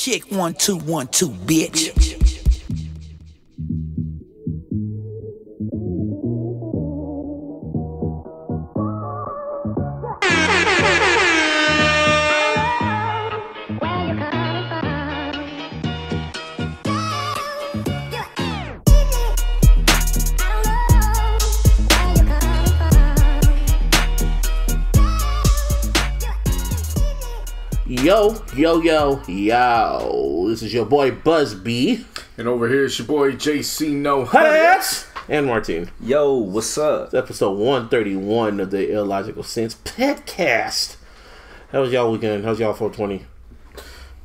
Check 1 2 1 2, bitch. Yo. This is your boy Buzz B. And over here is your boy JC No Hats and Martin. Yo, what's up? It's episode 131 of the iLLogical Sense podcast. How was y'all weekend? How's y'all 420?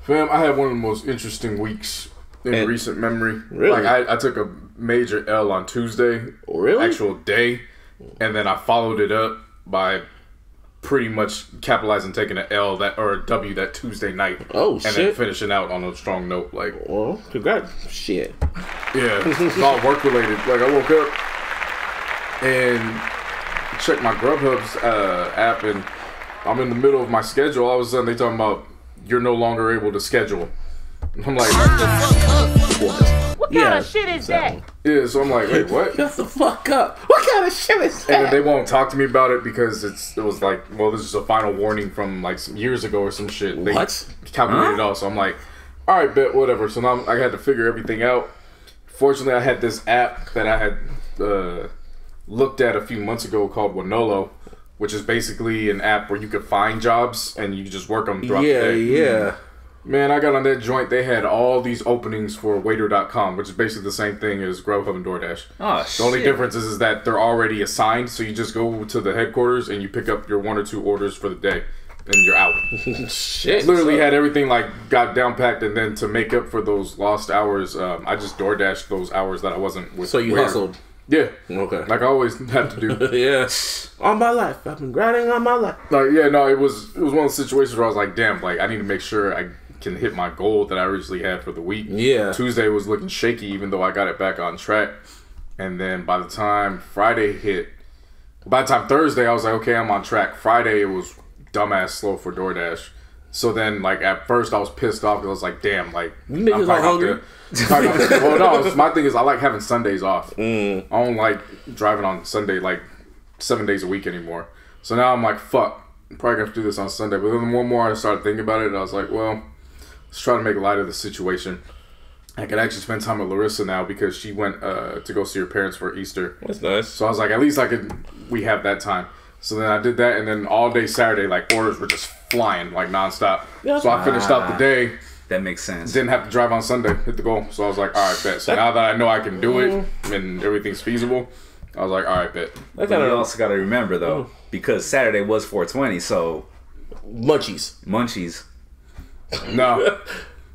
Fam, I had one of the most interesting weeks in recent memory. Really? Like I took a major L on Tuesday. Really? Actual day. And then I followed it up by pretty much capitalizing, taking an L or a W that Tuesday night. Oh, and shit. then finishing out on a strong note. Like, Well, congrats. Shit. yeah, it's all work related. Like, I woke up and checked my Grubhub's app, and I'm in the middle of my schedule. All of a sudden, they talking about you're no longer able to schedule. I'm like, What kind of shit is that? yeah. So I'm like, wait, what? Shut the fuck up. What kind of shit is that? And then they won't talk to me about it because it was like, well, this is a final warning from like some years ago or some shit. They What? calculated it all. So I'm like, all right, bet, whatever. So now I had to figure everything out. Fortunately, I had this app that I had looked at a few months ago called Winolo, which is basically an app where you could find jobs and you could just work them throughout the day. Yeah. Man, I got on that joint. They had all these openings for waiter.com, which is basically the same thing as Grubhub and DoorDash. Oh, The only difference is that they're already assigned, so you just go to the headquarters and you pick up your 1 or 2 orders for the day, and you're out. Shit. Literally had everything like got down packed, and then to make up for those lost hours, I just DoorDashed those hours that I wasn't with. So you waiter. hustled. Yeah. Okay. Like I always have to do. Yeah. All my life. I've been grinding all my life. Like, yeah, no, it was one of those situations where I was like, damn, like I need to make sure I can hit my goal that I originally had for the week. Yeah. Tuesday was looking shaky, even though I got it back on track. And then by the time Thursday, I was like, okay, I'm on track. Friday, it was dumbass slow for DoorDash. So then, like, at first I was pissed off because I was like, damn, like, You niggas are hungry. Well, no, my thing is I like having Sundays off. I don't like driving on Sunday, like, 7 days a week anymore. So now I'm like, fuck, I'm probably gonna have to do this on Sunday. But then one more I started thinking about it, and I was like, well, let's try to make light of the situation. I can actually spend time with Larissa now because she went to go see her parents for Easter. That's nice. So I was like, at least we have that time. So then I did that, and then all day Saturday, like, orders were just flying, like, nonstop. Yeah. So I finished out the day. That makes sense. Didn't have to drive on Sunday, hit the goal. So I was like, all right, bet. So now that I know I can do it and everything's feasible, I was like, all right, bet. But you also got to remember, though, because Saturday was 420, so munchies. No.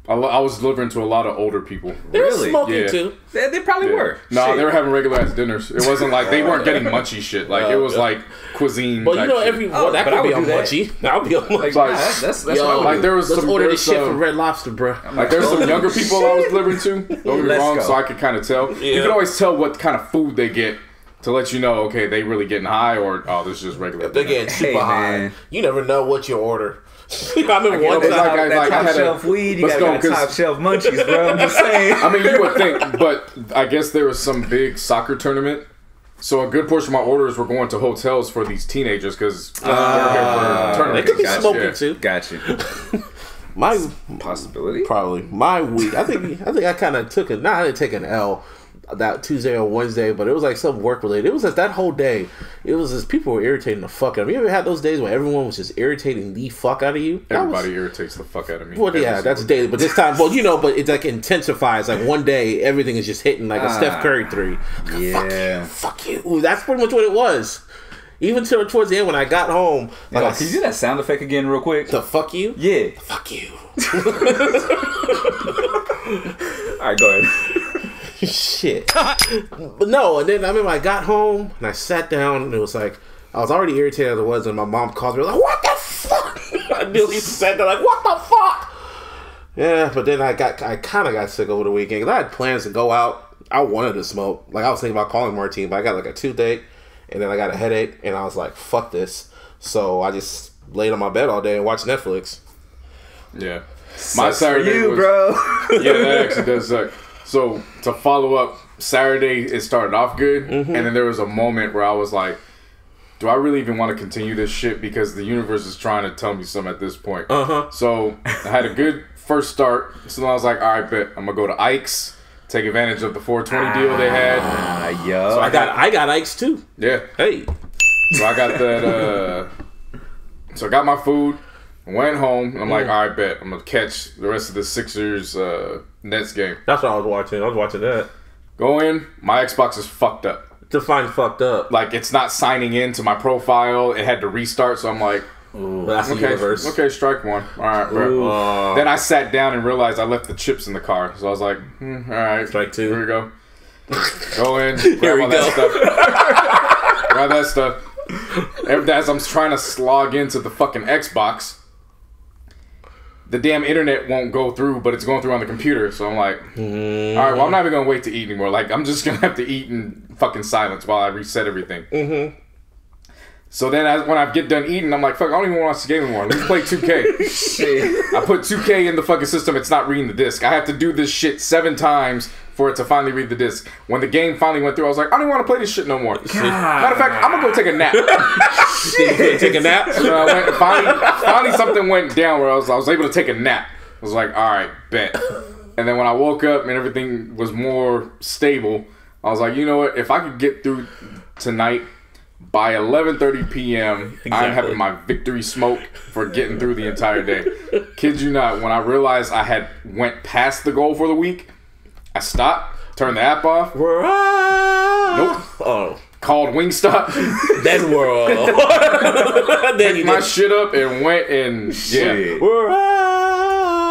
I was delivering to a lot of older people. They were Really? smoking Yeah. too. They probably were. No, Shit. they were having regular ass dinners. It wasn't like they weren't getting munchy shit. Like it was like cuisine. But you know, type shit. that but I could be would a do that. munchie. That would be a munchie. Like, That's Yo, what I would like do. there was let's some order there's this shit some- from Red Lobster, bro. Like there's some younger people I was delivering to. Don't get me Let's wrong, go. so I could kind of tell. You can always tell what kind of food they get to let you know. Okay, they really getting high, or oh, this is just regular. They're getting super Hey, high. man. You never know what you order. I remember one It's time. like That I top had shelf weed, you let's got go, 'cause- top shelf munchies, bro. I'm just saying. I mean, you would think, but I guess there was some big soccer tournament. So a good portion of my orders were going to hotels for these teenagers because they're here for tournaments. They could be Gotcha. smoking Yeah. too. Got you. My Possibility. probably my week. I think I kind of took it. Not I didn't take an L that Tuesday or Wednesday, but it was like some work related. It was just that whole day. It was just people were irritating the fuck out of me. You ever had those days where everyone was just irritating the fuck out of you? Everybody irritates the fuck out of me. Well, every yeah, that's single daily. But this time, well, you know, but it like intensifies. Like one day, everything is just hitting like a Steph Curry 3. Yeah. Fuck you. That's pretty much what it was. Even towards the end when I got home, like, Can you do that sound effect again real quick? the fuck you? Yeah. Fuck you. All right, go ahead. Shit. But no, and then I remember I got home and I sat down and it was like I was already irritated as it was, and my mom called me like, "What the fuck?" I nearly sat there like, "What the fuck?" Yeah, but then I kind of got sick over the weekend because I had plans to go out. I wanted to smoke. Like I was thinking about calling Martine, but I got like a toothache, and then I got a headache, and I was like, "Fuck this." So I just laid on my bed all day and watched Netflix. Yeah. My Saturday was, bro. Yeah, that actually does suck. So to follow up, Saturday it started off good, and then there was a moment where I was like, do I really even want to continue this shit? Because the universe is trying to tell me something at this point. So I had a good first start. So then I was like, all right, bet I'm gonna go to Ike's, take advantage of the 420 deal they had. So I got Ike's too. Yeah. Hey. So I got that. So I got my food, went home, and I'm like, all right, bet I'm gonna catch the rest of the Sixers Nets game. That's what I was watching. I was watching that. Go in, my Xbox is fucked up. Define fucked up. Like, it's not signing in to my profile. It had to restart, so I'm like, ooh, that's the okay, universe. Okay, strike one. All right, bro. Then I sat down and realized I left the chips in the car. So I was like, all right. Strike two. Here we go. Go in, grab all that stuff. Grab that stuff. As I'm trying to log into the fucking Xbox, the damn internet won't go through, but it's going through on the computer. So I'm like, all right, well, I'm not even going to wait to eat anymore. Like, I'm just going to have to eat in fucking silence while I reset everything. So then when I get done eating, I'm like, fuck, I don't even want to watch the game anymore. Let's play 2K. Shit. I put 2K in the fucking system. It's not reading the disc. I have to do this shit 7 times for it to finally read the disc. When the game finally went through, I was like, I don't even want to play this shit no more. Matter of fact, I'm going to go take a nap. Shit. Take a nap? So I went, finally something went down where I was able to take a nap. I was like, all right, bet. And then when I woke up and everything was more stable, I was like, you know what? If I could get through tonight by 11:30 p.m., I'm having my victory smoke for getting through the entire day. Kid you not, when I realized I had went past the goal for the week, I stopped, turned the app off. Nope. Oh. Called Wingstop. Then world. Then picked my shit up and went and yeah.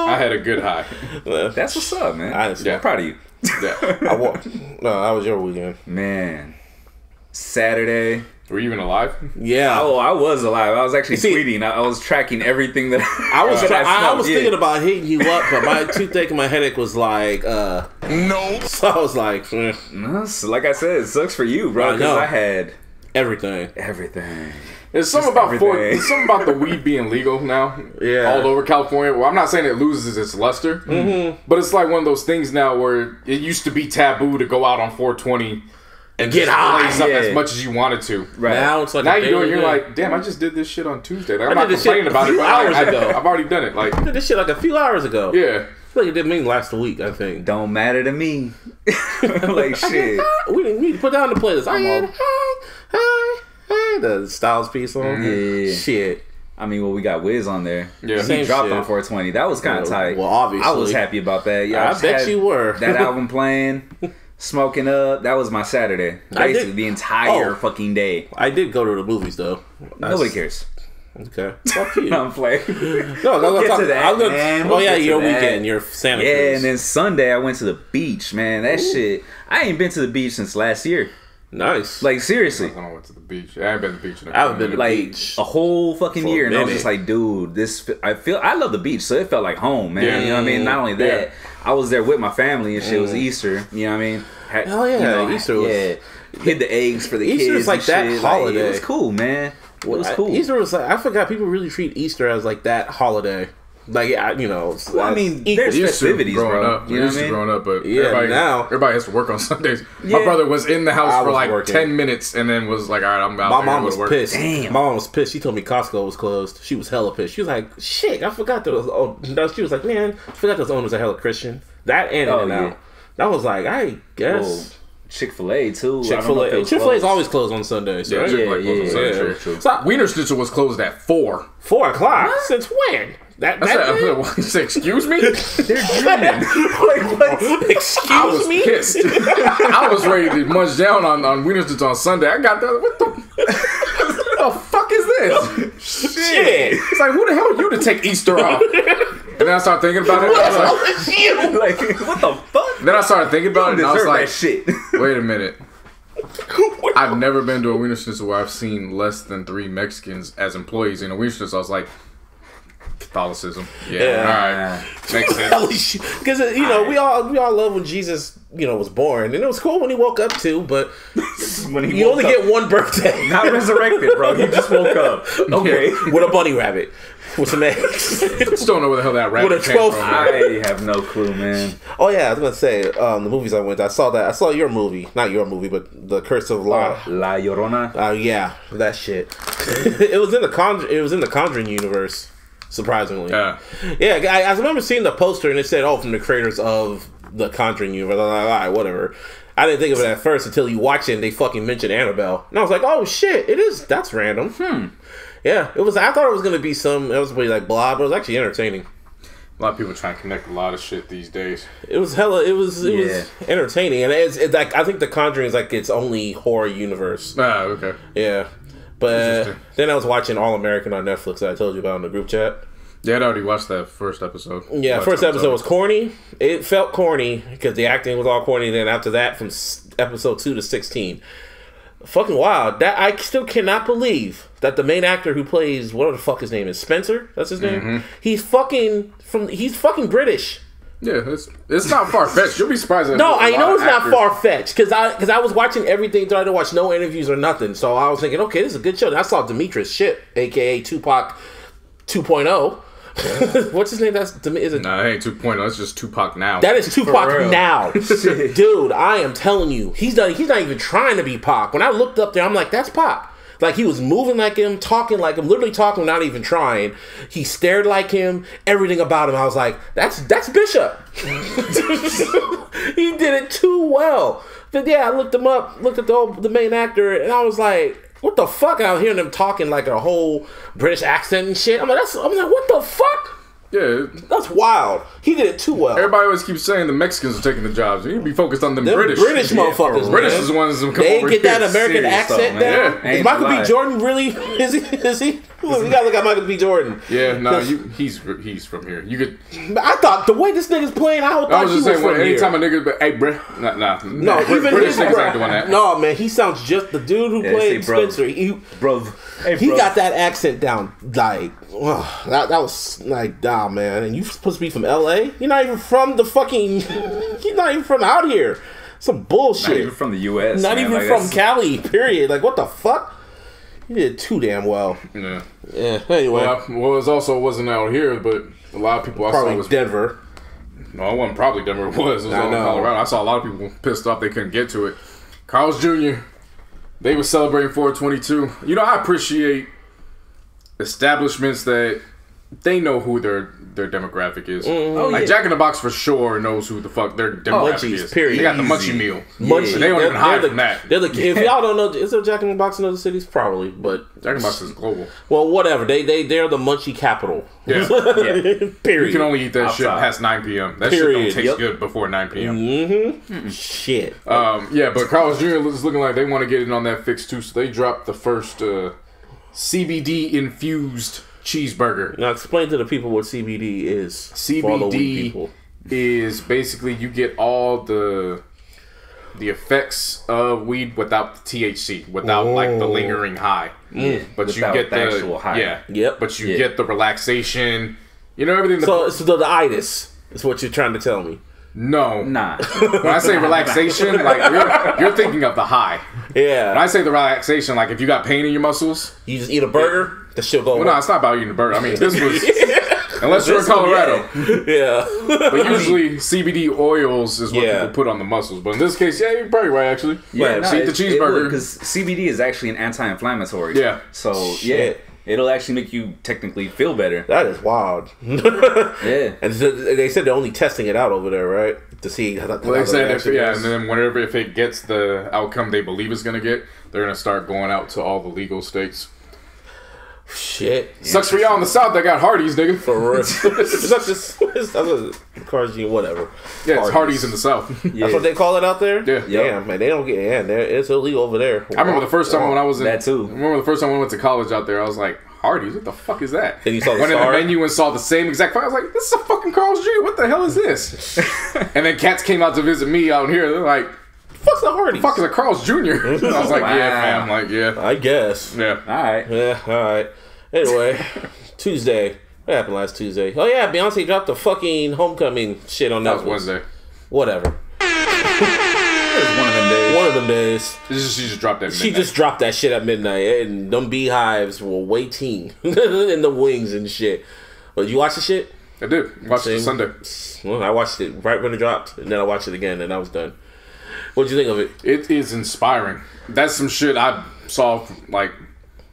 I had a good high. That's what's up, man. Honestly, I'm proud of you. Yeah. No, that was your weekend. Man. Saturday. Were you even alive? Yeah. Oh, I was alive. I was actually tweeting. I was tracking everything that I was. I was thinking about hitting you up, but my toothache and my headache was like, no. So I was like, no. So like I said, it sucks for you, bro. Because I had everything. There's something about the weed being legal now. Yeah. All over California. Well, I'm not saying it loses its luster, but it's like one of those things now where it used to be taboo to go out on 420. And get high as much as you wanted to. Right. Now it's like you're like, damn, I just did this shit on Tuesday. Like, I'm not complaining about it. Hours ago. I've already done it. Like, I did this shit like a few hours ago. Yeah. Like it didn't mean last week. I think don't matter to me. Like shit. We didn't put down the playlist. The Styles piece on. Yeah. Shit. I mean, well, we got Wiz on there. Yeah. He dropped on 420. That was kind of tight. Well, obviously, I was happy about that. Yeah, I bet you were. That album playing. Smoking up. That was my Saturday. Basically, the entire fucking day. I did go to the movies, though. Nobody cares. Okay. Fuck you. No, I'm playing. No, we'll get to that, man. Oh, yeah, your weekend. Your Santa Cruz. Yeah, and then Sunday, I went to the beach, man. That shit. I ain't been to the beach since last year. Nice. Like, seriously. I went to the beach. I haven't been to the beach in I haven't been to the beach. A whole fucking year. And I was just like, dude, I love the beach, so it felt like home, man. Yeah. You know what I mean? Not only that, I was there with my family and shit. It was Easter. You know what I mean? Hell yeah, Easter was... Yeah. Hid the eggs for the kids. Easter was like that shit. holiday. Like, it was cool, man. It was cool. Easter was like... I forgot people really treat Easter as like that holiday. Like, you know... Well, I mean, there's festivities, bro. You know what I mean? Growing up, but now... Everybody has to work on Sundays. Yeah. My brother was in the house for like 10 minutes and then was like, all right, I'm out. My mom was pissed. Damn. My mom was pissed. She told me Costco was closed. She was hella pissed. She was like, shit, I forgot that was... Oh, she was like, man, I forgot those owners are hella Christian. That and out. That was like, I guess... Whoa. Chick-fil-A too. Chick-fil-A is always closed on Sundays. Yeah, right? Chick-fil-A closed on Sundays. True. So, Wiener Schnitzel was closed at 4. 4 o'clock? What? Since when? You say, excuse me? They're dreaming. Like, what? Excuse me? I was pissed. I was ready to munch down on Wiener Schnitzel on Sunday. I got that. What the fuck is this? Shit. It's like, who the hell are you to take Easter off? And then I started thinking about it. What the fuck? Then I started thinking about it, and I was like, shit. Wait a minute. I've never been to a Wiener Schnitzel where I've seen less than 3 Mexicans as employees in a Wiener Schnitzel. I was like, Catholicism. Yeah. All right. Makes sense. Because, you know, we all love when Jesus, you know, was born. And it was cool when he woke up, too, but you only get one birthday. Not resurrected, bro. He just woke up. Okay. With a bunny rabbit. with some eggs. Just don't know where the hell that rabbit With a came trophy. from. I have no clue, man. Oh yeah, I was gonna say the movies I went to. I saw your movie, not your movie, but The Curse of La Llorona. Yeah, that shit. It was in the Conjuring universe. Surprisingly, Yeah. I remember seeing the poster and it said, "Oh, from the creators of the Conjuring universe." I was like, all right, whatever. I didn't think of it at first until you watch it and they fucking mentioned Annabelle, and I was like, "Oh shit, it is. That's random." Yeah, it was. I thought it was gonna be it was gonna be like blah, but it was actually entertaining. A lot of people trying to connect a lot of shit these days. It was hella. It was entertaining, and it's like I think the Conjuring is like its only horror universe. Ah, okay. Yeah, but then I was watching All American on Netflix that I told you about in the group chat. Yeah, I'd already watched that first episode. Yeah, first episode was corny. It felt corny because the acting was all corny. Then after that, from episode 2 to 16, fucking wild. That I still cannot believe that the main actor who plays whatever the fuck his name is, Spencer. That's his name. Mm-hmm. He's fucking British. Yeah, it's not far fetched. You'll be surprised. No, I know it's not far fetched because I was watching everything. Tried to watch no interviews or nothing. So I was thinking, okay, this is a good show. And I saw Demetrius Shipp, aka Tupac 2.0. What's his name? Is it? Nah, it ain't 2.0. It's just Tupac now. That is Tupac now, dude. I am telling you, he's not even trying to be Pac. When I looked up there, I'm like, that's Pac. Like he was moving like him, talking like him, literally talking, not even trying. He stared like him. Everything about him, I was like, that's Bishop. He did it too well. But yeah, I looked him up, looked at the main actor, and I was like, what the fuck? I was hearing them talking like a whole British accent and shit. I'm like, what the fuck? Yeah. That's wild. He did it too well. Everybody always keeps saying the Mexicans are taking the jobs. You need to be focused on them British motherfuckers. British is the ones that come they over get here. that American accent down. Yeah. Is Michael B. Jordan really? Is he? We gotta look at Michael B. Jordan. Yeah, no, he's from here. You could. I thought the way this nigga's playing, I was just saying. Anytime a nigga, hey, bro, no, even British his niggas ain't doing that. No, man, he sounds just the dude who played Spencer. He got that accent down. Like that was like, nah, man. And you supposed to be from L.A. You're not even from the fucking. You're not even from out here. Some bullshit. Not even from the U.S. Not even from Cali. Period. Like what the fuck? He did too damn well. Yeah. Anyway, well, it also wasn't out here, but a lot of people I saw was Denver. No, it wasn't probably Denver. It was all in Colorado. I saw a lot of people pissed off they couldn't get to it. Carl's Jr. They were celebrating 422. You know, I appreciate establishments that they know who their demographic is. Like Jack in the Box for sure knows who the fuck their demographic is. Period. They got the Munchie meal. Munchie. They don't even hide from that. If y'all don't know, is there Jack in the Box in other cities? Probably, but Jack in the Box is global. Well, whatever. They're the Munchie capital. Yeah. Period. You can only eat that shit past 9 p.m. That shit don't taste good before 9 p.m. Mm-hmm. Shit. Yeah, but Carl's Jr. is looking like they want to get in on that fix too, so they dropped the first CBD infused cheeseburger. Now explain to the people what CBD is. CBD is basically you get all the effects of weed without the THC, without like the lingering high. But without you get the actual high. But you get the relaxation. You know everything. So the itis is what you're trying to tell me. No. Nah. When I say relaxation, like you're thinking of the high. Yeah. When I say the relaxation, like if you got pain in your muscles, you just eat a burger. The shit go. Well, no, it's not about eating a burger. I mean, this was unless you're in Colorado. Yeah. But usually CBD oils is what people put on the muscles. But in this case, you're probably right actually. Yeah, eat the cheeseburger because CBD is actually an anti-inflammatory. Yeah. So it'll actually make you technically feel better. That is wild. Yeah. And they said they're only testing it out over there, right? To see how well, they said and then if it gets the outcome they believe it's going to get, they're going to start going out to all the legal states. Shit. Sucks for y'all in the South that got Hardee's, nigga. For real. Whatever. Yeah, it's Hardee's in the South. That's what they call it out there? Yeah. Yeah, man. They don't get it's illegal over there. I remember the first time when I was in that too. I remember the first time when I went to college out there, I was like, Hardee's, what the fuck is that? Then you saw the went in the menu and saw the same exact fuck. I was like, this is a fucking Carl's Jr. What the hell is this? And then cats came out to visit me out here. They're like, fuck's a Hardee's? Fuck is a Carl's Jr. I was like, yeah, fam. Like, yeah. I guess. Yeah. Alright. Yeah, alright. Anyway, Tuesday. What happened last Tuesday? Oh yeah, Beyonce dropped the fucking homecoming shit on Netflix. That was Wednesday. Whatever. It was one of them days. One of of them days. She just dropped that. She just dropped that shit at midnight, and them beehives were waiting in the wings and shit. But you watch the shit? I did. Watched it Sunday. Well, I watched it right when it dropped, and then I watched it again, and I was done. What'd you think of it? It is inspiring. That's some shit I saw, like,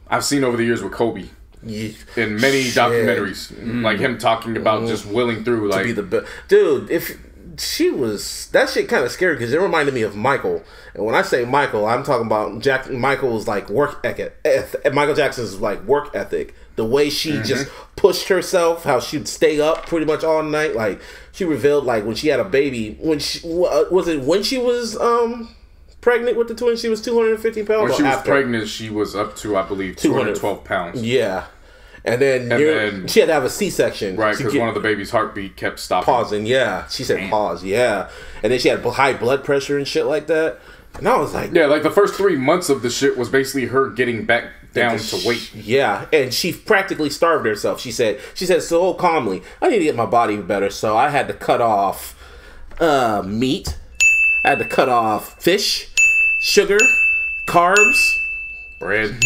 I've seen over the years with Kobe. Yeah. In many documentaries. Like him talking about just willing through, like. To be the best. Dude, if she was. That shit kind of scary because it reminded me of Michael. And when I say Michael, I'm talking about Michael's, like, work ethic. Michael Jackson's, like, work ethic. The way she just pushed herself, how she'd stay up pretty much all night. Like, she revealed, like, when she had a baby, when she was pregnant with the twins, she was 250 pounds. When she was pregnant, she was up to, I believe, 212 pounds. Yeah. And then she had to have a C-section. Right, because one of the baby's heartbeat kept stopping. Pausing, yeah. She said pause, yeah. And then she had high blood pressure and shit like that. And I was like... Yeah, like the first 3 months of the shit was basically her getting back down to weight. Yeah, and she practically starved herself. She said so calmly, I need to get my body better, so I had to cut off meat. I had to cut off fish, sugar, carbs, bread,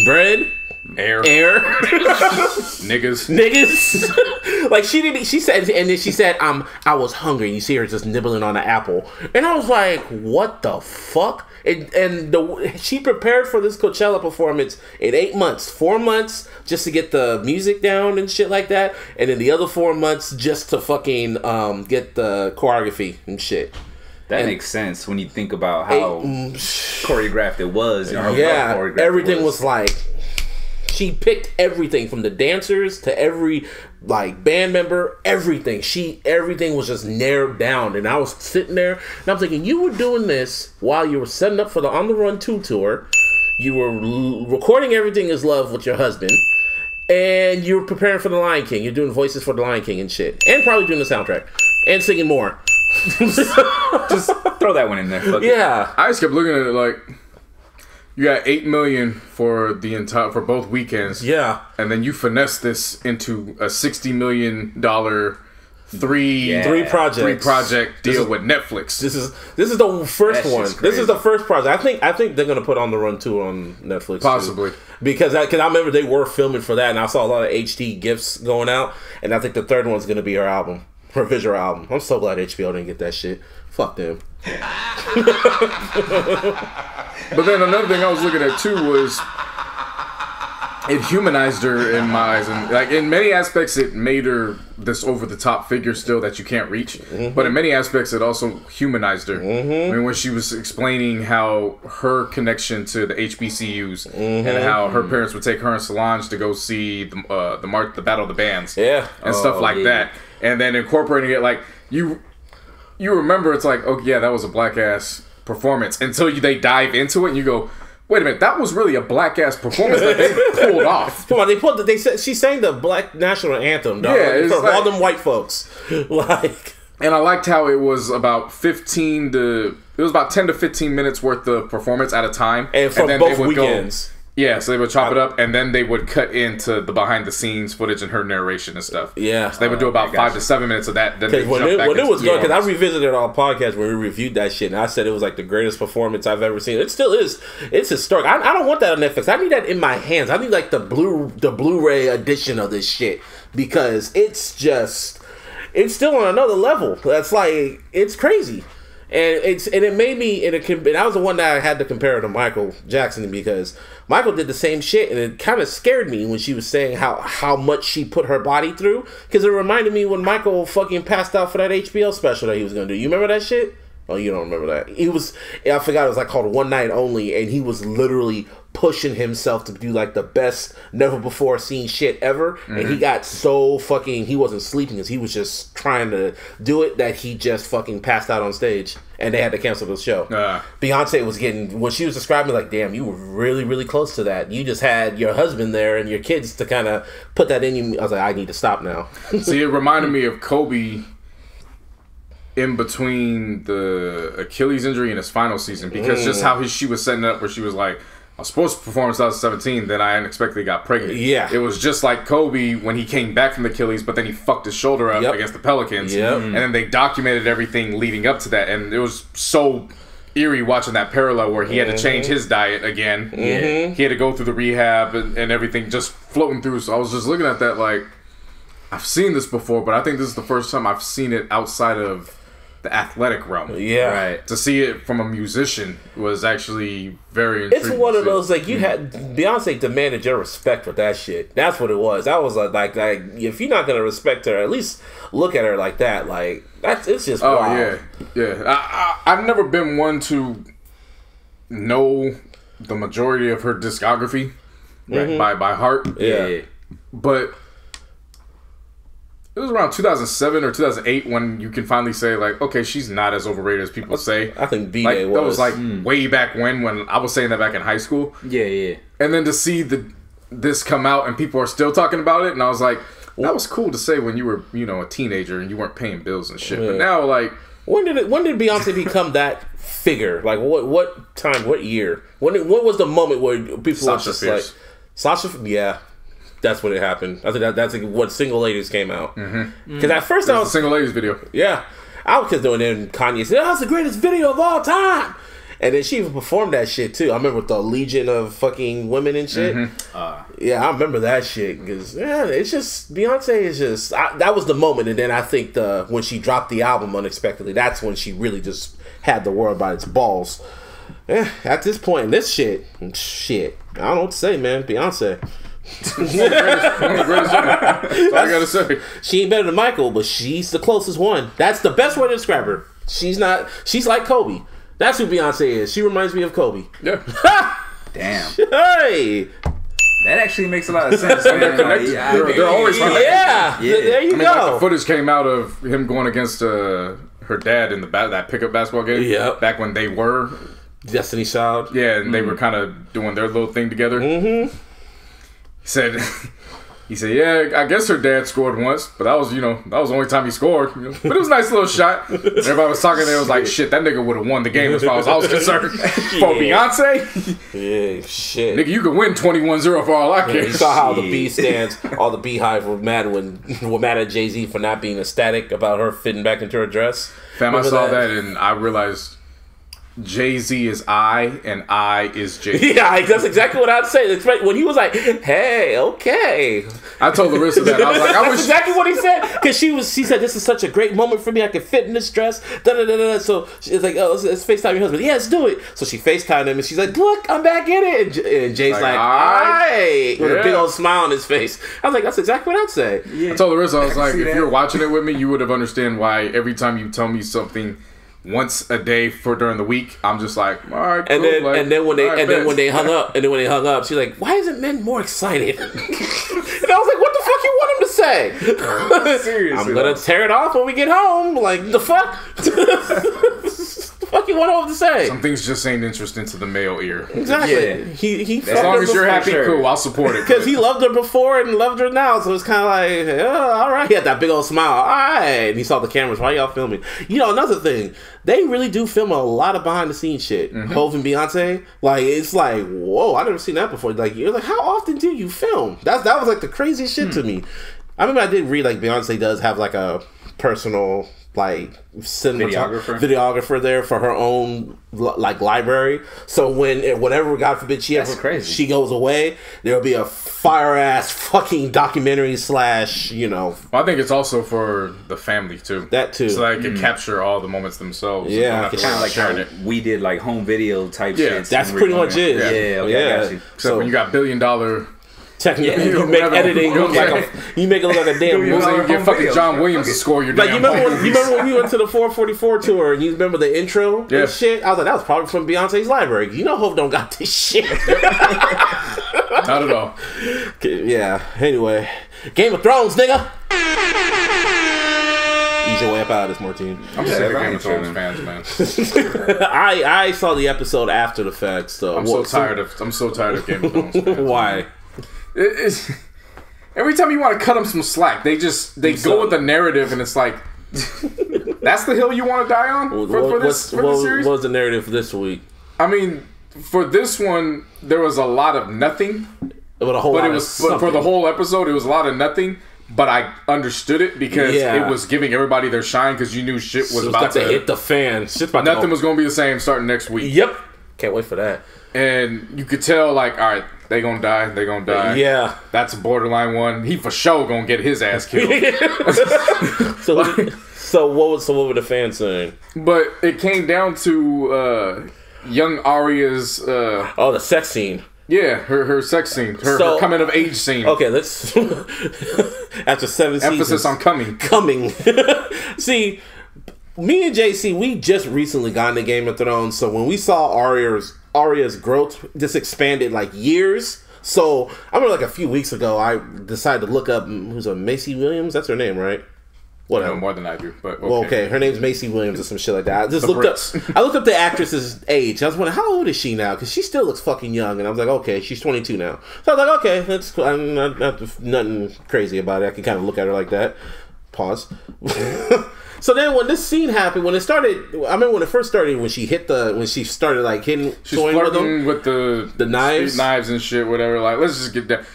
air, niggas. Like she said, and then she said, I was hungry. You see her just nibbling on an apple, and I was like, what the fuck? She prepared for this Coachella performance in 8 months, 4 months just to get the music down and shit like that, and then the other 4 months just to fucking get the choreography and shit. That makes sense when you think about how choreographed it was. You know, everything was like, she picked everything from the dancers to every, like, band member, everything. Everything was just narrowed down. And I was sitting there and I'm thinking, you were doing this while you were setting up for the On the Run 2 tour. You were recording Everything Is Love with your husband. And you were preparing for the Lion King. You're doing voices for the Lion King and shit. And probably doing the soundtrack. And singing more. Just throw that one in there. Yeah. I just kept looking at it like, you got $8 million for for both weekends. Yeah. And then you finesse this into a $60 million three project deal with Netflix. This is the first one. This is the first project. I think they're gonna put On the Run 2 on Netflix. Possibly. Too. Because I remember they were filming for that, and I saw a lot of HD gifs going out, and I think the third one's gonna be her album. Her visual album. I'm so glad HBO didn't get that shit. Fuck them. But then another thing I was looking at too was it humanized her in my eyes, and like in many aspects it made her this over the top figure still that you can't reach. But in many aspects it also humanized her. I mean, when she was explaining how her connection to the HBCUs and how her parents would take her and Solange to go see the Battle of the Bands, and stuff like that, and then incorporating it like you remember it's like, oh yeah, that was a black ass performance until they dive into it and you go, wait a minute, that was really a black ass performance that they pulled off. Come on, they said she sang the black national anthem, dog. Yeah, in front of all them white folks. Like, and I liked how it was about 10 to 15 minutes worth of performance at a time, and from both weekends. Yeah, so they would chop it up, and then they would cut into the behind-the-scenes footage and her narration and stuff. Yeah. So they would do about 5 to 7 minutes of that. Then when it was good, because I revisited it on podcast when we reviewed that shit, and I said it was like the greatest performance I've ever seen. It still is. It's historic. I don't want that on Netflix. I need that in my hands. I need like the Blu-ray edition of this shit, because it's still on another level. That's like, it's crazy. And it made me, and I was the one that I had to compare it to Michael Jackson, because Michael did the same shit, and it kind of scared me when she was saying how much she put her body through, because it reminded me when Michael fucking passed out for that HBO special that he was gonna do. You remember that shit? Oh, you don't remember that? I forgot it was like called One Night Only, and he was literally pushing himself to do like the best never before seen shit ever, and he got so fucking, he wasn't sleeping because he was just trying to do it, that he just fucking passed out on stage, and they had to cancel the show. Beyonce was getting, when she was describing, like, damn, you were really, really close to that. You just had your husband there and your kids to kind of put that in you. I was like, I need to stop now. See, it reminded me of Kobe in between the Achilles injury and his final season, because just how she was setting it up, where she was like, I was supposed to perform in 2017, then I unexpectedly got pregnant. Yeah. It was just like Kobe when he came back from the Achilles, but then he fucked his shoulder up against the Pelicans. And then they documented everything leading up to that, and it was so eerie watching that parallel where he had to change his diet again. Mm-hmm. He had to go through the rehab and everything, just floating through. So I was just looking at that like, I've seen this before, but I think this is the first time I've seen it outside of the athletic realm. Yeah. Right. To see it from a musician was actually very intriguing. It's one of those, like, you had Beyonce demanded your respect with that shit. That's what it was. That was like if you're not gonna respect her, at least look at her like that. Like, it's just wild. yeah. I've never been one to know the majority of her discography by heart. Yeah. But it was around 2007 or 2008 when you can finally say, like, okay, she's not as overrated as people say. I think B-Day That was like way back when I was saying that back in high school. Yeah. And then to see this come out and people are still talking about it, and I was like, that was cool to say when you were, a teenager and you weren't paying bills and shit. But now, like, when did Beyonce become that figure? Like, what time? What year? What was the moment where people were just Fierce. like Sasha? Yeah. That's when it happened. I think that's like what Single Ladies came out. Because at first I was a Single Ladies video. Yeah, I was just doing it, and Kanye said, "That's the greatest video of all time." And then she even performed that shit too. I remember with the Legion of fucking women and shit. Yeah, I remember that shit because it's just Beyonce is just that was the moment. And then I think when she dropped the album unexpectedly, that's when she really just had the world by its balls. At this point in this shit, I don't know what to say, man. Beyonce. One of the greatest ever. That's all I gotta say. She ain't better than Michael, but she's the closest one. That's the best way to describe her. She's like Kobe. That's who Beyonce is. She reminds me of Kobe. Yeah. Damn. Hey. That actually makes a lot of sense. Man. They're connected. They're always connected. Yeah. There you go. Like the footage came out of him going against her dad in that pickup basketball game. Yep. Back when they were Destiny Child. Yeah, and they were kind of doing their little thing together. He said, yeah, I guess her dad scored once, but that was the only time he scored. But it was a nice little shot. Everybody was talking there, was like, shit, that nigga would have won the game as far as I was concerned. For Beyonce? Yeah, shit. Nigga, you could win 21-0 for all I care. You saw how the B stands, all the Beehive were mad at Jay-Z for not being ecstatic about her fitting back into her dress. Fam, I saw that and I realized Jay-Z is I and I is Jay-Z. Yeah, that's exactly what I'd say. When he was like, hey, okay. I told Larissa that. I was like, That's exactly what he said. Because she said, this is such a great moment for me. I can fit in this dress. Da-da-da-da. So she's like, oh, let's FaceTime your husband. Yeah, let's do it. So she FaceTimed him and she's like, look, I'm back in it. And Jay's like, all right. With a big old smile on his face. I was like, that's exactly what I'd say. Yeah. I told Larissa, I was like, if you're watching it with me, you would have understand why every time you tell me something once a day for during the week, I'm just like, all right, cool. And then when they hung up, she's like, why isn't men more excited? And I was like, what the fuck you want him to say? Seriously, I'm gonna tear it off when we get home. Like, the fuck? The fuck you want him to say? Some things just ain't interesting to the male ear. Exactly. Yeah. He as long as you're happy, cool, I'll support it. Because he loved her before and loved her now, so it's kind of like, all right. He had that big old smile. All right. And he saw the cameras. Why y'all filming? Another thing, they really do film a lot of behind the scenes shit. Hov and Beyonce, like, it's like, whoa, I never seen that before. Like, you're like, how often do you film? That was like the craziest shit to me. I remember I did read like Beyonce does have like a personal like videographer there for her own like library. So whenever God forbid she goes away, there'll be a fire ass fucking documentary / I think it's also for the family too. That too. So they can capture all the moments themselves. Yeah, kind of like how we did like home video type shit. That's pretty much it. Yeah. Except when you got $1 billion. Technically, you make editing look like you make it look like a damn movie. You get fucking John Williams to score your damn. You remember when we went to the 444 tour and you remember the intro and shit? I was like, that was probably from Beyonce's library. Hov don't got this shit. Not at all. Yeah. Anyway, Game of Thrones, nigga. Ease your way up out of this, Martine. I'm sick of Game of Thrones fans, man. I saw the episode after the fact, so I'm so tired of Game of Thrones fans. Why? Every time you want to cut them some slack, they go with the narrative, and it's like, that's the hill you want to die on for this series. What was the narrative for this week? I mean, for this one, there was a lot of nothing, for the whole episode, it was a lot of nothing. but I understood it because it was giving everybody their shine because you knew shit was about to hit the fan. Nothing was going to be the same starting next week. Yep. Can't wait for that. And you could tell, like, all right, they gonna die. They gonna die. Yeah. That's a borderline one. He for sure gonna get his ass killed. So what were the fans saying? But it came down to young Arya's... the sex scene. Yeah, her sex scene. Her coming of age scene. Okay, let's... After 7 seasons... Emphasis on coming. Coming. See... Me and JC, we just recently got into Game of Thrones, so when we saw Arya's growth just expanded like years. So I remember like a few weeks ago, I decided to look up who's a Macy Williams. That's her name, right? Whatever. No, more than I do, but okay. Well, okay, her name's Macy Williams or some shit like that. I just looked up the actress's age. I was wondering how old is she now because she still looks fucking young, and I was like, okay, she's 22 now. So I was like, okay, that's cool. I'm not nothing crazy about it. I can kind of look at her like that. Pause. So then when this scene happened, when it started, I remember when it first started, when she started like hitting, she's flirting with the knives, and shit, whatever. Like, let's just get that.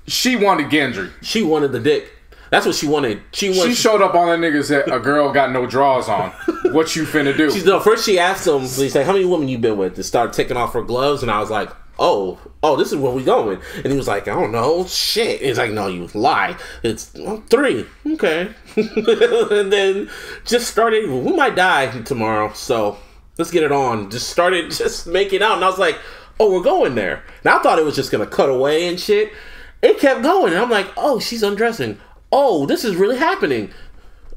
She wanted Gendry. She wanted the dick. That's what she wanted. She showed up on the niggas that a girl got no drawers on. What you finna do? First she asked him, he's like, how many women you been with? To start taking off her gloves, and I was like, oh, this is where we going. And he was like, I don't know, shit. He's like, no, you lie. It's 3. Okay. And then just started, we might die tomorrow, so let's get it on. Just started just making out, and I was like, oh, we're going there. And I thought it was just going to cut away and shit. It kept going, and I'm like, oh, she's undressing. Oh, this is really happening.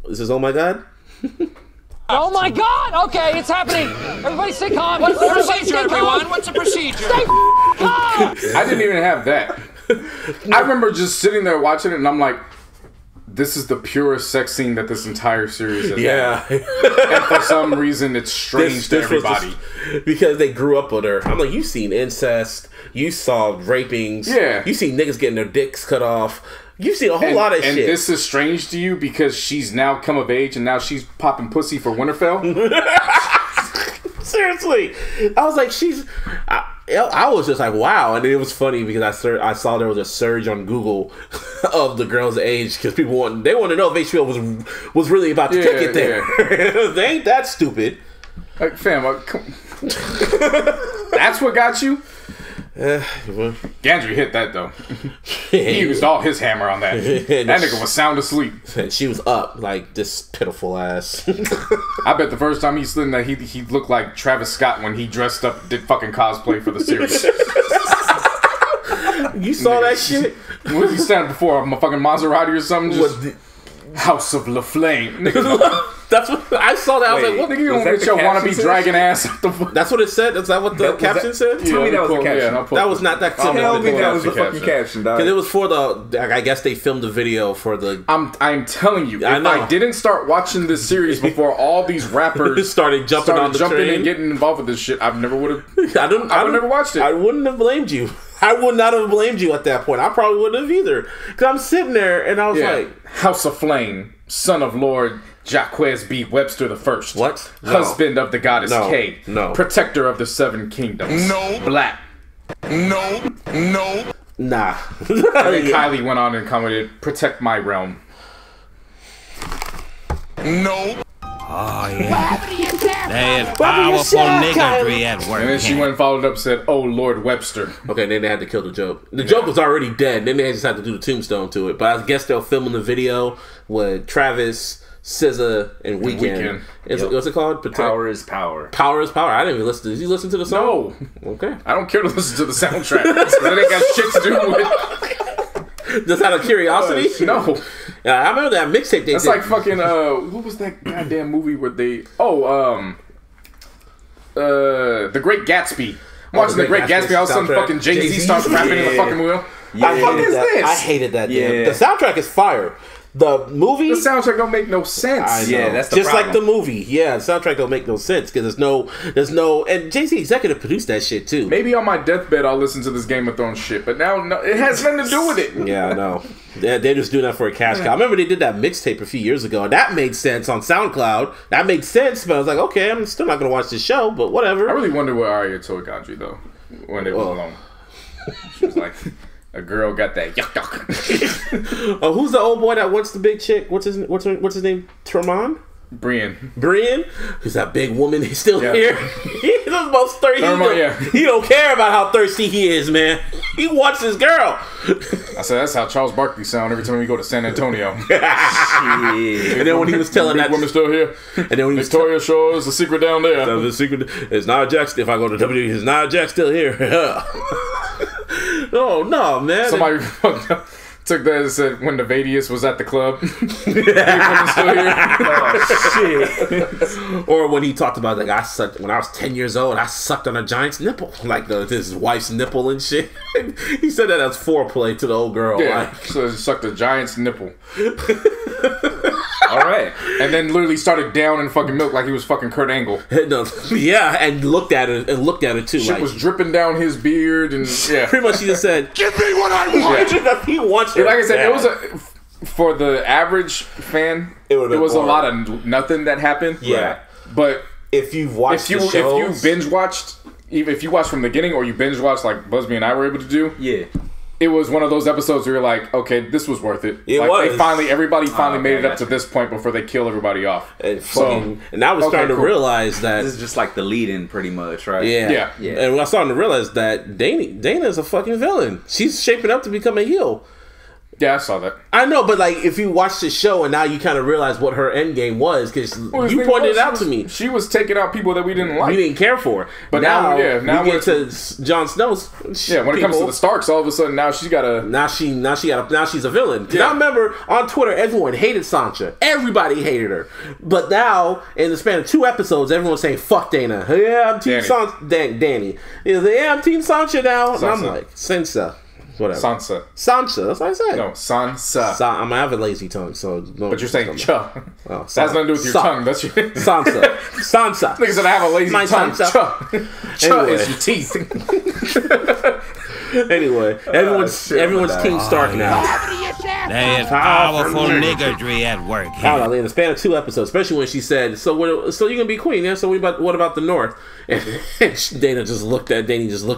This is, oh my God. Oh my God! Okay, it's happening. Everybody stay calm. What's the procedure, everyone? What's the procedure? Stay calm. I didn't even have that. I remember just sitting there watching it, and I'm like, this is the purest sex scene that this entire series has had. And for some reason, it's strange to everybody. Because they grew up with her. I'm like, you've seen incest. You saw rapings. Yeah. You seen niggas getting their dicks cut off. You've seen a whole lot of shit. And this is strange to you because she's now come of age and now she's popping pussy for Winterfell? Seriously. I was like, I was just like, wow. And it was funny because I saw there was a surge on Google of the girl's age because people want to know if HBO was really about to take it there. Yeah. They ain't that stupid. Like, fam, that's what got you? Gendry hit that though. He used all his hammer on that. That nigga was sound asleep. She was up like this pitiful ass. I bet the first time he slid in that he looked like Travis Scott when he dressed up, did fucking cosplay for the series. You saw that shit? Was he standing before a fucking Maserati or something? Just House of LaFlame. That's what I saw. That I was like, "What nigga? You want to wannabe dragon ass?" That's what it said. Is that what the caption said? Tell me that was the caption. That was not that. Tell me that was the fucking caption. Because it was for the. I guess they filmed the video for the. I'm telling you, if I didn't start watching this series before all these rappers started jumping on the train and getting involved with this shit, I never would have. I would have never watched it. I wouldn't have blamed you. I would not have blamed you at that point. I probably wouldn't have either. Because I'm sitting there and I was like... House of Flame, son of Lord Jaquez B. Webster the First. What? Husband of the goddess Kay. No. Protector of the Seven Kingdoms. No. Black. No. Nah. And then Kylie went on and commented, protect my realm. No. Oh, yeah. There's powerful niggery at work. And then she went and followed up and said, oh, Lord Webster. Okay, then they had to kill the joke. The joke was already dead. Then they just had to do the tombstone to it. But I guess they'll film in the video with Travis, SZA, and Weeknd. What's it called? Power is Power. Power is Power. I didn't even listen to this. Did you listen to the song? No. Okay. I don't care to listen to the soundtrack. Because it ain't got shit to do with Just out of curiosity? No. I remember that mixtape they did. That's like fucking, what was that goddamn movie where they, The Great Gatsby. I'm watching The Great Gatsby, all of a sudden fucking Jay-Z starts rapping in the fucking wheel. What the fuck is this? I hated that. Yeah. The soundtrack is fire. The movie, the soundtrack don't make no sense. Yeah, that's the problem. Like the movie. Yeah, the soundtrack don't make no sense because there's no, and Jay-Z executive produced that shit too. Maybe on my deathbed I'll listen to this Game of Thrones shit, but now it has nothing to do with it. Yeah, I know. They're just doing that for a cash cow. I remember they did that mixtape a few years ago, and that made sense on SoundCloud. That made sense, but I was like, okay, I'm still not gonna watch this show, but whatever. I really wonder what Arya told Gendry though when they were alone. She was like, A girl got that yuck. Oh, who's the old boy that wants the big chick? What's his name? Tremont? Brian. Who's that big woman? He's still here. He's the most thirsty. He don't care about how thirsty he is, man. He wants his girl. I said that's how Charles Barkley sound every time we go to San Antonio. And then when he was telling that woman still here, and then when he was Victoria shows the secret down there. The secret is Nia Jax. If I go to WWE, is Nia Jax still here? Oh no, man! Somebody took that and said when the Vadius was at the club. Oh, shit. Or when he talked about like I sucked when I was 10 years old, I sucked on a giant's nipple, like his wife's nipple and shit. He said that as foreplay to the old girl. Yeah, like. So he sucked a giant's nipple. All right, and then literally started down in fucking milk like he was fucking Kurt Angle. Yeah, and looked at it too. Shit like, was dripping down his beard and yeah. Pretty much he just said, "Give me what I want." Yeah. He wants her. Like I said, down. it was for the average fan. It was boring. a lot of nothing that happened. Yeah, right. But if you've watched the shows, if you binge watched, even if you watched from the beginning or you binge watched like Busby and I were able to do, yeah. It was one of those episodes where you're like, okay, this was worth it. It like was. Everybody finally made it up to this point before they kill everybody off. And I was starting to realize that this is just like the lead-in, pretty much, right? Yeah. And I started to realize that Dana is a fucking villain. She's shaping up to become a heel. Yeah, I saw that. I know, but like if you watch the show and now you kind of realize what her end game was because you pointed it out to me. She was taking out people that we didn't like. We didn't care for. But now we get to Jon Snow's. When it comes to the Starks, all of a sudden now she's got a now she's a villain. Yeah. I remember on Twitter everyone hated Sansa. Everybody hated her. But now in the span of 2 episodes, everyone's saying fuck Dana. Yeah, I'm Team Sansa. Danny. Yeah, I'm Team Sansa now. And I'm like Sansa. Whatever. Sansa. That's what I said. No, Sansa. I'm gonna have a lazy tongue, so. But you're saying cha. Oh, that has nothing to do with your tongue. That's your Sansa. Nigga said I have a lazy tongue. Sansa. Cha is your teeth. Anyway, everyone's Team Stark now. There is powerful niggardry at work here. I don't know, in the span of 2 episodes, especially when she said, so you're gonna be queen, yeah? So what about the North? And Danny just looked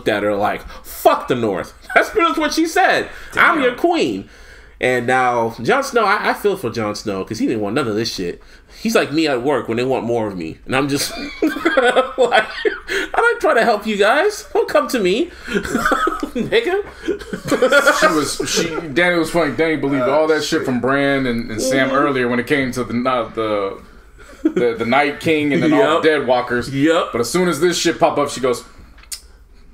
at her like, fuck the North. That's pretty much what she said. Damn. I'm your queen. And now, Jon Snow, I feel for Jon Snow because he didn't want none of this shit. He's like me at work when they want more of me. And I'm just like, I'm not trying to help you guys. Don't come to me. Nigga. Danny was funny. Danny believed all that shit from Bran and Sam earlier when it came to the Night King and then all the Dead Walkers. Yep. But as soon as this shit popped up, she goes,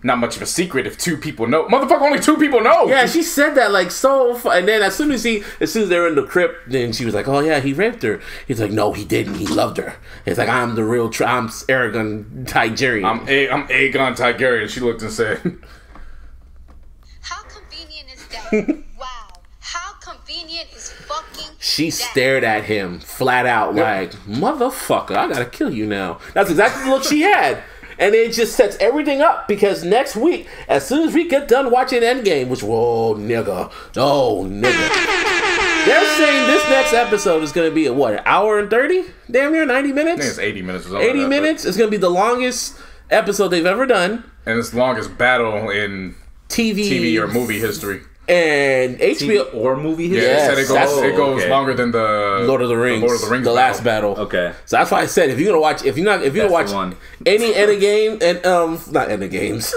not much of a secret if 2 people know. Motherfucker, only 2 people know. Yeah, she said that like so. And then as soon as they're in the crypt, then she was like, "Oh yeah, he raped her." He's like, "No, he didn't. He loved her." It's like I'm the real. I'm Aegon Targaryen. I'm Aegon Targaryen. She looked and said, "How convenient is that? Wow, how convenient is fucking." She stared at him flat out like, "Motherfucker, I gotta kill you now." That's exactly the look she had. And it just sets everything up because next week, as soon as we get done watching Endgame, which, nigga. They're saying this next episode is going to be an hour and 30? Damn near 90 minutes? I think it's 80 minutes. 80 minutes? It's going to be the longest episode they've ever done. And it's the longest battle in TV or movie history. And HBO TV or movie history. Yeah, they said it goes longer than the Lord of the Rings. The last battle. Okay. So that's why I said if you're gonna watch any Endgame and not Endgames,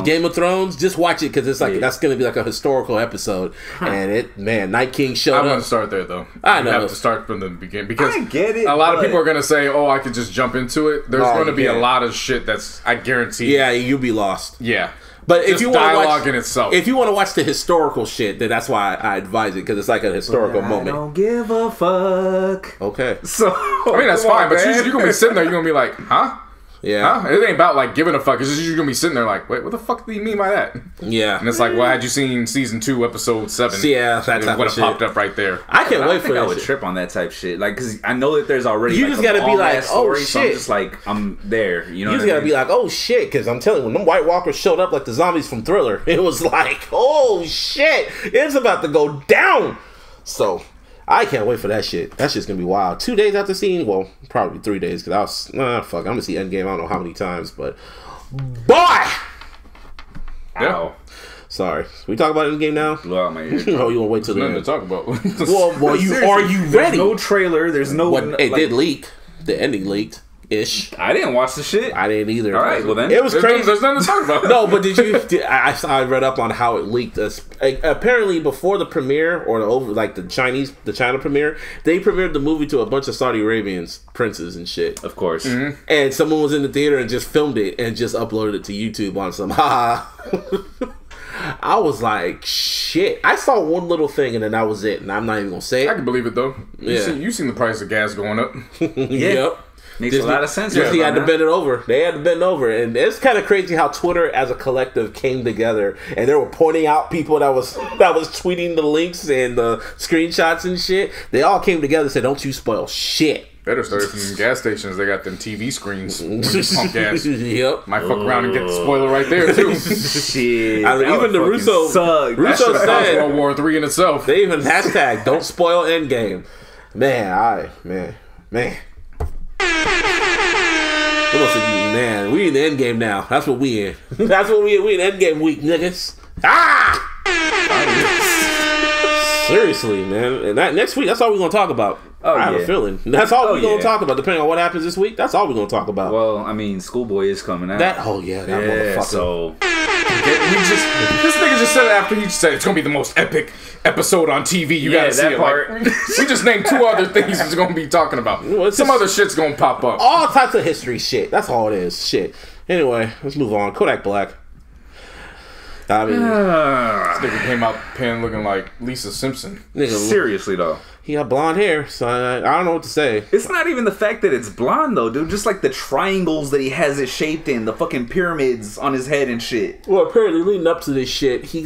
Game of Thrones, just watch it because it's like that's gonna be like a historical episode. And Night King showed up. I'm gonna start there though. I know. You have to start from the beginning because I get it, a lot of people are gonna say, "Oh, I could just jump into it." There's going to be a lot of shit that's I guarantee. Yeah, you'll be lost. Yeah. But if you want to watch in itself, if you want to watch the historical shit, then that's why I advise it because it's like a historical moment. I don't give a fuck. Okay, so I mean that's fine, but you're gonna be sitting there, you're gonna be like, huh? Yeah. Huh? It ain't about like giving a fuck. It's just you're gonna be sitting there like, wait, what the fuck do you mean by that? Yeah. And it's like, well, had you seen season 2, episode 7? Yeah, that type would of have popped up right there. I can't wait for that. I would trip on that type shit, like because I know that there's already. You just gotta be like, oh shit. So I'm just like, I'm there. You know. You just gotta be like, oh shit, because I'm telling you, when them White Walkers showed up like the zombies from Thriller, it was like, oh shit, it's about to go down. So. I can't wait for that shit. That shit's gonna be wild. 2 days after seeing, well, probably 3 days because I'm gonna see Endgame. I don't know how many times, but boy, yeah. Sorry. We talk about Endgame now? Blow out my ear. Oh, you want to wait till the Nothing end? to talk about. Well, are you ready? There's no trailer. There's no. It did leak. The ending leaked. Ish. I didn't watch the shit. I didn't either. All right, well then. It was crazy. There's nothing to talk about. No, but I read up on how it leaked. Apparently, before the premiere or the China premiere, they premiered the movie to a bunch of Saudi Arabians, princes and shit. Of course. Mm-hmm. And someone was in the theater and just filmed it and just uploaded it to YouTube on some I was like, shit. I saw one little thing and then that was it. And I'm not even gonna say it. I can believe it though. Yeah. You seen the price of gas going up? Yep. Makes a lot of sense. Disney had to bend it over. They had to bend over, and it's kind of crazy how Twitter, as a collective, came together, and they were pointing out people that was tweeting the links and the screenshots and shit. They all came together and said, "Don't you spoil shit." Better start from gas stations. They got them TV screens when you pump gas. Yep. Might fuck around and get the spoiler right there too. Shit. Even the Russo said World War III in itself. They even hashtag "Don't spoil Endgame." Man. Man, we in the end game now. That's what we in. That's what we in. We in end game week, niggas. Seriously, man. And that next week, that's all we're gonna talk about. I have a feeling. That's all we're gonna talk about. Depending on what happens this week, that's all we're gonna talk about. Well, I mean, Schoolboy is coming out. That motherfucker. So This nigga just said it after he said it's gonna be the most epic episode on TV. You gotta see that it. part. Like, we just named 2 other things he's gonna be talking about. Some other shit's gonna pop up. All types of history shit. That's all it is. Shit. Anyway, let's move on. Kodak Black. I mean, this nigga came out pen looking like Lisa Simpson. Seriously though. He got blonde hair, so I don't know what to say. It's not even the fact that it's blonde though, dude. Just like the triangles that he has it shaped in, the fucking pyramids on his head and shit. Well, apparently leading up to this shit, he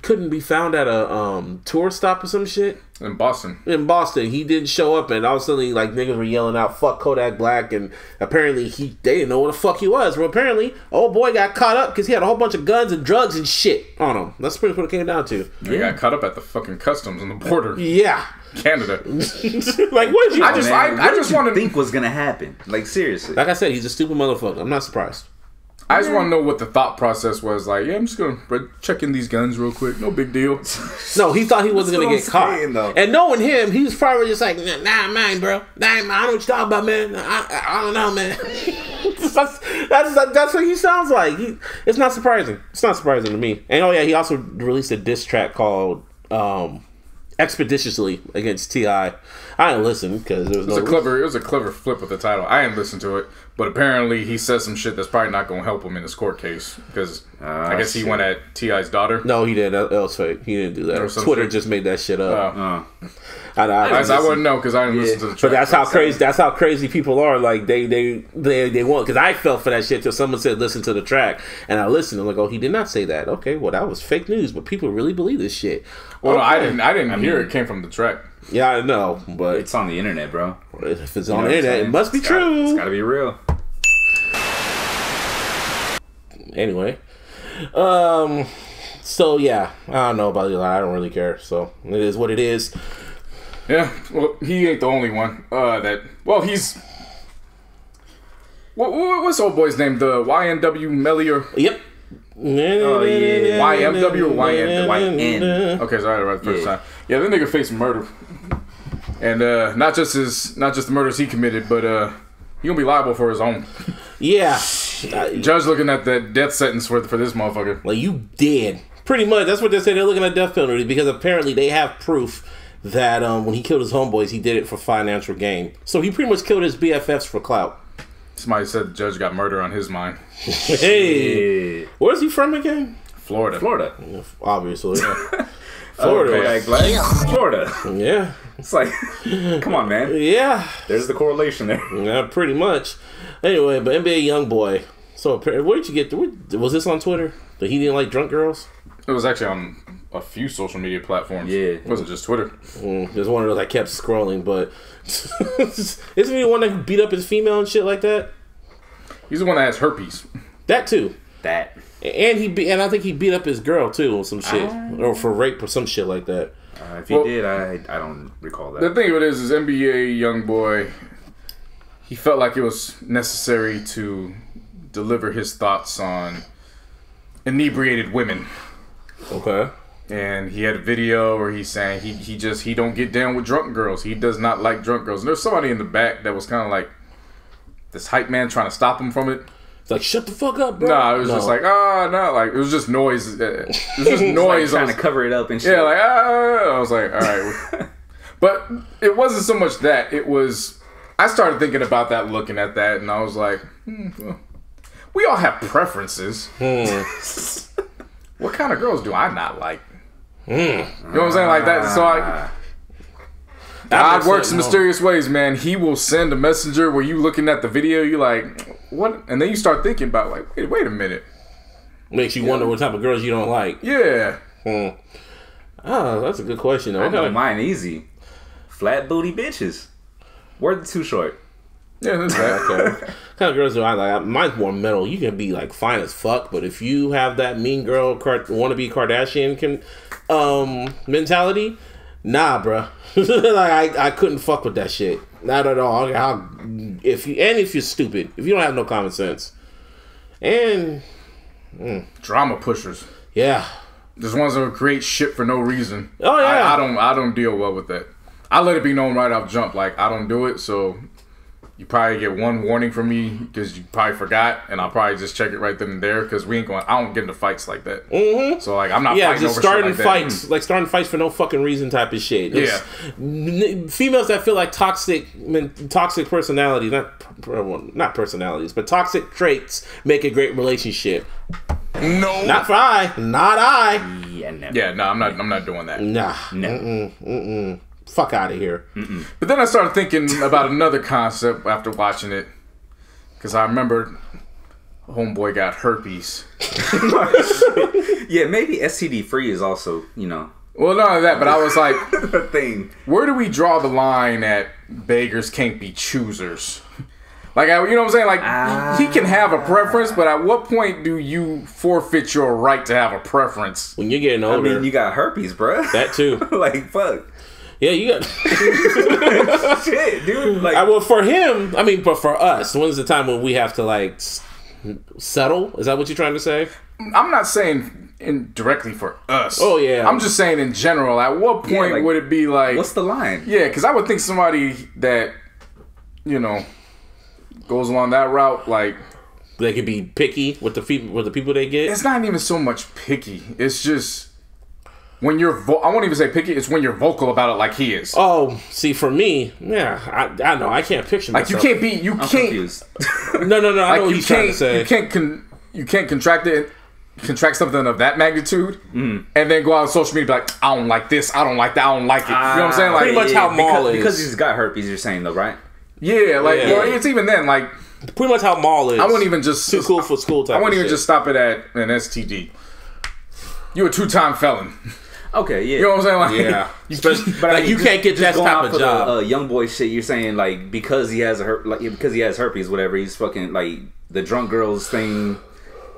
couldn't be found at a tour stop or some shit. In Boston. He didn't show up, and all of a sudden, like, niggas were yelling out, "Fuck Kodak Black," and apparently they didn't know what the fuck he was. Well, apparently, old boy got caught up because he had a whole bunch of guns and drugs and shit on him. That's pretty much what it came down to. He got caught up at the fucking customs on the border. Yeah. Canada. Like, what did you... I just want to think was gonna happen. Like, seriously. Like I said, he's a stupid motherfucker. I'm not surprised. I just want to know what the thought process was. Like, yeah, I'm just gonna check in these guns real quick. No big deal. No, he thought he wasn't gonna get caught. And knowing him, he was probably just like, "Nah, mine, bro. Nah, I don't know what you're talking about, man. I don't know, man." that's what he sounds like. It's not surprising. It's not surprising to me. And he also released a diss track called "Expeditiously" against T.I. I didn't listen because it was a clever flip with the title. I didn't listen to it, but apparently he says some shit that's probably not going to help him in his court case because I guess he went at T.I.'s daughter. No, he didn't. That was fake. He didn't do that. Twitter just made that shit up. I wouldn't know because I didn't listen to the track. But that's how crazy. That's how crazy people are. Like they want. Because I fell for that shit till someone said listen to the track, and I listened. I'm like, oh, he did not say that. Okay, well that was fake news, but people really believe this shit. Well, okay. I didn't hear it came from the track. Yeah, I know, but it's on the internet, bro. If it's on the internet, it must be true. It's gotta be real. Anyway, so yeah, I don't know about Eli. I don't really care. So it is what it is. Yeah, well, he ain't the only one. He's what's old boy's name? The YNW Mellier. Yep. Oh yeah. YMW or YN? Okay, so I read the first time. Yeah, that nigga faced murder, and not just the murders he committed, but he gonna be liable for his own. Yeah. Judge looking at that death sentence for this motherfucker. Like, you dead. Pretty much. That's what they say. They're looking at death penalty because apparently they have proof that when he killed his homeboys, he did it for financial gain. So he pretty much killed his BFFs for clout. Somebody said the judge got murder on his mind. Hey. Where's he from again? Florida. Obviously. Florida. Florida. Yeah. It's like, come on, man. Yeah. There's the correlation there. Yeah, pretty much. Anyway, but NBA Youngboy. So, where did you get... Was this on Twitter? That he didn't like drunk girls? It was actually on a few social media platforms. Yeah. It wasn't just Twitter. There's one of those I kept scrolling, but... Isn't he the one that beat up his female and shit like that? He's the one that has herpes. That too. That. And I think he beat up his girl too or some shit. Or for rape or some shit like that. If he did, I don't recall that. The thing of it is NBA Youngboy, he felt like it was necessary to deliver his thoughts on inebriated women. Okay. And he had a video where he's saying he don't get down with drunk girls. He does not like drunk girls. And there's somebody in the back that was kind of like this hype man trying to stop him from it. It's like, shut the fuck up, bro. Nah, it was just like, no, like it was just noise. It was just noise. Like trying to cover it up and shit. Yeah, like I was like, all right. But it wasn't so much that. It was, I started thinking about that, looking at that, and I was like, well, we all have preferences. What kind of girls do I not like? You know what I'm saying? Like that. So God works in mysterious ways, man. He will send a messenger where you looking at the video, you like, what? And then you start thinking about like, wait a minute. Makes you wonder what type of girls you don't like. Yeah. Oh, that's a good question. I know mine easy. Flat booty bitches. Word too short. Yeah, that's that. Okay. What kind of girls do I like? Mine's more metal. You can be like fine as fuck, but if you have that mean girl wannabe Kardashian mentality, nah, bruh. Like I couldn't fuck with that shit. Not at all. If you're stupid, if you don't have no common sense, and drama pushers. Yeah, there's ones that will create shit for no reason. Oh yeah, I don't deal well with that. I let it be known right off jump. Like I don't do it, so you probably get one warning from me because you probably forgot, and I'll probably just check it right then and there because we ain't going. I don't get into fights like that. So like I'm not. Yeah, fighting just over starting shit like fights, like starting fights for no fucking reason type of shit. Yeah, females that feel like toxic personalities, not personalities, but toxic traits make a great relationship. No, not for not I. Yeah, never. Yeah, no, I'm not doing that. Nah, no. Fuck out of here. But then I started thinking about another concept after watching it. Because I remember homeboy got herpes. Yeah, maybe STD free is also, you know. Well, none of that, but I was like, a thing. Where do we draw the line at beggars can't be choosers? Like, you know what I'm saying? Like, he can have a preference, but at what point do you forfeit your right to have a preference? When you're getting older. I mean, you got herpes, bruh. That too. Like, fuck. Yeah, you got shit, dude. Like, well, for him, I mean, but for us, when's the time when we have to like settle? Is that what you're trying to say? I'm not saying directly for us. Oh yeah, I'm just saying in general. At what point would it be like? What's the line? Yeah, because I would think somebody that goes along that route, like they could be picky with the people they get. It's not even so much picky. It's just. When you're, I won't even say picky. It's when you're vocal about it, like he is. Oh, see, for me, yeah, I know I can't picture like myself. you can't be, you I'm can't. Confused. No. I like know what he's trying to say. You can't contract something of that magnitude, and then go out on social media and be like, I don't like this, I don't like that, I don't like it. You know what I'm saying? Like pretty much how Maul is. Because he's got herpes. You're saying though, right? Yeah, like well, it's even then, like pretty much how Maul is. I wouldn't even just too cool for school type. I wouldn't even shit. just stop it at an STD. You a 2-time felon. Okay, yeah. You know what I'm saying? Like, yeah. But like, you can't get that type of job. The, young boy shit. You're saying like because he has because he has herpes, whatever. He's fucking like the drunk girls thing.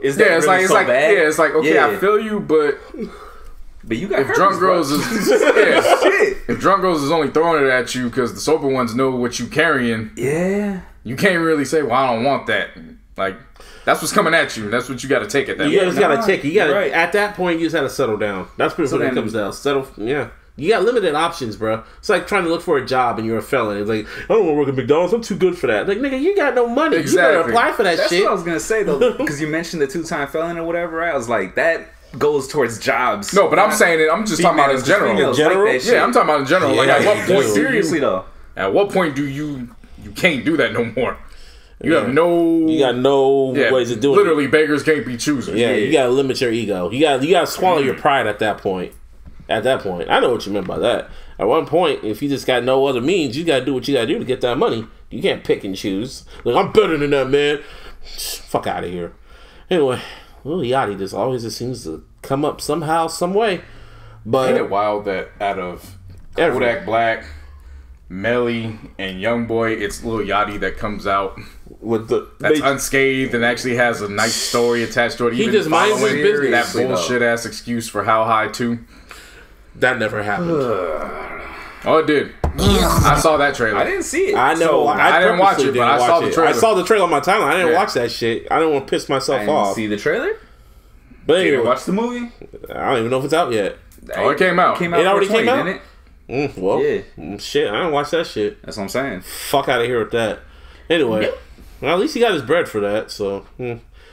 Is that it's really like so bad? Yeah, it's like okay, I feel you, but you got if herpes, drunk girls is shit. If drunk girls is only throwing it at you because the sober ones know what you carrying, you can't really say, well, I don't want that. Like. That's what's coming at you. That's what you got to take at that point. You just got to take it. You got to at that point. You just got to settle down. That's pretty much what it comes down. Settle. Yeah. You got limited options, bro. It's like trying to look for a job and you're a felon. It's like I don't want to work at McDonald's. I'm too good for that. Like nigga, you got no money. Exactly. You better apply for that That's shit. What I was gonna say though, because you mentioned the 2-time felon or whatever. Right? I was like that goes towards jobs. No, but I'm saying it. I'm just talking about in general. In general? Like yeah, I'm talking about in general. Like at what point? Seriously though. At what point do you can't do that no more? You got no ways of doing it. Literally, beggars can't be choosers. Yeah, you gotta limit your ego. You gotta swallow your pride at that point. At that point, I know what you meant by that. At one point, if you just got no other means, you gotta do what you gotta do to get that money. You can't pick and choose. Like I'm better than that, man. Fuck out of here. Anyway, Lil Yachty just always seems to come up somehow, some way. But ain't it wild that out of Kodak Black, Melly, and Youngboy, it's Lil Yachty that comes out with that's unscathed and actually has a nice story attached to it. He just minds his business. That bullshit ass excuse for How High 2. That never happened. Oh, it did. I saw that trailer. I didn't see it. I know. So, I didn't watch it, but I saw the trailer. I saw the trailer on my timeline. I didn't watch that shit. I didn't want to piss myself off. See the trailer? But Did anyway, you watch the movie? I don't even know if it's out yet. Oh, it came out. It already came out? Didn't it? Well, Yeah. shit, I don't watch that shit. That's what I'm saying. Fuck out of here with that. Anyway, well, at least he got his bread for that, so.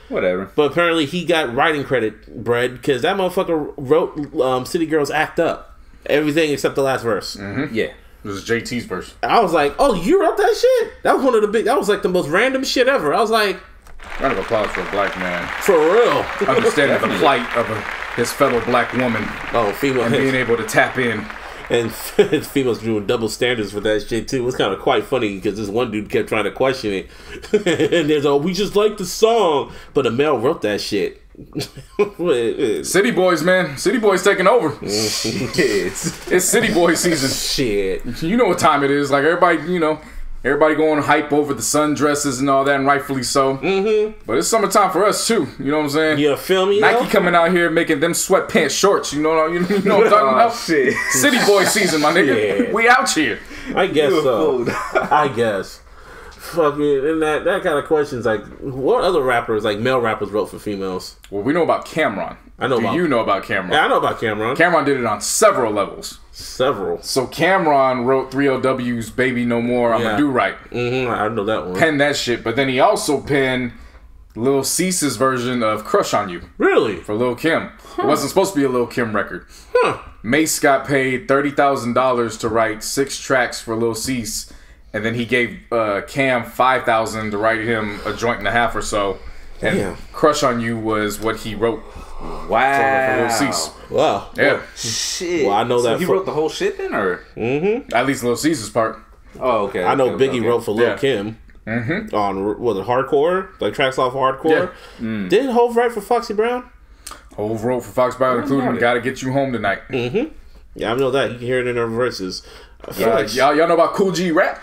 Whatever. But apparently he got writing credit bread because that motherfucker wrote City Girls Act Up. Everything except the last verse. Mm-hmm. Yeah. This is JT's verse. I was like, oh, you wrote that shit? That was one of the big, that was like the most random shit ever. I was like, Round of applause for a black man. for real. Understanding the plight of his fellow black woman. Oh, female. And being able to tap in. And females doing double standards for that shit too. It was kind of quite funny because this one dude kept trying to question it. And there's we just like the song, but a male wrote that shit. City Boys, man. City Boys taking over. It's City Boy season. Shit. You know what time it is. Like everybody, everybody going hype over the sundresses and all that, and rightfully so. Mm-hmm. But it's summertime for us too. You know what I'm saying? You feel me? Nike coming out here making them sweatpants shorts. You know what I'm talking about? Shit. City Boy season, my nigga. Yeah. We out here. I guess so. I guess. Fucking, and that kind of questions like, what other rappers, like male rappers, wrote for females? Well, we know about Cameron. You know about Cameron? Yeah, I know about Cameron. Cameron did it on several levels. Several. So Cameron wrote 3LW's Baby No More, I'ma Do Right. Mm-hmm, I know that one. Penned that shit, but then he also penned Lil Cease's version of Crush on You. Really? For Lil Kim. It wasn't supposed to be a Lil Kim record. Mace got paid $30,000 to write 6 tracks for Lil Cease, and then he gave Cam $5,000 to write him a joint and a half or so. And Damn. Crush on You was what he wrote. Wow. For Lil Cease. Wow. Yeah. Shit. Well, I know that he wrote the whole shit then, or? Mm-hmm. At least Lil Cease's part. Oh, okay. I know Biggie wrote for Lil Kim. Mm-hmm. On, was it Hardcore? Like tracks off Hardcore? Yeah. Didn't Hov write for Foxy Brown? Hov wrote for Foxy Brown, including Gotta Get You Home Tonight. Mm-hmm. Yeah, I know that. You can hear it in their verses. Y'all know about Cool G Rap?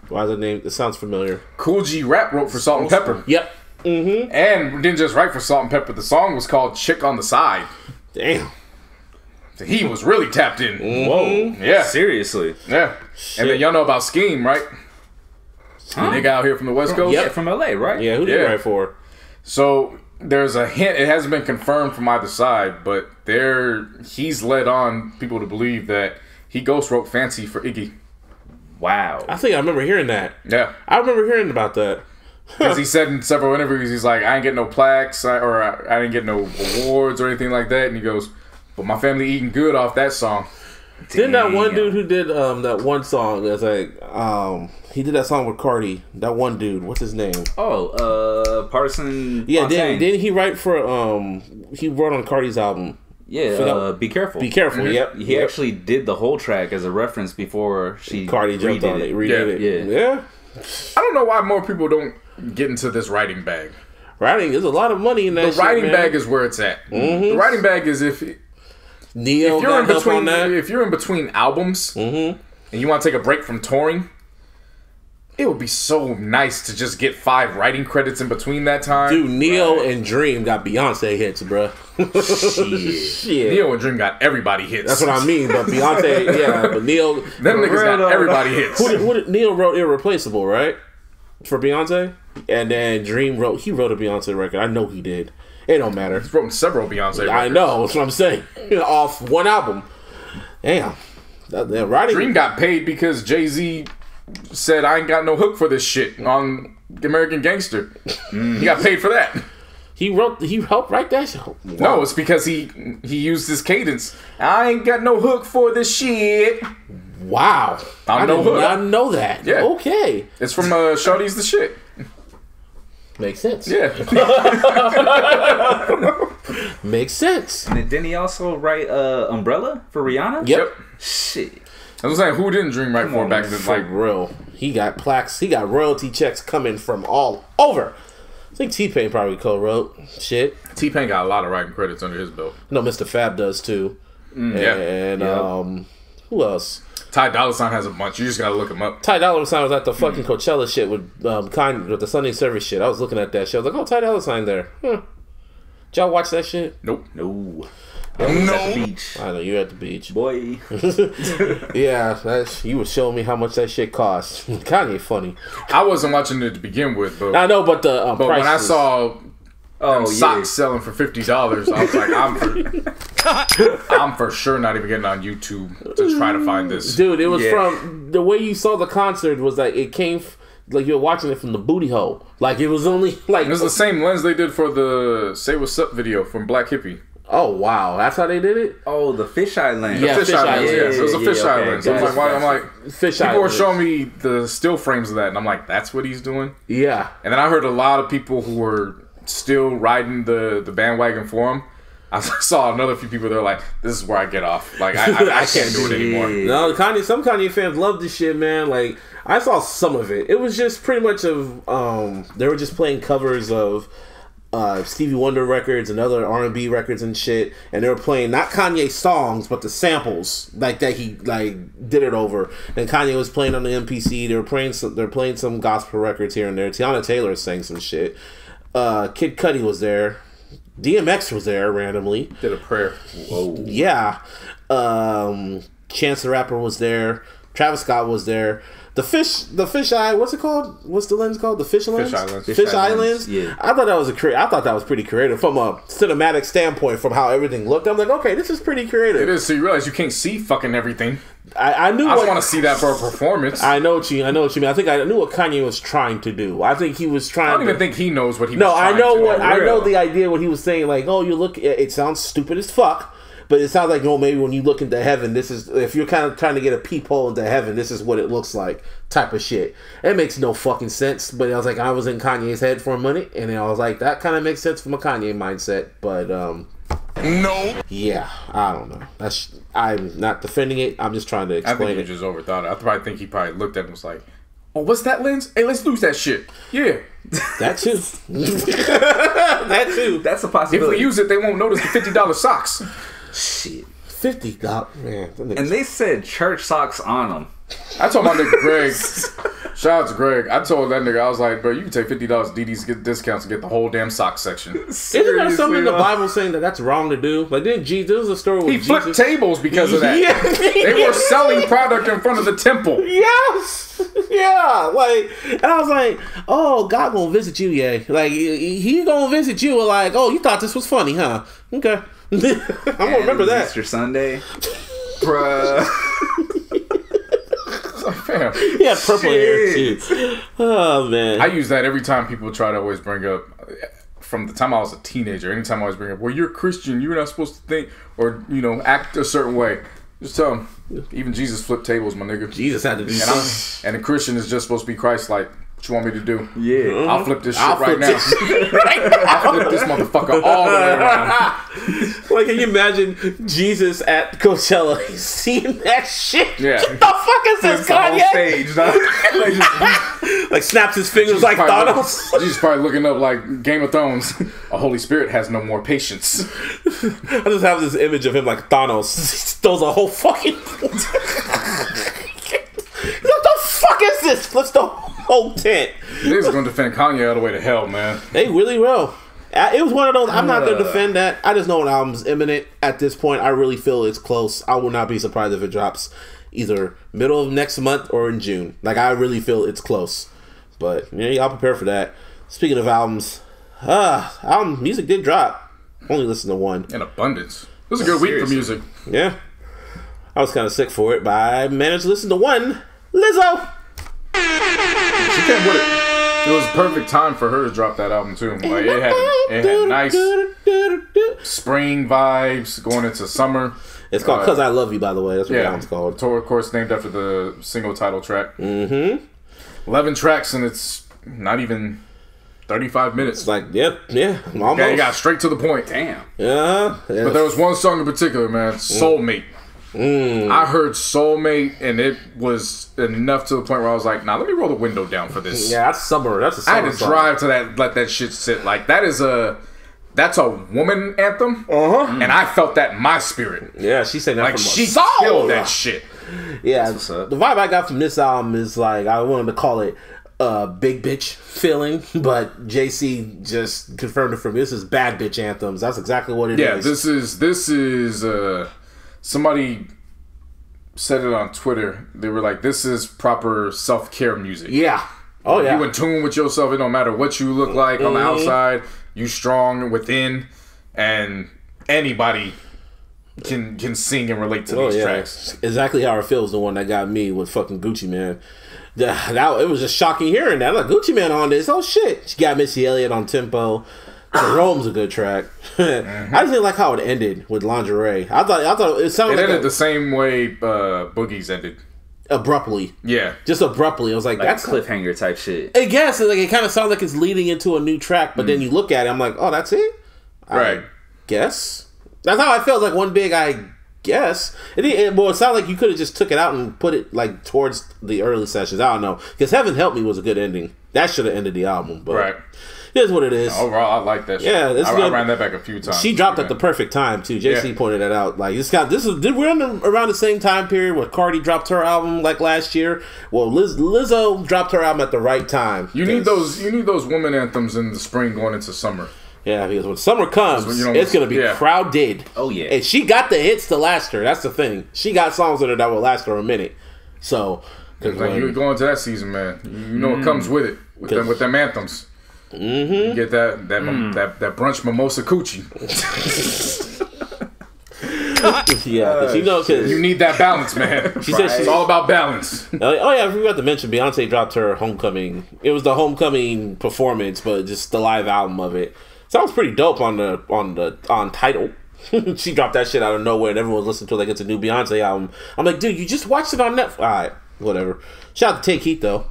Why is the name? It sounds familiar. Cool G Rap wrote for Salt and Pepper. Yep. Mm-hmm. And didn't just write for Salt and Pepper. The song was called Chick on the Side. Damn. So he was really tapped in. Mm-hmm. Whoa. Yeah. Seriously. Yeah. Shit. And then y'all know about Scheme, right? The nigga out here from the West Coast? Yeah, from LA, right? Yeah, who did he write for? So there's a hint. It hasn't been confirmed from either side, but he's led on people to believe that he ghost wrote Fancy for Iggy. Wow. I think I remember hearing that. Yeah. I remember hearing about that. Because he said in several interviews, he's like, I ain't getting no plaques or I didn't get no awards or anything like that. And he goes, but my family eating good off that song. Didn't that one dude who did that one song that's like he did that song with Cardi, that one dude, what's his name? Parson. Yeah, didn't he write for he wrote on Cardi's album? Yeah, Be Careful. Be Careful, Mm-hmm. yep. He actually did the whole track as a reference before Cardi jumped on it. Redid it. Yeah. I don't know why more people don't get into this writing bag. Writing, there's a lot of money in that shit, The writing man. bag is where it's at. Mm-hmm. The writing bag is if you're in between albums and you want to take a break from touring, it would be so nice to just get 5 writing credits in between that time. Dude, Neo and Dream got Beyonce hits, bruh. Shit. Neo and Dream got everybody hits. That's what I mean, but Beyonce, yeah, but Neo... Them niggas got everybody hits. Who did Neo wrote Irreplaceable, right? For Beyonce? And then Dream wrote a Beyonce record. I know he did. It don't matter. He's written several Beyonce records. I know, that's what I'm saying. Off one album. Damn. That writing... Dream got paid because Jay-Z said, I ain't got no hook for this shit on American Gangster. He got paid for that. He helped write that shit? Wow. No, it's because he used his cadence. I ain't got no hook for this shit. Wow. I did not know that. Yeah. Okay. It's from Shorty's the Shit. Makes sense. Yeah. Makes sense. And didn't he also write Umbrella for Rihanna? Yep. Shit. I was saying, who didn't Dream write for back then? For real. He got plaques. He got royalty checks coming from all over. I think T-Pain probably co-wrote shit. T-Pain got a lot of writing credits under his belt. No, Mr. Fab does too. And who else? Ty Dolla $ign has a bunch. You just gotta look him up. Ty Dolla $ign was at the fucking Coachella shit with with the Sunday Service shit. I was looking at that shit. I was like, oh, Ty Dolla $ign there. Did y'all watch that shit? Nope. No. At the beach. I know, you're at the beach. Boy. Yeah, you were showing me how much that shit cost. Kanye funny. I wasn't watching it to begin with, but I know, but the but when I saw socks selling for $50. I was like, I'm for sure not even getting on YouTube to try to find this. Dude, it was from the way you saw the concert was like it came like you were watching it from the booty hole. Like it was only like it was the same lens they did for the Say What's Up video from Black Hippie. Oh wow, that's how they did it. Oh, the fisheye lens. Yeah, fisheye lens. Yes, it was a fisheye lens. Yeah, I'm like, fisheye. People were showing me the still frames of that, and I'm like, that's what he's doing. Yeah. And then I heard a lot of people who were still riding the bandwagon for him. I saw another few people that were like, this is where I get off. Like, I can't do it anymore. No, some Kanye fans love this shit, man. Like, I saw some of it. It was just pretty much of, they were just playing covers of Stevie Wonder records and other R&B records and shit. And they were playing not Kanye songs, but the samples like that he like did it over. And Kanye was playing on the MPC. They're playing some gospel records here and there. Tiana Taylor sang some shit. Kid Cudi was there. DMX was there randomly. Did a prayer. Whoa. Yeah. Chance the Rapper was there. Travis Scott was there. The fisheye, what's it called? What's the lens called? The fish lens? Fisheye lens? Yeah. I thought that was pretty creative from a cinematic standpoint from how everything looked. I'm like, okay, this is pretty creative. It is, so you realize you can't see fucking everything. I knew. I just want to see that for a performance. I know what you mean. I think I knew what Kanye was trying to do. I think he was trying. I don't even think he knows what he was No, trying I know to what do. I know the idea. What he was saying, like, oh, you look. It sounds stupid as fuck, but it sounds like, oh, maybe when you look into heaven, this is if you're kind of trying to get a peephole into heaven, this is what it looks like, type of shit. It makes no fucking sense. But I was like, I was in Kanye's head for a minute, and then I was like, that kind of makes sense from a Kanye mindset, but No. yeah, I don't know. I'm not defending it. I'm just trying to explain I think it. you just overthought it. I probably think he probably looked at it and was like, oh, what's that lens? Hey, let's lose that shit. Yeah. That too. That too. That's a If possibility. we use it, they won't notice the $50 socks. Shit. $50, man. And they said church socks on them. I told my nigga Greg, shout out to Greg, I told that nigga, I was like, bro, you can take $50 DD's get discounts and get the whole damn sock section. Isn't there something in the Bible saying that that's wrong to do? Like, didn't Jesus? There was a story where He flipped tables because of that. Yeah. They were selling product in front of the temple. Yes. Yeah. Like, and I was like, oh, God gonna visit you, yeah. Like, he gonna visit you. Like, oh, you thought this was funny, huh? Okay. I'm gonna remember that. Easter Sunday. Bruh. Fam. Yeah, purple hair too. Oh man. I use that every time people try to always bring up, from the time I was a teenager, anytime I always bring up, well, you're a Christian, you're not supposed to think or, you know, act a certain way. Just tell them, even Jesus flipped tables, my nigga. Jesus had to do and a Christian is just supposed to be Christ-like. What you want me to do? Yeah. I'll flip this shit right now. I'll flip this motherfucker all the way around. Like, can you imagine Jesus at Coachella? He's seeing that shit. Yeah. What the fuck is this, The whole Kanye? stage, dog. Like, snaps his fingers like Thanos. Jesus probably looking up like Game of Thrones. A Holy Spirit has no more patience. I just have this image of him like Thanos. He throws a whole fucking. What the fuck is this? Flips the whole tent. Niggas gonna defend Kanye all the way to hell, man. They really will. It was one of those. I'm not gonna defend that. I just know an album's imminent at this point. I really feel it's close. I will not be surprised if it drops either middle of next month or in June. Like, I really feel it's close. But yeah, y'all prepare for that. Speaking of albums, album music did drop. Only listened to one. In abundance. It was a good week for music. Yeah. I was kind of sick for it, but I managed to listen to one. Lizzo. She came with it. It was perfect time for her to drop that album too. Like, it had nice spring vibes going into summer. It's called "Cause I Love You," by the way. That's what the album's called. The tour, of course, named after the single title track. Mm-hmm. 11 tracks, and it's not even 35 minutes. It's like, yeah, almost. Yeah, you got straight to the point. Damn. Yeah. But there was one song in particular, man, Soulmate. I heard Soulmate, and it was enough to the point where I was like, nah, let me roll the window down for this. Yeah, that's summer. That's a summer I had to drive to that, let that shit sit. Like, that's a woman anthem, and I felt that in my spirit. Yeah, she said that Like, from she a soul. killed that shit. Yeah, the vibe I got from this album is like, I wanted to call it big bitch feeling, but JC just confirmed it for me. This is bad bitch anthems. That's exactly what it is. Yeah, this is somebody said it on Twitter. They were like, this is proper self-care music. Yeah. Oh yeah, you in tune with yourself. It don't matter what you look like on the outside. You strong within, and anybody can sing and relate to these tracks. Exactly how it feels. The one that got me with fucking Gucci Man. It was just shocking hearing that. I'm like, Gucci Man on this. Oh shit. She got Missy Elliott on Tempo. Jerome's a good track. I just didn't like how it ended with Lingerie. I thought it sounded ended the same way Boogie's ended. Abruptly. Yeah. Just abruptly. I was like that's cliffhanger type shit. I guess it kind of sounds like it's leading into a new track, but then you look at it, I'm like, oh, that's it? Right. I guess. That's how I felt, like one big I guess. It sounded like you could have just took it out and put it like towards the early sessions. I don't know. Because Heaven Help Me was a good ending. That should have ended the album. But right. Here's what it is. Overall, I like that shit. Yeah, I ran that back a few times. She dropped at the perfect time too. JC pointed that out. Like we're around the same time period where Cardi dropped her album like last year. Well, Lizzo dropped her album at the right time. You need those women anthems in the spring going into summer. Yeah, because when summer comes, it's going to be crowded. Oh, yeah. And she got the hits to last her. That's the thing. She got songs in her that will last her a minute. So, like you go into that season, man, you know what comes with it, with them anthems. You get that brunch mimosa coochie. Yeah, you know, cause you need that balance, man. She said it's all about balance. Oh yeah, I forgot to mention Beyonce dropped her Homecoming. It was the Homecoming performance, but just the live album of it. Sounds pretty dope on Untitled. She dropped that shit out of nowhere, and everyone's listening to it like it's a new Beyonce album. I'm like, dude, you just watched it on Netflix. All right, whatever. Shout out to Take Heat though.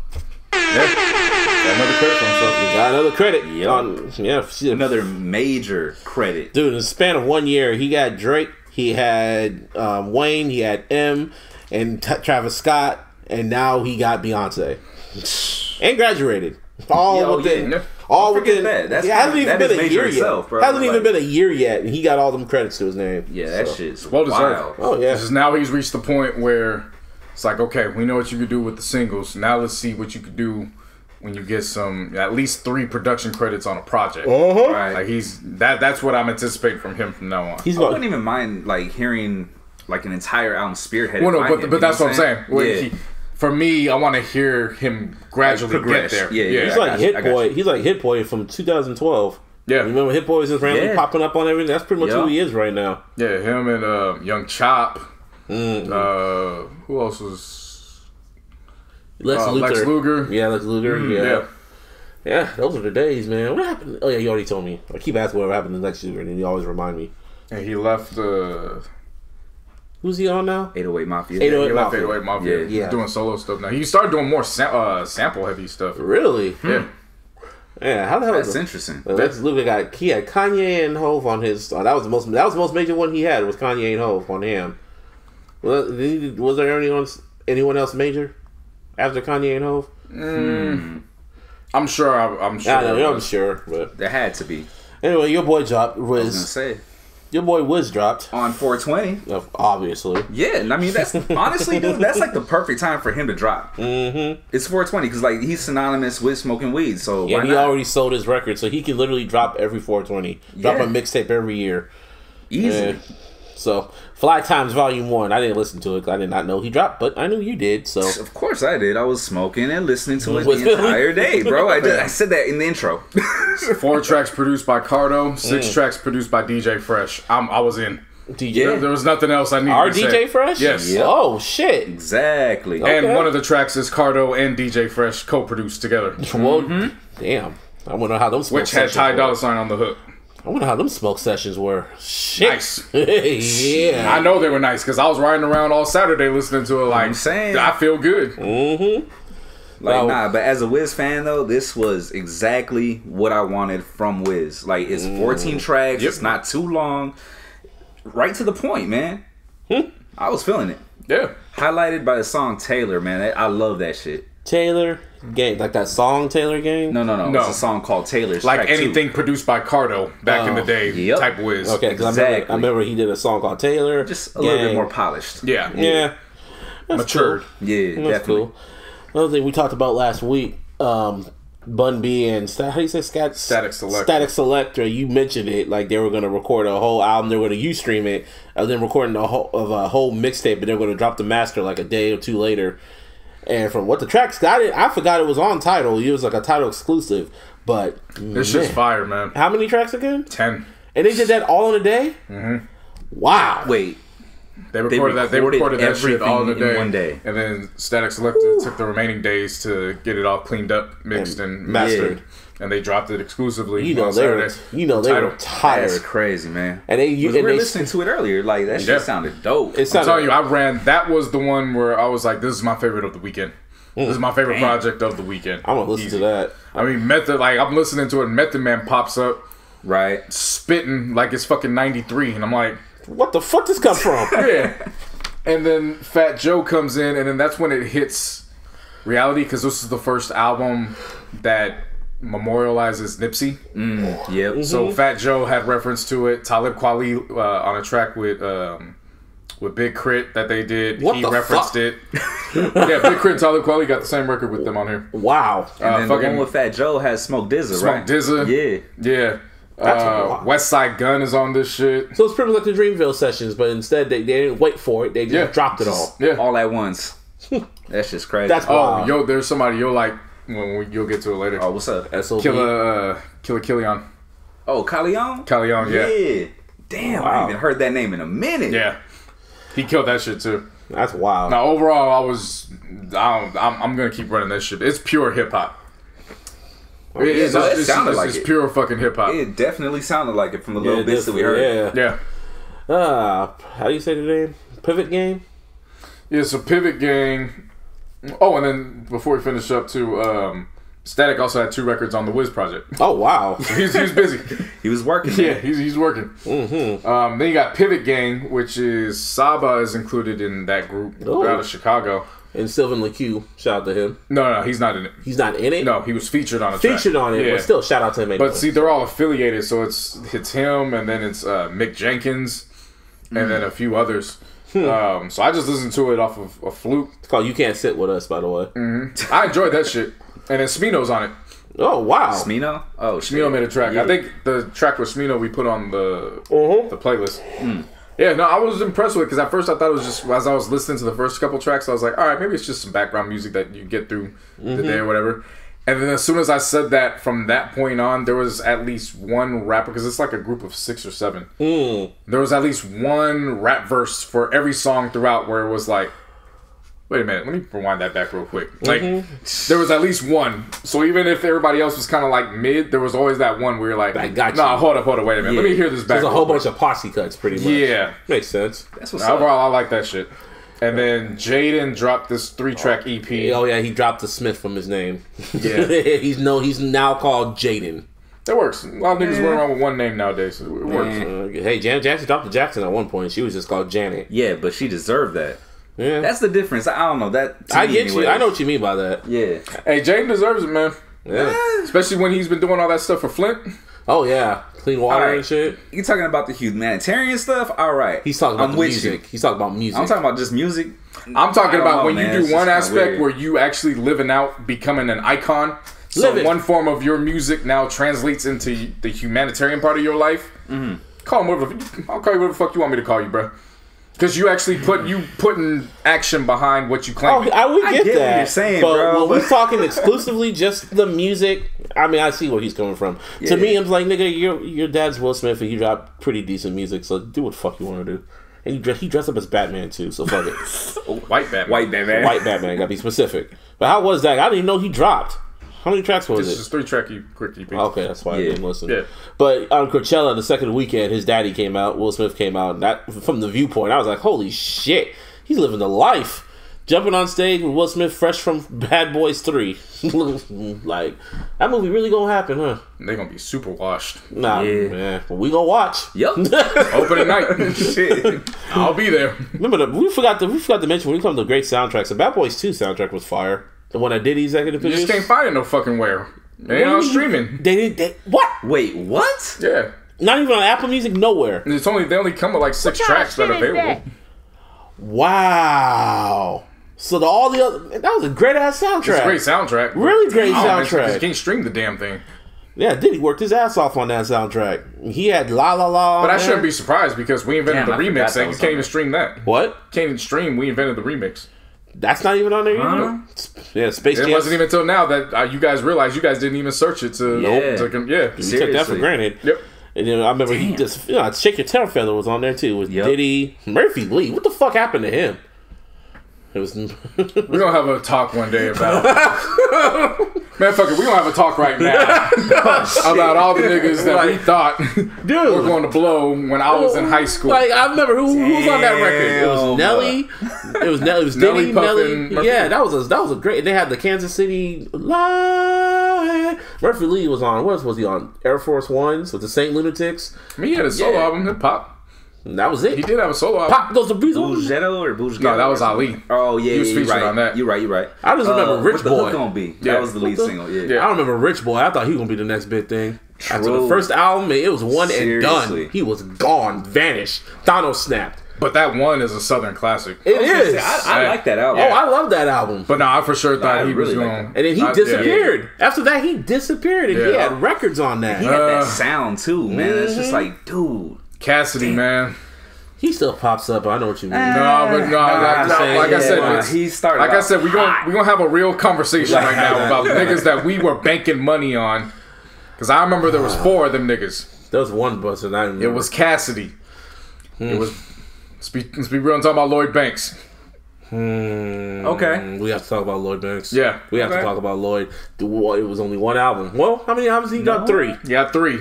Yeah. Got another credit for himself. He got another credit. Another major credit. Dude, in the span of 1 year, he got Drake, he had Wayne, he had M, and Travis Scott, and now he got Beyonce. And graduated. All within that. It hasn't even been a year yet. Hasn't even been a year yet, and he got all them credits to his name. Yeah, that shit's well deserved. Oh yeah. Because now he's reached the point where it's like, okay, we know what you could do with the singles. Now let's see what you could do when you get at least 3 production credits on a project. Right. Like that's what I'm anticipating from him from now on. I wouldn't even mind like hearing like an entire album spearheaded. Well, no, but that's what I'm saying. For me, I want to hear him gradually get there. Yeah. He's like Hit Boy. He's like Hit Boy from 2012. Yeah. Remember Hit Boy was just randomly popping up on everything? That's pretty much who he is right now. Yeah, him and Young Chop. Who else was... Lex Luger. Yeah, Lex Luger. Yeah, those are the days, man. What happened? Oh, yeah, you already told me. I keep asking what happened to Lex Luger, and you always remind me. And he left... Who's he on now? 808 Mafia. 808 Mafia. Yeah. He's doing solo stuff now. He started doing more sample-heavy stuff. Really? Yeah. Yeah, how the hell? That's interesting. Lex Luger he had Kanye and Hove on his. That was the most major one he had was Kanye and Hove on him. Was there anyone else major after Kanye and Hove? I'm sure. I'm sure, but there had to be. Anyway, your boy dropped. I was gonna say. Your boy Wiz dropped on 420. Obviously. Yeah, I mean that's honestly, dude, that's like the perfect time for him to drop. It's 420 because like he's synonymous with smoking weed. So he already sold his record, so he can literally drop every 420. Drop a mixtape every year, easily. So Fly Times Volume 1. I didn't listen to it. I did not know he dropped, but I knew you did. So of course I did. I was smoking and listening to it the entire day, bro. I said that in the intro. 4 tracks produced by Cardo, 6 tracks produced by DJ Fresh. I was in. DJ? There was nothing else I needed to say. DJ Fresh? Yes. Yep. Oh, shit. Exactly. And one of the tracks is Cardo and DJ Fresh co-produced together. Well, damn. I wonder how those which had Ty Dolla $ign on the hook. I wonder how them smoke sessions were. Shit. Nice. Yeah. I know they were nice because I was riding around all Saturday listening to it like, I'm saying. I feel good. But as a Wiz fan though, this was exactly what I wanted from Wiz. Like it's 14 tracks, it's not too long. Right to the point, man. I was feeling it. Yeah. Highlighted by the song Taylor, man. I love that shit. Taylor Gang, like that song Taylor Gang? No. It's a song called Taylor's. Like anything produced by Cardo back in the day, type Wiz. Okay, because I remember he did a song called Taylor. Just a little bit more polished. Yeah. Matured. Cool. Yeah, that's definitely. Cool. Another thing we talked about last week, Bun B and how do you say Statik Selektah. Statik Selektah. You mentioned it like they were going to record a whole album. They were going to Ustream it, and then recording a whole mixtape, but they were going to drop the master like a day or two later. And from what the tracks got, I forgot it was on Tidal. It was like a Tidal exclusive. But this shit's fire, man. How many tracks again? 10. And they did that all in a day? Mm-hmm. Wow. Wait. They recorded that shit all in one day. And then Statik Selektah took the remaining days to get it all cleaned up, mixed, and mastered. And they dropped it exclusively. They were tired. That's crazy, man. And we were listening to it earlier. Like, that shit sounded dope. I'm telling you, that was the one where I was like, this is my favorite of the weekend. This is my favorite project of the weekend. I'm gonna listen to that. I mean, I'm listening to it, and Method Man pops up, right, spitting like it's fucking 93, and I'm like, what the fuck this come from? Yeah. And then Fat Joe comes in, and then that's when it hits reality, because this is the first album that memorializes Nipsey. Yep. Mm-hmm. So Fat Joe had reference to it. Talib Kweli on a track with Big Crit that they did. What he the referenced fuck? it. Yeah, Big Crit and Talib Kweli got the same record with them on here. Wow. And then the one with Fat Joe has Smoke DZA, right? Smoke DZA. Yeah. West Side Gun is on this shit. So it's pretty much like the Dreamville sessions, but instead they didn't wait for it. They just dropped it all. Yeah. All at once. That's just crazy. That's wild. Yo, there's somebody you'll like you'll get to it later. Oh, what's up? SOB. Killer Killion. Oh, Callion? Callion, yeah. Yeah. Damn, I haven't heard that name in a minute. Yeah. He killed that shit too. That's wild. Now overall, I'm gonna keep running that shit. It's pure hip hop. It sounded like it's pure fucking hip hop. It definitely sounded like it from the little bits that we heard. Yeah. How do you say the name? Pivot Gang? Yeah, so Pivot Gang. Oh, and then before we finish up too, Statik also had 2 records on the Wiz project. Oh wow, he was busy. He was working. Yeah, he's working. Mm-hmm. Then you got Pivot Gang, which is Saba is included in that group out of Chicago. And Sylvan LeCue, shout out to him. No, he's not in it. He's not in it? No, he was featured on a track. On it, but still, shout out to him anyway. But see, they're all affiliated, so it's him, and then it's Mick Jenkins, and then a few others. So I just listened to it off of a fluke. It's called You Can't Sit With Us, by the way. Mm-hmm. I enjoyed that shit. And then Smino's on it. Oh, wow. Smino? Oh, shit. Smino made a track. Yeah. I think the track with Smino we put on the playlist. Yeah, no, I was impressed with it because at first I thought it was just, as I was listening to the first couple tracks, I was like, all right, maybe it's just some background music that you get through the day or whatever. And then as soon as I said that, from that point on, there was at least one rapper, because it's like a group of 6 or 7. There was at least one rap verse for every song throughout where it was like, wait a minute, let me rewind that back real quick. Like, there was at least one. So even if everybody else was kind of like mid, there was always that one where you're like, nah, hold up, wait a minute. Let me hear this back. There's a whole bunch of posse cuts, pretty much. Yeah. Makes sense. That's what's up. Overall, I like that shit. And then Jaden dropped this 3-track EP. Oh, yeah, he dropped the Smith from his name. Yeah. he's now called Jaden. That works. A lot of niggas run around with one name nowadays. So it works. Hey, Janet Jackson dropped the Jackson at one point. She was just called Janet. Yeah, but she deserved that. Yeah. That's the difference. I don't know. I get you. I know what you mean by that. Yeah. Hey, Jaden deserves it, man. Yeah. Especially when he's been doing all that stuff for Flint. Oh, yeah. Clean water and shit. You talking about the humanitarian stuff? All right. He's talking about music. He's talking about music. I'm talking about just music. I'm talking about when you do one aspect where you actually living out, becoming an icon. So one form of your music now translates into the humanitarian part of your life. Call him whatever. I'll call you whatever the fuck you want me to call you, bro. Because you actually putting action behind what you claim. I would get that. What you're saying, but bro. when we're talking exclusively just the music, I mean, I see where he's coming from. Yeah. To me, I'm like, nigga, your dad's Will Smith, and he dropped pretty decent music, so do what the fuck you want to do. And he dressed up as Batman too, so fuck it. White Batman. White Batman. White Batman. Gotta be specific. But how was that? I didn't even know he dropped. How many tracks was it? This is 3-track quick EP. Okay, that's why I didn't listen. Yeah. But on Coachella, the second weekend, his daddy came out. Will Smith came out. And that, from the viewpoint, I was like, holy shit, he's living the life. Jumping on stage with Will Smith, fresh from Bad Boys 3. Like, that movie really gonna happen, huh? They're gonna be super washed. Nah, man. But we gonna watch. Yep. Opening night. Shit. I'll be there. Remember, we forgot to mention when we come to great soundtracks. The Bad Boys 2 soundtrack was fire. The one that did executive You produced. just can't find it no fucking where. They ain't on streaming. What? Wait, what? Yeah. Not even on Apple Music, nowhere. They only come with like 6 tracks that are available. Wow. So all the other, that was a great ass soundtrack. It's a great soundtrack. Really great soundtrack. You can't stream the damn thing. Yeah, Diddy worked his ass off on that soundtrack. He had La La La. But I shouldn't be surprised because we invented the remix and you can't even stream that. What? Can't even stream. We invented the remix. That's not even on there either. Yeah, Space Jam. It wasn't even until now that you guys realized you guys didn't even search it to. You took that for granted. Yep. And then I remember he just Shake Your Tail Feather was on there too with Diddy, Murphy Lee. What the fuck happened to him? It was. We're gonna have a talk one day about. Man, fuck it. We gonna have a talk right now about all the niggas that we thought were going to blow when I was in high school. Like I remember who was on that record. It was Nelly. It was Diddy, Nelly. Yeah, that was a great. They had the Kansas City Lie. Murphy Lee was on. What was he on? Air Force Ones with the Saint Lunatics. I mean, he had a solo album, hip hop. And that was it. He did have a solo album. Pop goes the beat. Boughetto or Boughetto? No, that was Ali. Oh yeah, he was featured right. on that. You're right. I just remember Rich Boy. What the hook gonna be? That was the lead single. Yeah. I remember Rich Boy. I thought he was gonna be the next big thing. After the first album, it was one and done. He was gone, vanished. Thanos snapped. But that one is a Southern classic. It is. I like that album. Oh, I love that album. But no, I for sure thought he was going. And then he disappeared. After that, he disappeared, and he had records on that. He had that sound too, man. It's just like, dude, Cassidy, man. He still pops up. I know what you mean. Like I said, we're gonna have a real conversation right now about niggas that we were banking money on. Because I remember there was 4 of them niggas. There was one bus, and I remember. It was Cassidy. It was. Let's be real and talk about Lloyd Banks. Okay. We have to talk about Lloyd Banks. Yeah. We have to talk about Lloyd. It was only one album. Well, how many albums he got? 3. Yeah, 3.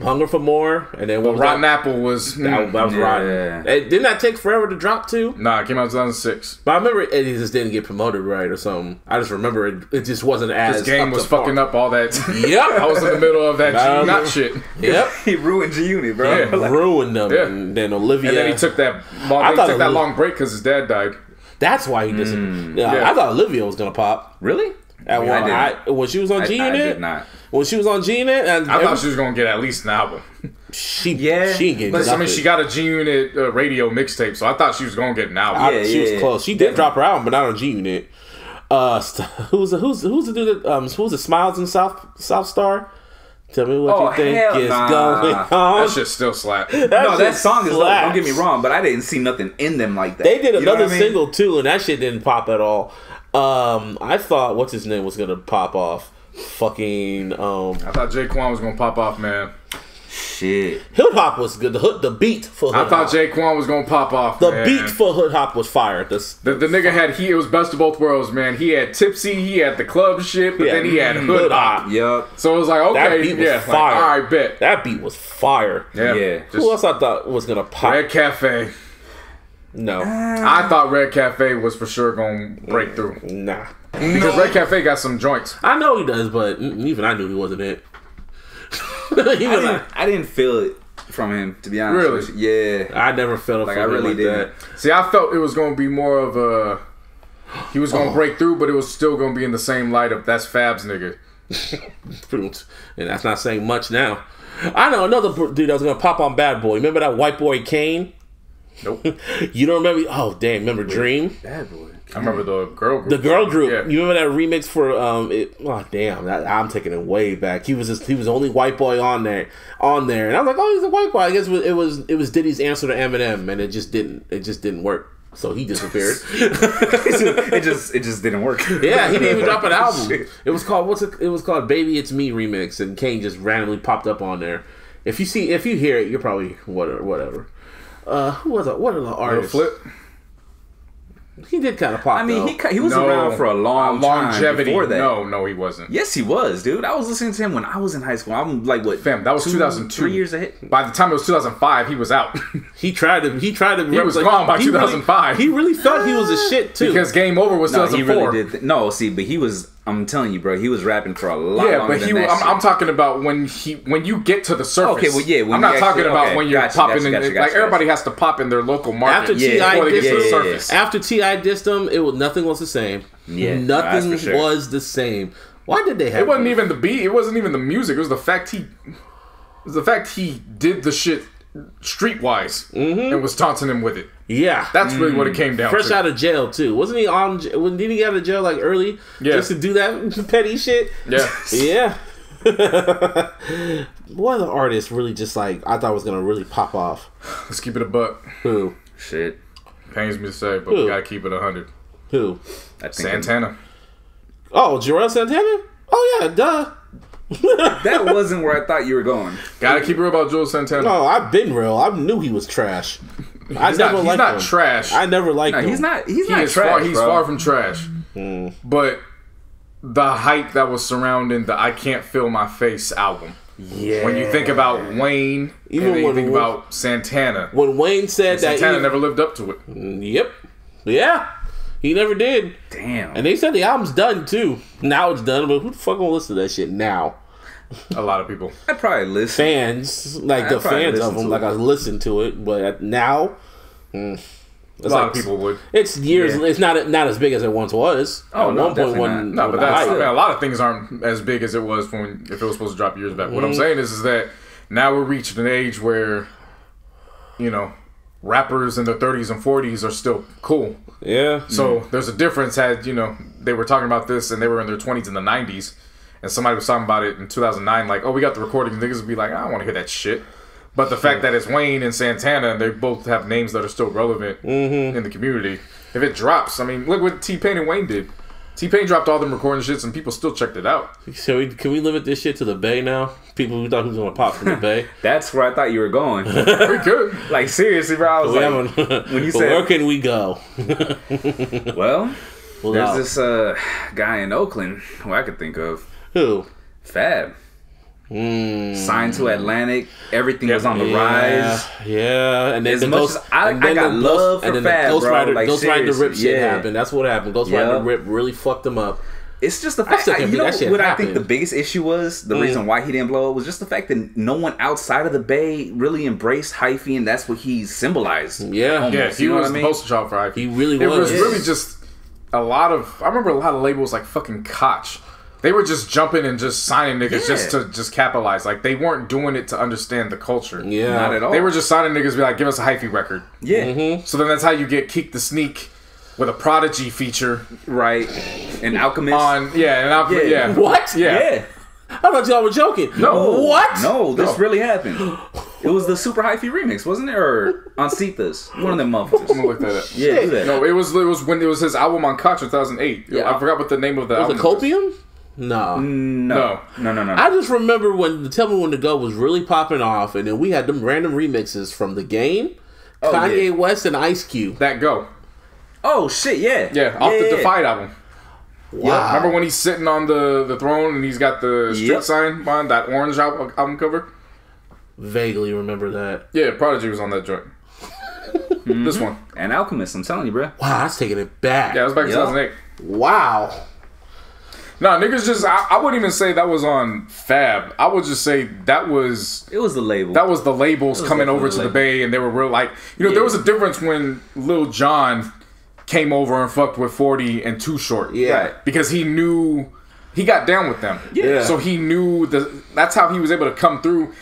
Hunger for More, and then what was Rotten that? Apple was... That was rotten. Didn't that take forever to drop too? Nah, it came out in 2006. But I remember it just didn't get promoted right or something. I just remember it just wasn't as... This game was fucking up all that. Yep. I was in the middle of that G-Not shit. Yep. He ruined G-Unit, bro. Yeah. Ruined them. Yeah. And then Olivia... And then he took that long break because his dad died. That's why he disappeared. I thought Olivia was going to pop. Really? When she was on G-Unit? I did not. When she was on G-Unit... I thought she was going to get at least an album. She gave I mean, she got a G-Unit radio mixtape, so I thought she was going to get an album. She was close. She did drop her album, but not on G-Unit. Who's the dude who's the Smiles in South Star? Tell me what you think is going on. That shit still slap. That song is like, don't get me wrong, but I didn't see nothing in them like that. They did another single too, and that shit didn't pop at all. I thought what's his name was gonna pop off. Fucking. I thought Jaquan was gonna pop off, man. Shit. Hood Hop was good. The beat for Hood Hop. I thought Jaquan was gonna pop off. The beat for Hood Hop was fire. The nigga had it was best of both worlds, man. He had Tipsy, he had the club shit, but then he had Hood Hop. Yep. So it was like, okay, that beat was fire. Like, all right, bet. That beat was fire. Yeah. Who else I thought was gonna pop? Red Cafe. No. I thought Red Cafe was for sure gonna break through. Nah. Because Red Cafe got some joints. I know he does, but even I knew he wasn't it. I didn't feel it from him, to be honest. Really? With you. Yeah. I never felt it like from I really him didn't. that. See, I felt it was going to be more of a... He was going to break through, but it was still going to be in the same light of that's Fab's nigga. And that's not saying much now. I know another dude that was going to pop on Bad Boy. Remember that white boy Kane? Nope. You don't remember? Oh, damn. Remember Dream? Bad Boy. I remember the girl group. The girl group. Yeah. You remember that remix for oh damn, I'm taking it way back. He was the only white boy on there, and I was like, oh, he's a white boy. I guess it was Diddy's answer to Eminem, and it just didn't work. So he disappeared. it just didn't work. Yeah, he didn't even drop an album. It was called Baby It's Me remix, and Kane just randomly popped up on there. If you hear it, you're what are the artists? Flip. He did kind of pop. I mean, he was around for a long longevity. Time before that. No, he wasn't. Yes, he was, dude. I was listening to him when I was in high school. I'm like, what? Fam, that was 2002. 3 years ahead. By the time it was 2005, he was out. He tried to. He was gone by 2005. He really thought he was a shit too. Because Game Over was 2004. He really did. But he was. I'm telling you, bro. He was rapping for a lot. Yeah, but I'm talking about when you get to the surface. Okay, well, yeah. I'm not talking about when you're popping in. Everybody has to pop in their local market before they get to the surface. After T.I. dissed him, nothing was the same. Yeah, nothing was the same. Why did they have? It wasn't even the beat. It wasn't even the music. It was the fact he did the shit streetwise and was taunting him with it. Yeah, that's really what it came down to. Fresh out of jail too, wasn't he? Didn't he get out of jail like early? Yeah, just to do that petty shit. Yeah, yeah. One of the artists really just I thought was gonna really pop off. Let's keep it a buck. Who? Shit. Pains me to say, but we gotta keep it 100. Who? Santana. Oh, Jarrell Santana? Oh yeah, duh. That wasn't where I thought you were going. Gotta keep it real about Joel Santana. No, I've been real. I knew he was trash. He's not trash. I never liked him. He's not trash. He's far from trash. But the hype that was surrounding the "I Can't Feel My Face" album. Yeah. When you think about Wayne, Even and then you when think about Santana. When Wayne said that, Santana never lived up to it. Yep. Yeah. He never did. Damn. And they said the album's done too. Now it's done, but who the fuck gonna listen to that shit now? A lot of people. I'd probably listen. Fans, like the fans of them, like I listened to it, but now, a lot of people would. It's years. Yeah. It's not as big as it once was. Oh, at no, one point when no, but that's a lot of things aren't as big as it was when if it was supposed to drop years back. What I'm saying is that now we're reaching an age where, rappers in their 30s and 40s are still cool. Yeah. So there's a difference. They were talking about this and they were in their 20s in the 90s. And somebody was talking about it in 2009, like, oh, we got the recording. Niggas would be like, I don't want to hear that shit. But the fact that it's Wayne and Santana, they both have names that are still relevant in the community. If it drops, I mean, look what T-Pain and Wayne did. T-Pain dropped all them recording shits and people still checked it out. So can we limit this shit to the Bay now? People who thought he was going to pop from the Bay. That's where I thought you were going. We could. Like, seriously, bro. I was like, when you said, where can we go? Well, there's this guy in Oakland who I could think of. Who? Fab. Signed to Atlantic. Everything was on the rise. Yeah. And then I got love for Fab, Ghost bro. Rider, Like, Ghost Rider Rip shit happened. That's what happened. Ghost Rider Rip really fucked him up. It's just the fact that, I think the biggest issue was, the reason why he didn't blow up was just the fact that no one outside of the Bay really embraced hyphy, and that's what he symbolized. Yeah. Almost, he was the poster child for hyphy. He really was. It was really just I remember a lot of labels like fucking Koch. They were just jumping and just signing niggas just to just capitalize. Like, they weren't doing it to understand the culture. Yeah. Not at all. They were just signing niggas to be like, give us a hyphy record. Yeah. So then that's how you get Keek the Sneak with a Prodigy feature. Right. And Alchemist. Yeah. What? Yeah. I thought y'all were joking. No. What? No, this really happened. It was the Super Hyphy remix, wasn't it? Or on Cephas. One of them motherfuckers. I'm gonna look that up. Yeah, do that. No, it was when it was his album on Koch in 2008. Yeah. I forgot what the name of the album was. Was it Copium? No. I just remember when Tell Me When to Go was really popping off, and then we had them random remixes from The Game, Kanye West, and Ice Cube. That Go. Oh shit, yeah. Yeah, off the Defied album. Wow. Yeah, remember when he's sitting on the throne and he's got the street sign behind that orange album cover? Vaguely remember that. Yeah, Prodigy was on that joint. This one. And Alchemist, I'm telling you, bro. Wow, that's taking it back. Yeah, it was back in 2008. Wow. Nah, niggas just, I wouldn't even say that was on Fab. I would just say that was... It was the label. That was the labels coming over to the Bay, and they were real like... there was a difference when Lil Jon came over and fucked with 40 and Too Short. Yeah. Right. Because he knew... He got down with them. Yeah. So he knew... That's how he was able to come through.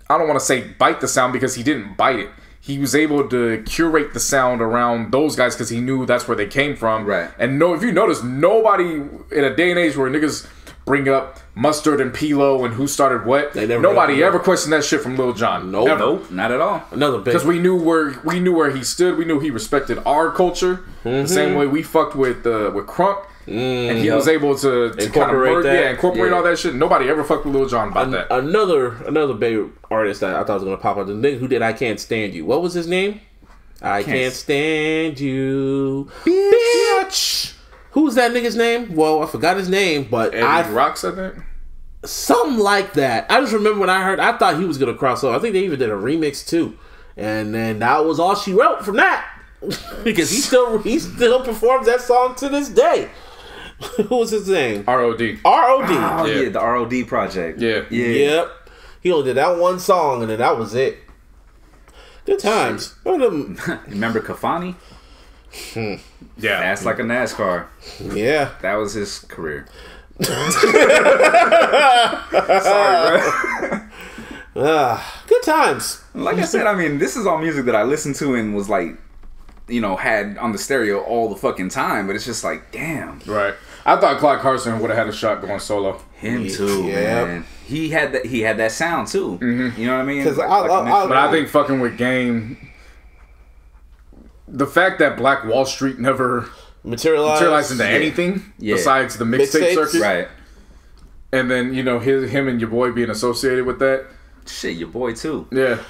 I don't want to say bite the sound because he didn't bite it. He was able to curate the sound around those guys because he knew that's where they came from. Right. And if you notice, nobody in a day and age where niggas bring up Mustard and P-Lo and who started what, nobody ever questioned that shit from Lil Jon. Nope, not at all. Another big, because we knew where he stood. We knew he respected our culture the same way we fucked with Crunk. And he was able to incorporate incorporate all that shit. Nobody ever fucked with Lil Jon about that. Another big artist that I thought was gonna pop up, the nigga who did I Can't Stand You. What was his name? I Can't Stand You, bitch. Who's that nigga's name? Well, I forgot his name, but Eddie Rocks, I think. Something like that. I just remember when I thought he was gonna cross over. I think they even did a remix too, and then that was all she wrote from that. Because he still performs that song to this day. What was his name? R.O.D. Oh, yeah, the R.O.D. project. Yeah. Yep. He only did that one song, and then that was it. Good times. Remember Kafani? Yeah. Fast like a NASCAR. Yeah. That was his career. Sorry, bro. Good times. Like I said, I mean, this is all music that I listened to and was like, had on the stereo all the fucking time, but it's just like, damn. Right. I thought Clyde Carson would have had a shot going solo. Him too, man. He had that sound too. Mm-hmm. You know what I mean? But I think fucking with Game, the fact that Black Wall Street never materialize into anything besides the mixtape circuit. Right. And then, you know, him and your boy being associated with that. Shit, your boy too. Yeah.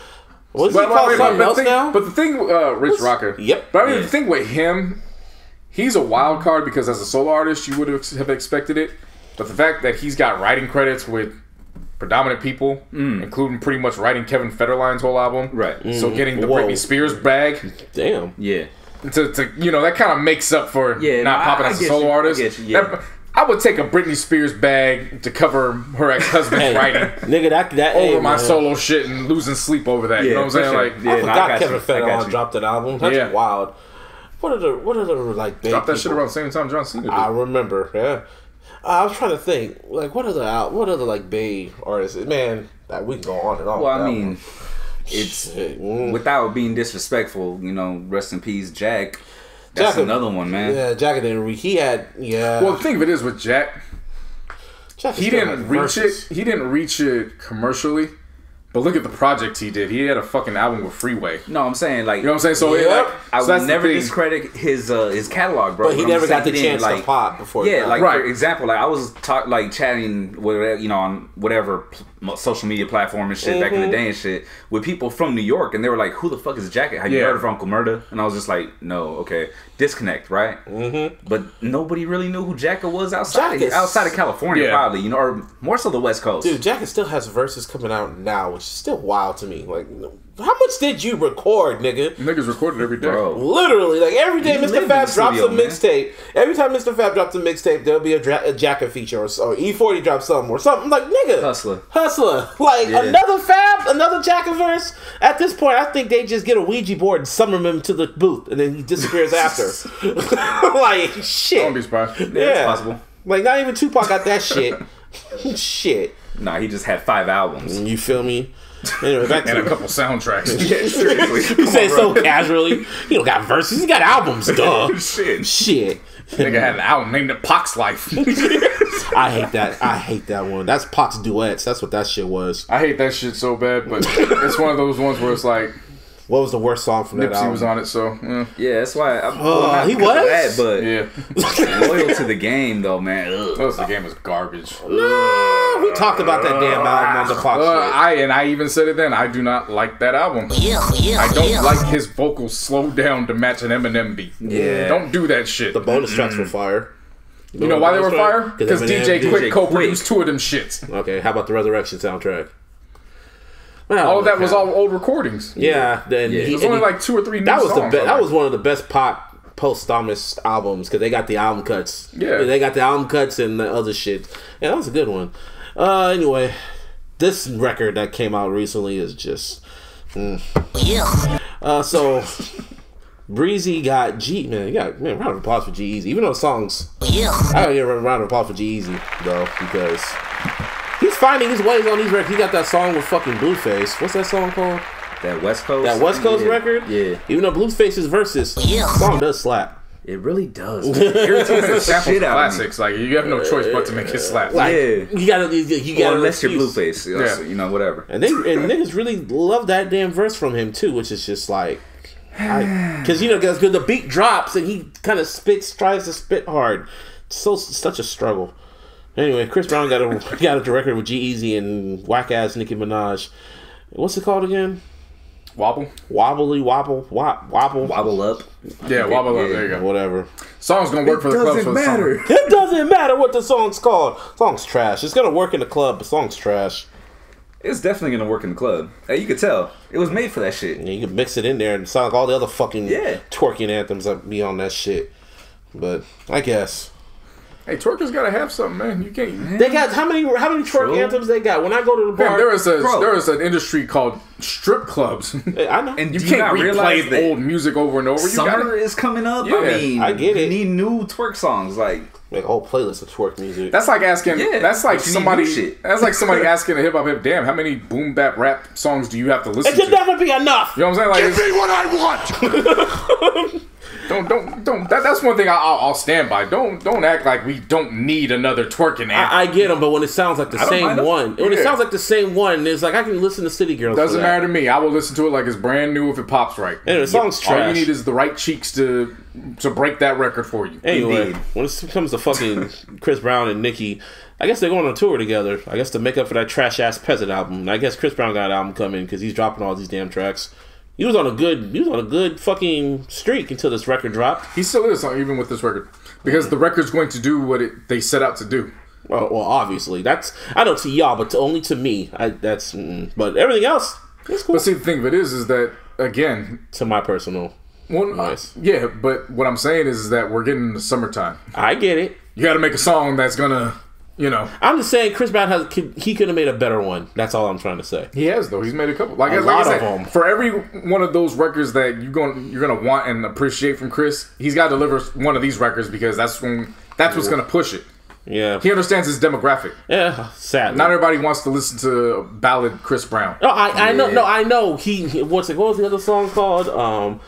What's he called something else now? But the thing, Rich Rocker. Yep. But I mean, the thing with him, he's a wild card because as a solo artist, you would have expected it. But the fact that he's got writing credits with predominant people, including pretty much writing Kevin Federline's whole album. Right. So getting the Britney Spears bag. Damn. Yeah. To you know, that kind of makes up for not popping as a solo artist. I would take a Britney Spears bag to cover her ex-husband's writing. Nigga, that over my solo shit and losing sleep over that. You know what I'm saying? Sure. Like, I forgot Kevin Federline dropped an album. That's wild. What are the like big dropped that people? shit around the same time John Cena did. I remember. Yeah. I was trying to think, like, what other like Bay artists? Man, we can go on and on. Well, I mean, it's without being disrespectful, you know. Rest in peace, Jack. That's another one, man. Yeah, Jack didn't. He had Well, the thing of it is with Jack he didn't reach it. He didn't reach it commercially. But look at the project he did. He had a fucking album with Freeway. No, I'm saying like, you know what I'm saying. So I would never discredit his catalog, bro. But he never got the chance to pop before. Yeah, like for example, like I was chatting whatever, you know, on whatever social media platform and shit back in the day and shit with people from New York, and they were like, "Who the fuck is Jacket? Have you heard of Uncle Murda?" And I was just like, "No, okay, disconnect, right?" But nobody really knew who Jacket was outside of California, probably, you know, or more so the West Coast. Dude, Jacket still has verses coming out now, which is still wild to me. Like, how much did you record, nigga? Niggas recorded every day. Bro. Literally, like every day Mr. Fab drops a mixtape. Every time Mr. Fab drops a mixtape, there'll be a Jacket feature or E40 drops something or something. Like, nigga. Hustler. Like, another Fab, another Jacket verse. At this point, I think they just get a Ouija board and summon him to the booth and then he disappears after. Like, shit. Don't be surprised. Yeah, it's possible. Like, not even Tupac got that shit. Shit. Nah, he just had 5 albums. You feel me? Anyway, back to and a couple soundtracks. Yeah, seriously. You say it so casually. He don't got verses. He got albums, duh. Shit. Nigga had an album named it Pac's Life. I hate that. I hate that one. That's Pac's duets. That's what that shit was. I hate that shit so bad, but it's one of those ones where it's like, what was the worst song from that album? Nipsey was on it, so yeah, that's why. He was. That, but loyal to the game, though, man. The game was garbage. No, we talked about that damn album on the Pac shit. I even said it then. I do not like that album. I don't like his vocals slowed down to match an Eminem beat. Yeah, don't do that shit. The bonus tracks were fire. You know why they were fire? Because DJ Quick co-produced 2 of them shits. Okay, how about the Resurrection soundtrack? All of that was all old recordings. Yeah, then it was only like 2 or 3 new songs. That was one of the best pop posthumous albums because they got the album cuts. Yeah, they got the album cuts and the other shit. Yeah, that was a good one. Anyway, this record that came out recently is just so Breezy got round of applause for G-Eazy. Even though the songs, I gotta give a round of applause for G-Eazy though, because he's finding his ways on these records. He got that song with fucking Blueface. What's that song called? That West Coast? That West Coast record? Yeah. Even though Blueface's verses, the song does slap. It really does. It irritates the shit out of me. Classics. Like, you have no choice but to make it slap. Like, you gotta unless you're Blueface. You know, whatever. And niggas really love that damn verse from him too, which is just like, because the beat drops and he kind of tries to spit hard. Such a struggle. Anyway, Chris Brown got a record with G-Eazy and whack ass Nicki Minaj. What's it called again? Wobble? Wobble up. Yeah, wobble up. There you go. Whatever. Song's gonna work for the club for the summer. It doesn't matter what the song's called. Song's trash. It's gonna work in the club, but song's trash. It's definitely gonna work in the club. Hey, you could tell. It was made for that shit. Yeah, you can mix it in there and sound like all the other fucking twerking anthems that be on that shit. But I guess. Hey, twerkers gotta have something, man. You can't. They got how many twerk anthems they got? When I go to the bar, there is an industry called strip clubs. I know, and you can't replay old music over and over. Summer is coming up. Yeah, I mean, I get it. You need new twerk songs, like make a whole playlist of twerk music. That's like asking. That's like somebody. That's like somebody asking a hip hop hip. Damn, how many boom bap rap songs do you have to listen to? It should never be enough. You know what I'm saying? Like, give me what I want. That's one thing I'll stand by. Don't act like we don't need another twerking anthem. I get them, but when it sounds like the same one, it sounds like the same one, it's like I can listen to City Girls. Doesn't matter to me. I will listen to it like it's brand new if it pops right. Anyway, the song's trash. All you need is the right cheeks to break that record for you. Anyway, when it comes to fucking Chris Brown and Nicki, I guess they're going on tour together. I guess to make up for that trash ass Peasant album. And I guess Chris Brown got an album coming because he's dropping all these damn tracks. He was on a good fucking streak until this record dropped. He still is, even with this record, because the record's going to do what they set out to do. Well, obviously I know to y'all, but only to me. But everything else, it's cool. But see, the thing of it is that again, to my personal. Well, nice. Yeah, but what I'm saying is that we're getting into summertime. I get it. You got to make a song that's gonna. I'm just saying Chris Brown he could have made a better one. That's all I'm trying to say. He has though. He's made a couple. Like a lot of them. For every one of those records that you're gonna want and appreciate from Chris, he's got to deliver one of these records because that's what's gonna push it. Yeah, he understands his demographic. Yeah, sadly, not everybody wants to listen to ballad Chris Brown. No, I know. No, I know. What was the other song called?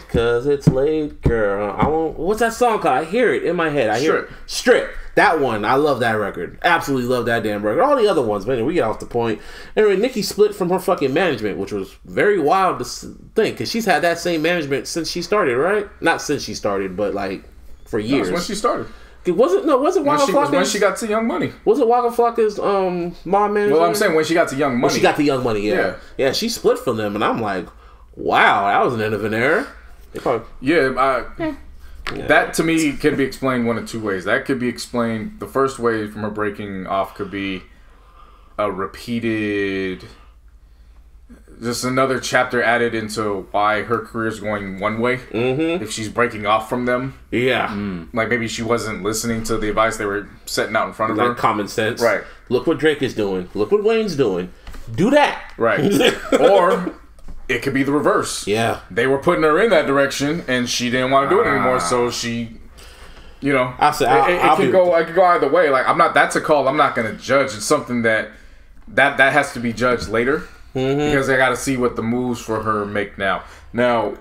Cause it's late, girl. What's that song called? I hear it in my head. I hear it. Strip. That one, I love that record. Absolutely love that damn record. All the other ones, but anyway, we get off the point. Anyway, Nicki split from her fucking management, which was very wild to think, because she's had that same management since she started, right? Not since she started, but like for years. That's when she started. Was it Waka Flocka's? When she got to Young Money. Was it Waka Flocka's mom manager? Well, I'm saying when she got to Young Money. When she got to Young Money, yeah. Yeah, she split from them, and I'm like, wow, that was an end of an era. That to me can be explained one of two ways. That could be explained. The first way from her breaking off could be a repeated, just another chapter added into why her career is going one way. Mm-hmm. If she's breaking off from them, like maybe she wasn't listening to the advice they were setting out in front of her. Like common sense, right? Look what Drake is doing. Look what Wayne's doing. Do that, right? Or it could be the reverse. Yeah. They were putting her in that direction and she didn't want to do it anymore, so she, I could go either way. Like, that's a call I'm not going to judge. It's something that has to be judged later because I got to see what the moves for her make now. Now,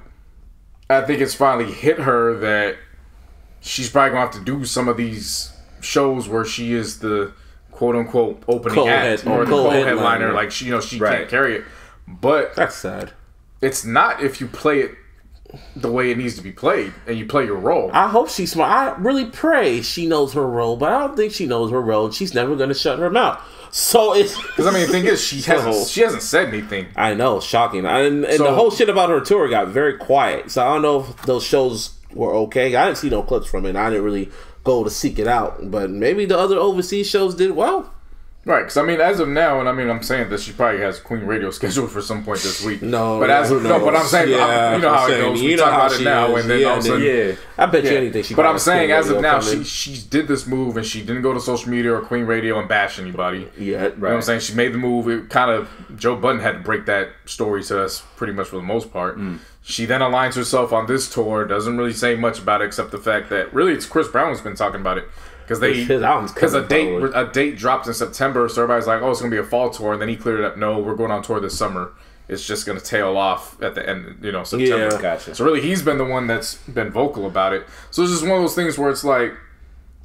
I think it's finally hit her that she's probably going to have to do some of these shows where she is the quote unquote opening act or the co-headliner. Like, she can't carry it. But that's sad. It's not if you play it the way it needs to be played and you play your role. I hope she's smart. I really pray she knows her role, but I don't think she knows her role. She's never going to shut her mouth. So it's because the thing is she hasn't said anything. I know, shocking. And the whole shit about her tour got very quiet. So I don't know if those shows were okay. I didn't see no clips from it. I didn't really go to seek it out, but maybe the other overseas shows did well. Right, because as of now, and I'm saying that she probably has Queen Radio scheduled for some point this week. But I'm saying, you know how it goes. We talk about it now, and then all of a sudden, I bet you anything. But I'm saying, as of now, she did this move, and she didn't go to social media or Queen Radio and bash anybody. Yeah, right. You know what I'm saying? She made the move. It kind of Joe Budden had to break that story to us pretty much for the most part. She then aligns herself on this tour. Doesn't really say much about it except the fact that really it's Chris Brown who's been talking about it. Because a date dropped in September, so everybody's like, oh, it's gonna be a fall tour, and then he cleared it up. No, we're going on tour this summer. It's just gonna tail off at the end, September. Yeah, gotcha. So really, he's been the one that's been vocal about it. So it's just one of those things where it's like,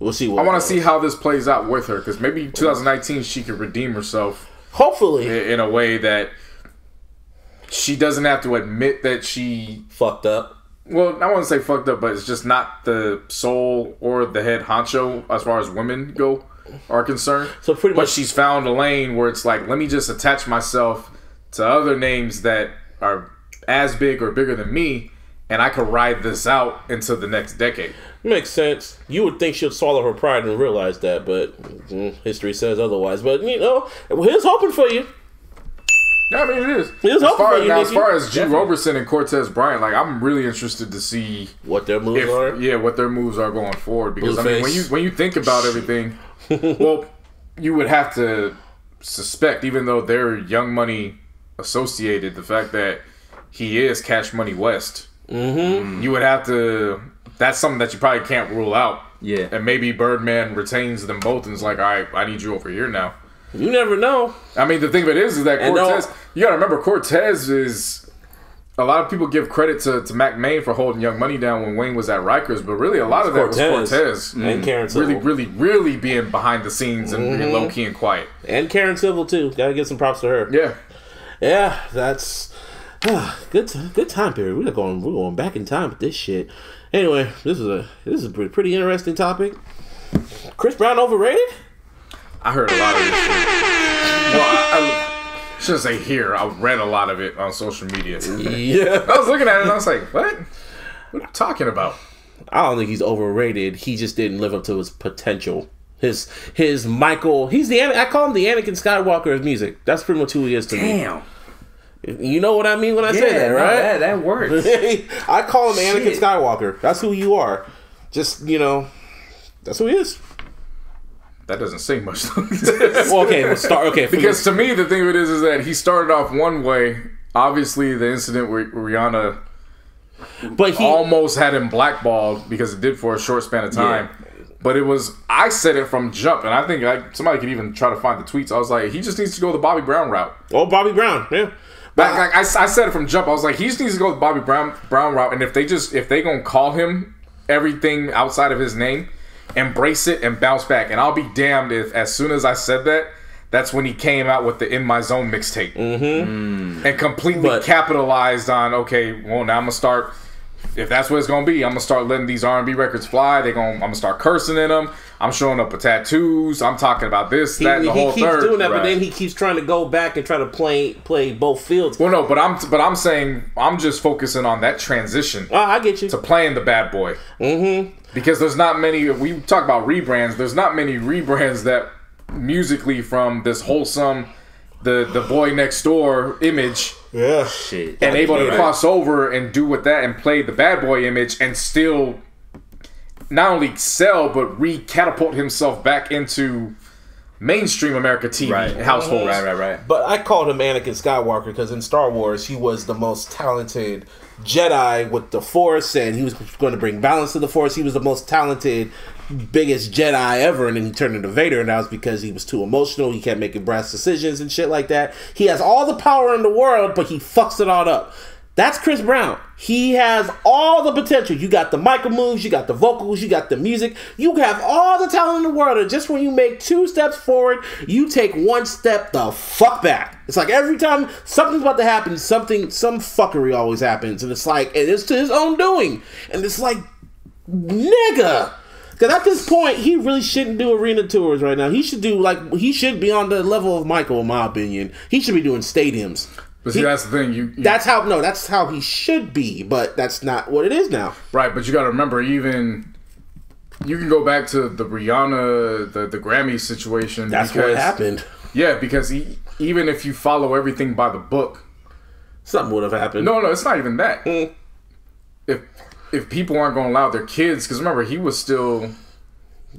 we'll see. I want to see how this plays out with her, because maybe 2019 she could redeem herself. Hopefully, in a way that she doesn't have to admit that she fucked up. Well, I wouldn't say fucked up, but it's just not the soul or the head honcho as far as women are concerned. So pretty much, she's found a lane where it's like, let me just attach myself to other names that are as big or bigger than me, and I could ride this out into the next decade. Makes sense. You would think she'd swallow her pride and realize that, but history says otherwise. But here's hoping for you. Yeah, I mean, it is. As far as G. Roberson and Cortez Bryant, like, I'm really interested to see what their moves are. Yeah, what their moves are going forward. Because when you think about everything, well, you would have to suspect, even though they're Young Money associated, the fact that he is Cash Money West. Mm-hmm. You would have to. That's something that you probably can't rule out. Yeah, and maybe Birdman retains them both and is like, all right, I need you over here now. You never know. I mean, the thing of it is that Cortez. You gotta remember, Cortez is a lot of people give credit to Mac Main for holding Young Money down when Wayne was at Rikers, but really a lot of that was Cortez and Karen Civil. really being behind the scenes and being low key and quiet. And Karen Civil too. Gotta give some props to her. Yeah. That's good time period. We're going back in time with this shit. Anyway, this is a pretty interesting topic. Chris Brown overrated? I heard a lot of this shit. Well, I shouldn't say here. I read a lot of it on social media. Yeah. I was looking at it and I was like, what? What are you talking about? I don't think he's overrated. He just didn't live up to his potential. His Michael, I call him the Anakin Skywalker of music. That's pretty much who he is to me. Damn. You know what I mean when I say that, right? That works. I call him Anakin Skywalker. That's who you are. Just, that's who he is. That doesn't say much. Well, okay. Because to me, the thing of it is that he started off one way. Obviously, the incident where Rihanna almost had him blackballed because it did for a short span of time. Yeah. But I said it from jump, and I think somebody could even try to find the tweets. I was like, he just needs to go the Bobby Brown route. Oh, Bobby Brown, yeah. I said it from jump. I was like, he just needs to go the Bobby Brown route, and if they gonna call him everything outside of his name, embrace it and bounce back. And I'll be damned if, as soon as I said that, that's when he came out with the In My Zone mixtape and completely capitalized on. Okay, well now I'm gonna start. If that's what it's gonna be, I'm gonna start letting these R&B records fly. I'm gonna start cursing in them. I'm showing up with tattoos. I'm talking about this, that, and the whole third. He keeps doing that, but then he keeps trying to go back and try to play both fields. Well, no, but I'm saying I'm just focusing on that transition. I get you. To playing the bad boy. Because there's not many. We talk about rebrands. There's not many rebrands that musically from this wholesome, the boy next door image. Yeah, shit. And able to cross over and do with that and play the bad boy image and still not only sell but re-catapult himself back into mainstream America TV households. Right. But I called him Anakin Skywalker because in Star Wars he was the most talented Jedi with the Force, and he was going to bring balance to the Force. He was the most talented, biggest Jedi ever, and then he turned into Vader, and that was because he was too emotional. He kept making brash decisions and shit like that. He has all the power in the world, but he fucks it all up. That's Chris Brown. He has all the potential. You got the micro moves, you got the vocals, you got the music. You have all the talent in the world, and just when you make 2 steps forward, you take 1 step the fuck back. It's like every time something's about to happen, some fuckery always happens, and it's like, and it's to his own doing. And it's like, nigga. Because at this point, he really shouldn't do arena tours right now. He should be on the level of Michael, in my opinion. He should be doing stadiums. But see, that's the thing. That's how he should be, but that's not what it is now. Right, but you got to remember, even you can go back to the Rihanna, the Grammy situation. That's what happened. Yeah, because even if you follow everything by the book, something would have happened. No, it's not even that. If people aren't going to allow their kids, because remember, he was still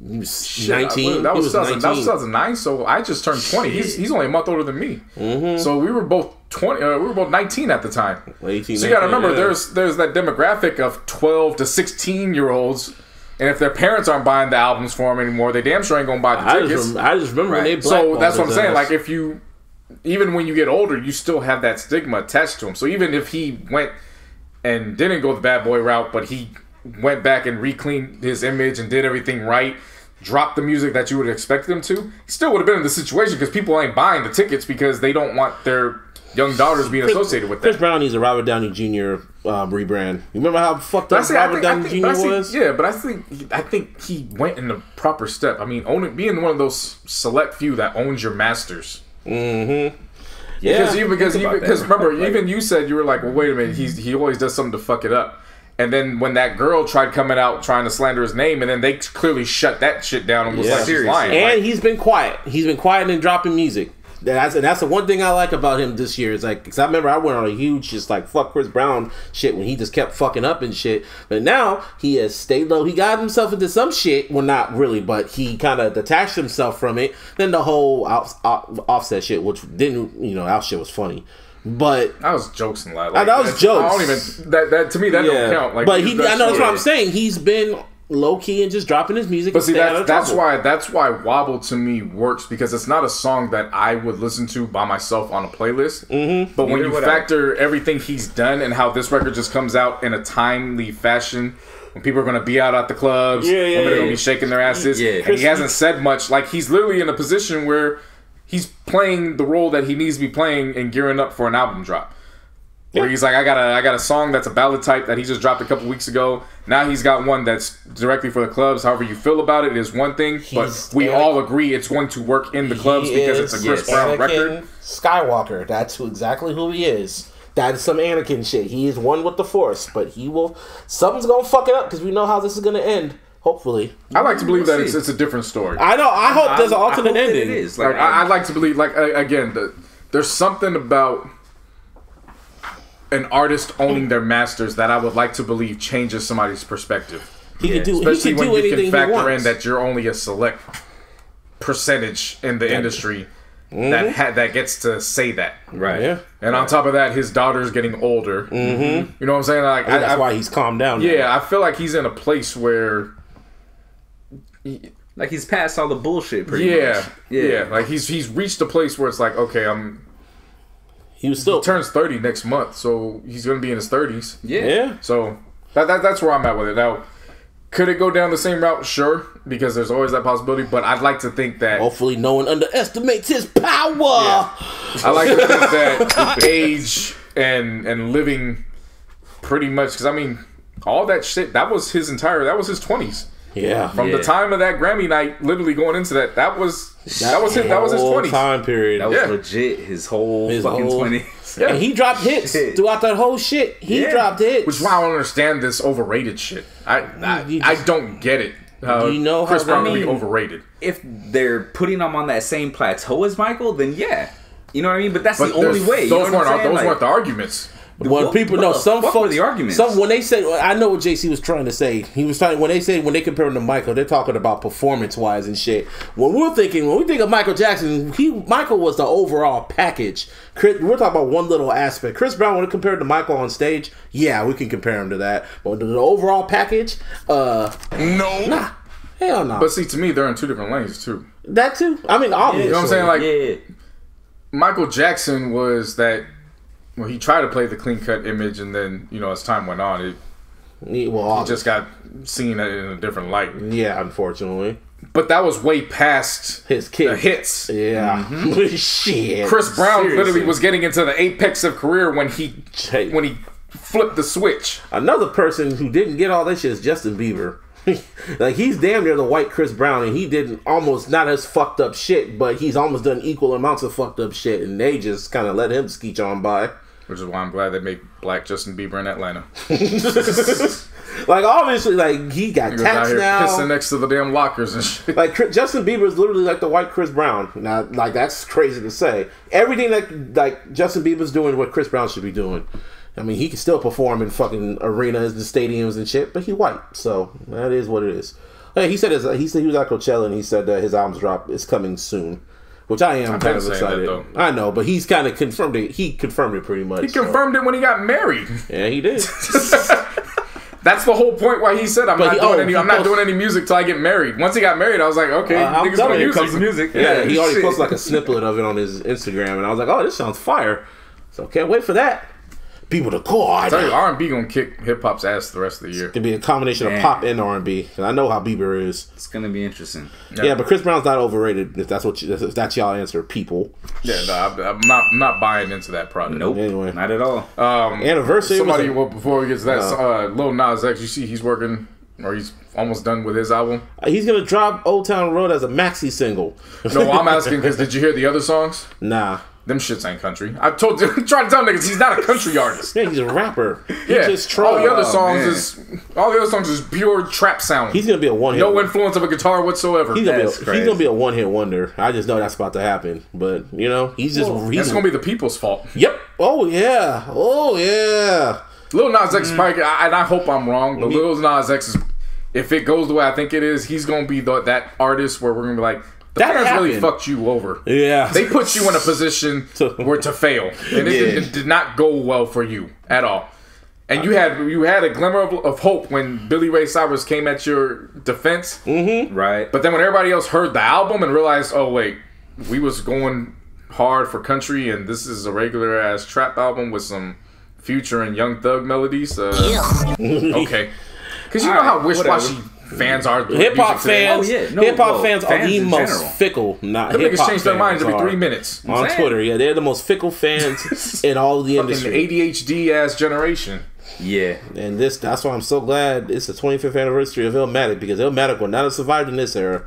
19. That was 2009. So I just turned 20. He's only a month older than me. So we were both 20. We were both 19 at the time. 18, so you got to remember, there's that demographic of 12 to 16-year-olds, and if their parents aren't buying the albums for them anymore, they damn sure ain't gonna buy the tickets. I just remember when they So that's what I'm saying. Like even when you get older, you still have that stigma attached to him. So even if he went and didn't go the bad boy route, but he went back and re-cleaned his image and did everything right, dropped the music that you would expect him to, he still would have been in the situation because people ain't buying the tickets because they don't want their young daughters being associated with that. Chris Brown needs a Robert Downey Jr. Rebrand. You remember how fucked up Robert Downey Jr. was? Yeah, but I think he went in the proper step. I mean, being one of those select few that owns your masters. Yeah, because remember, even you said, you were like, well, wait a minute, he always does something to fuck it up. And then when that girl tried coming out trying to slander his name, and then they clearly shut that shit down and was like, he's lying. And he's been quiet. He's been quiet and dropping music. That's the one thing I like about him this year. Is like, because I remember I went on a huge just like fuck Chris Brown shit when he just kept fucking up and shit. But now he has stayed low. He got himself into some shit. Well, not really, but he kind of detached himself from it. Then the whole Offset shit, which didn't, that shit was funny. But that was jokes and that was jokes. I don't even that to me that don't count. Like, but I know that's what I'm saying. He's been low key and just dropping his music. But see, that's why Wobble to me works, because it's not a song that I would listen to by myself on a playlist. Mm-hmm. But when you factor everything he's done and how this record just comes out in a timely fashion, when people are going to be out at the clubs, when they're going to be shaking their asses, and he hasn't said much. Like, he's literally in a position where he's playing the role that he needs to be playing and gearing up for an album drop. Where he's like, I got a song that's a ballad type that he just dropped a couple weeks ago. Now he's got one that's directly for the clubs. However you feel about it is one thing, but we all agree it's going to work in the clubs because it's a Chris Brown record. Skywalker, that's exactly who he is. That is some Anakin shit. He is one with the Force, but he will. Something's gonna fuck it up because we know how this is gonna end. Hopefully, I like to believe that it's a different story. I know. I hope there's an alternate ending. It is. Like, I'd like to believe, like, again, there's something about an artist owning their masters that I would like to believe changes somebody's perspective. He can do, especially he can when do you can anything factor in that you're only a select percentage in the industry that gets to say that. Right. Yeah. And on top of that, his daughter's getting older. Mm-hmm. You know what I'm saying? Like, that's why he's calmed down. Yeah, now. I feel like he's in a place where, like, he's past all the bullshit. Pretty much. Yeah. Like, he's reached a place where it's like, okay, He turns 30 next month, so he's going to be in his 30s. Yeah. So that's where I'm at with it. Now, could it go down the same route? Sure, because there's always that possibility. But I'd like to think that hopefully no one underestimates his power. Yeah. I like to think that age and living pretty much, because I mean, all that shit, that was his 20s. Yeah. From the time of that Grammy night, literally going into that was his 20s time period. That was legit his whole fucking 20s. Yeah. And he dropped hits throughout that whole shit. He dropped hits. Which is why I don't understand this overrated shit. I don't get it. You know Chris how Brown be overrated. If they're putting him on that same plateau as Michael, then yeah. You know what I mean? But that's the only way. Those weren't the arguments. When people know some folks, the arguments. When they say, I know what JC was trying to say. He was trying when they compare him to Michael, they're talking about performance wise and shit. When we think of Michael Jackson, Michael was the overall package. We're talking about one little aspect. Chris Brown, when compared to Michael on stage, yeah, we can compare him to that. But the overall package, no, nah, hell no. But see, to me, they're in two different lanes too. That too. I mean, obviously, you know what I'm saying? Like, Michael Jackson was that. Well, he tried to play the clean-cut image, and then, you know, as time went on, he just got seen in a different light. Yeah, unfortunately. But that was way past his the hits. Yeah. Shit. Chris Brown literally was getting into the apex of career when he flipped the switch. Another person who didn't get all this shit is Justin Bieber. Like, he's damn near the white Chris Brown, and he didn't almost not as fucked up shit, but he's almost done equal amounts of fucked up shit, and they just kind of let him skeech on by. Which is why I'm glad they make black Justin Bieber in Atlanta. Like, obviously, like, he got taxed now. Pissing next to the damn lockers and shit. Like, Justin Bieber is literally like the white Chris Brown. Now, like, that's crazy to say. Everything that, like, Justin Bieber's doing, what Chris Brown should be doing. I mean, he can still perform in fucking arenas and stadiums and shit, but he white, so that is what it is. Hey, he said he was at Coachella, and he said that his album's drop is coming soon, which I am kind of excited. I know, but he's kind of confirmed it. He confirmed it pretty much. He confirmed it when he got married. Yeah, he did. That's the whole point why he said I'm not doing any music till I get married. Once he got married, I was like, okay, niggas doing music. Yeah, he already posted like a snippet of it on his Instagram, and I was like, oh, this sounds fire. So can't wait for that. People to go. I tell you, R&B gonna kick hip hop's ass the rest of the year. It's gonna be a combination of pop and R&B. And I know how Bieber is. It's gonna be interesting. Yeah, but Chris Brown's not overrated. If that's y'all answer, people. Yeah, no, I'm not buying into that product. Nope, anyway, not at all. Anniversary. Before we get to that, Lil Nas X, you see, he's working, or he's almost done with his album. He's gonna drop Old Town Road as a maxi single. No, I'm asking because did you hear the other songs? Nah. Them shits ain't country. I trying to tell niggas he's not a country artist. Yeah, he's a rapper. Yeah, all the other songs is pure trap sound. He's gonna be a one-hit. No influence of a guitar whatsoever. He's gonna be a one-hit wonder. I just know that's about to happen. But you know, it's gonna be the people's fault. Yep. Oh yeah. Lil Nas X probably, and I hope I'm wrong, but Lil Nas X is, if it goes the way I think it is, he's gonna be that artist where we're gonna be like, the parents really fucked you over. Yeah. They put you in a position to fail. And it did not go well for you at all. And you had a glimmer of hope when Billy Ray Cyrus came at your defense. Mm-hmm. Right. But then when everybody else heard the album and realized, oh wait, we was going hard for country and this is a regular ass trap album with some Future and Young Thug melodies. Okay. Because you know how wishy-washy fans are. Hip hop fans, hip hop fans are the most general. fickle. Not the hip niggas hop change their minds every fans 3 minutes. on Twitter. Yeah, they're the most fickle fans in all of the Fucking industry. ADHD ass generation. Yeah. And that's why I'm so glad it's the 25th anniversary of Illmatic, because Illmatic would not have survived in this era.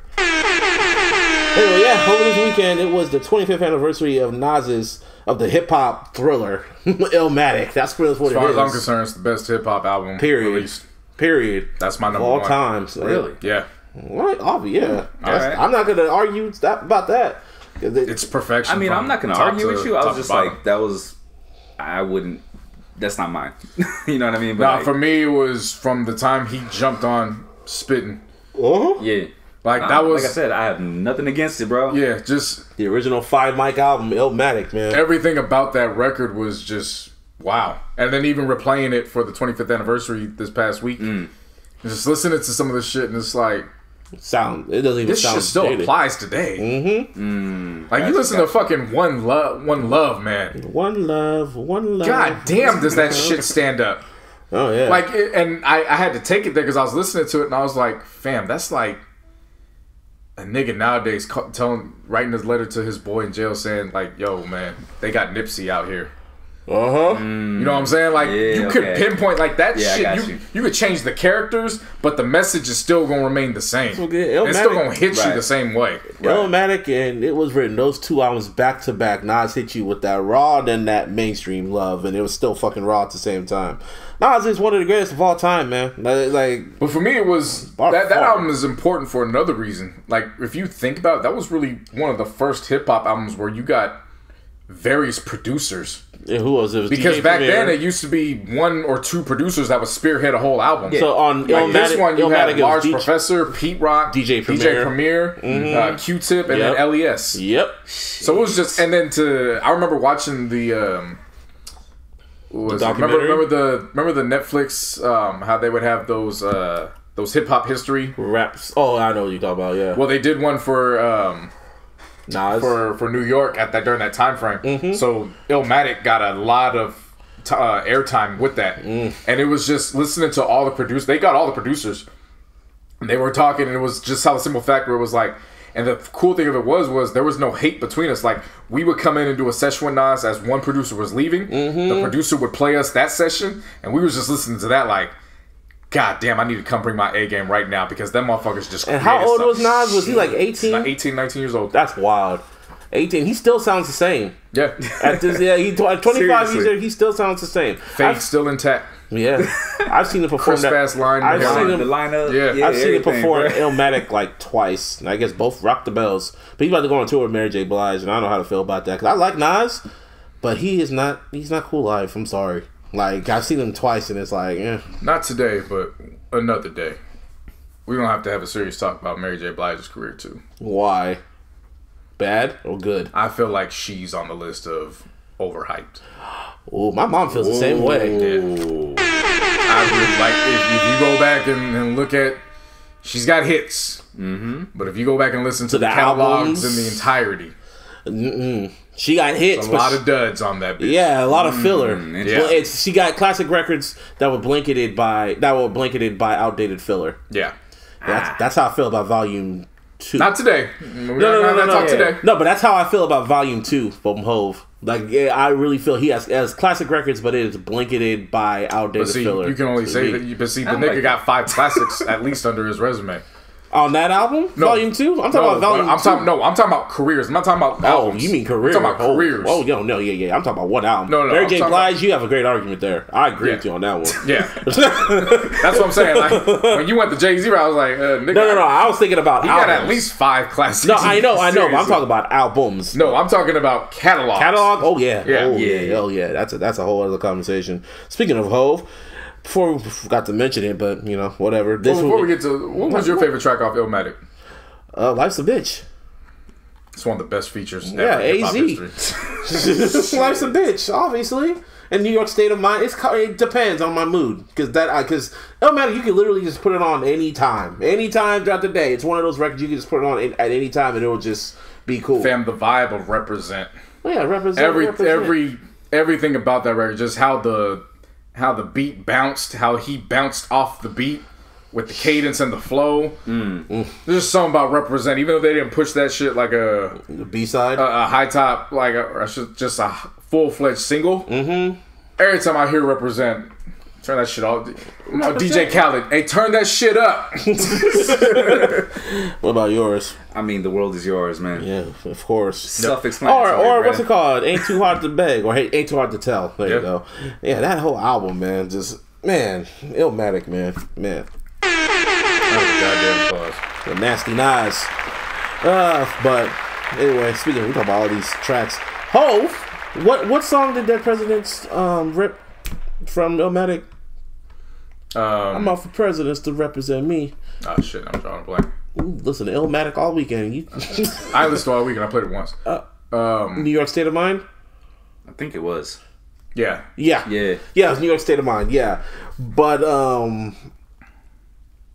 Anyway, yeah, over this weekend it was the 25th anniversary of the hip hop thriller Illmatic. That's what it is. As far as I'm concerned, it's the best hip hop album released. Period. That's my number all one. time. So Really? Yeah. What? Yeah. Right. I'm not gonna argue about that. It's perfection. I mean, I'm not gonna argue with you. I was just like, I wouldn't. That's not mine. You know what I mean? But for me, it was from the time he jumped on spitting. Yeah. That was, like I said, I have nothing against it, bro. Yeah, just the original 5 mic album, Illmatic, man. Everything about that record was just wow. And then even replaying it for the 25th anniversary this past week, just listening to some of this shit, and it's like, it doesn't even this sound shit still dated. Applies today. Like you listen to fucking One Love, man. One love. God damn, does that shit stand up? Oh yeah. And I had to take it there because I was listening to it and I was like, fam, that's like a nigga nowadays writing this letter to his boy in jail saying like, yo man, they got Nipsey out here. You know what I'm saying? Like you could pinpoint like that shit. You could change the characters, but the message is still gonna remain the same. It's still gonna hit you the same way. Illmatic, and it was written those 2 albums back to back. Nas hit you with that raw, then that mainstream love, and it was still fucking raw at the same time. Nas is one of the greatest of all time, man. But for me, it was that album is important for another reason. Like if you think about it, that was really one of the first hip hop albums where you got various producers. Yeah, who was it? Because back then it used to be 1 or 2 producers that would spearhead a whole album. Yeah. So on this one, you had Large Professor, Pete Rock, DJ Premier, Q-Tip, and then LES. Yep. So it was just, and then I remember watching the documentary. Remember the Netflix how they would have those hip hop history raps. Oh, I know what you're talking about. Yeah. Well, they did one for. Nas. For New York during that time frame. So Illmatic got a lot of airtime with that. And it was just listening to all the producers. They got all the producers. And they were talking, and it was just how the simple fact where it was like, and the cool thing of it was there was no hate between us. Like, we would come in and do a session with Nas as one producer was leaving. The producer would play us that session, and we was just listening to that like, God damn, I need to come bring my A game right now because them motherfuckers just. And how old was Nas? Was he like 18? Like 18, 19 years old. That's wild. 18. He still sounds the same. Yeah. At 25 years old, he still sounds the same. Fade's still intact. Yeah. I've seen him perform Crisp ass line. I've seen him, the lineup. Yeah. I've seen him perform Illmatic like twice. And I guess both rock the bells. But he's about to go on tour with Mary J. Blige, and I don't know how to feel about that. Because I like Nas, but he's not cool live. I'm sorry. Like, I've seen him twice, and it's like, Not today, but another day. We're going to have to have a serious talk about Mary J. Blige's career, too. Why? Bad or good? I feel like she's on the list of overhyped. Oh, my mom feels the same way. Yeah. I really like, if you go back and look at, she's got hits. But if you go back and listen to the catalogs in the entirety. She got hits. A lot of duds on that bitch. Yeah, a lot of filler. Yeah. She got classic records that were blanketed by outdated filler. Yeah. That's how I feel about Volume 2. Not today. No. Today. No, but that's how I feel about Volume 2 from Hove. Like, I really feel he has classic records, but it is blanketed by outdated filler. You can only say that. But see, the nigga got 5 classics at least under his resume. On that album? No. Volume 2? I'm talking about Volume 2. I'm talking about careers. I'm not talking about albums. Oh, you mean careers? I'm talking about careers. Oh, no, yeah. I'm talking about one album. No. Mary J. Blige, you have a great argument there. I agree with you on that one. Yeah. That's what I'm saying. Like, when you went to Jay-Z, I was like, nigga. No. I was thinking about albums. He got at least 5 classics. No, I know, but I'm talking about albums. No, I'm talking about catalogs. Catalog? Oh, yeah. Yeah. Oh, yeah. That's a whole other conversation. Speaking of Hove, before we forgot to mention it, but, whatever. Before we get to, what was your favorite track off Illmatic? Life's a Bitch. It's one of the best features ever in hip-hop history. Life's a Bitch, obviously. And New York State of Mind, it depends on my mood. Because it don't matter, you can literally just put it on anytime throughout the day. It's one of those records you can just put it on at any time and it will just be cool. Fam, the vibe of Represent. Well, yeah, represent. Everything about that record, just how the beat bounced, how he bounced off the beat with the cadence and the flow. There's just something about Represent, even though they didn't push that shit like a B-side, a high top, like just a full-fledged single. Every time I hear Represent, turn that shit off. DJ Khaled, hey, turn that shit up. What about yours? I mean, the world is yours, man. Yeah, of course. Self-explanatory. Or what's it called? Ain't Too Hard to Beg, or Ain't Too Hard to Tell. There you go. Yeah, that whole album, man, Illmatic, man. Goddamn pause. The Nasty Nas. But anyway, we talk about all these tracks. Hove, what song did Dead Presidents rip from Illmatic? I'm out for presidents to represent me. Oh shit, I'm drawing a blank. Listen to Illmatic all weekend. I listened all weekend. I played it once. New York State of Mind? I think it was. Yeah, it was New York State of Mind, yeah. But,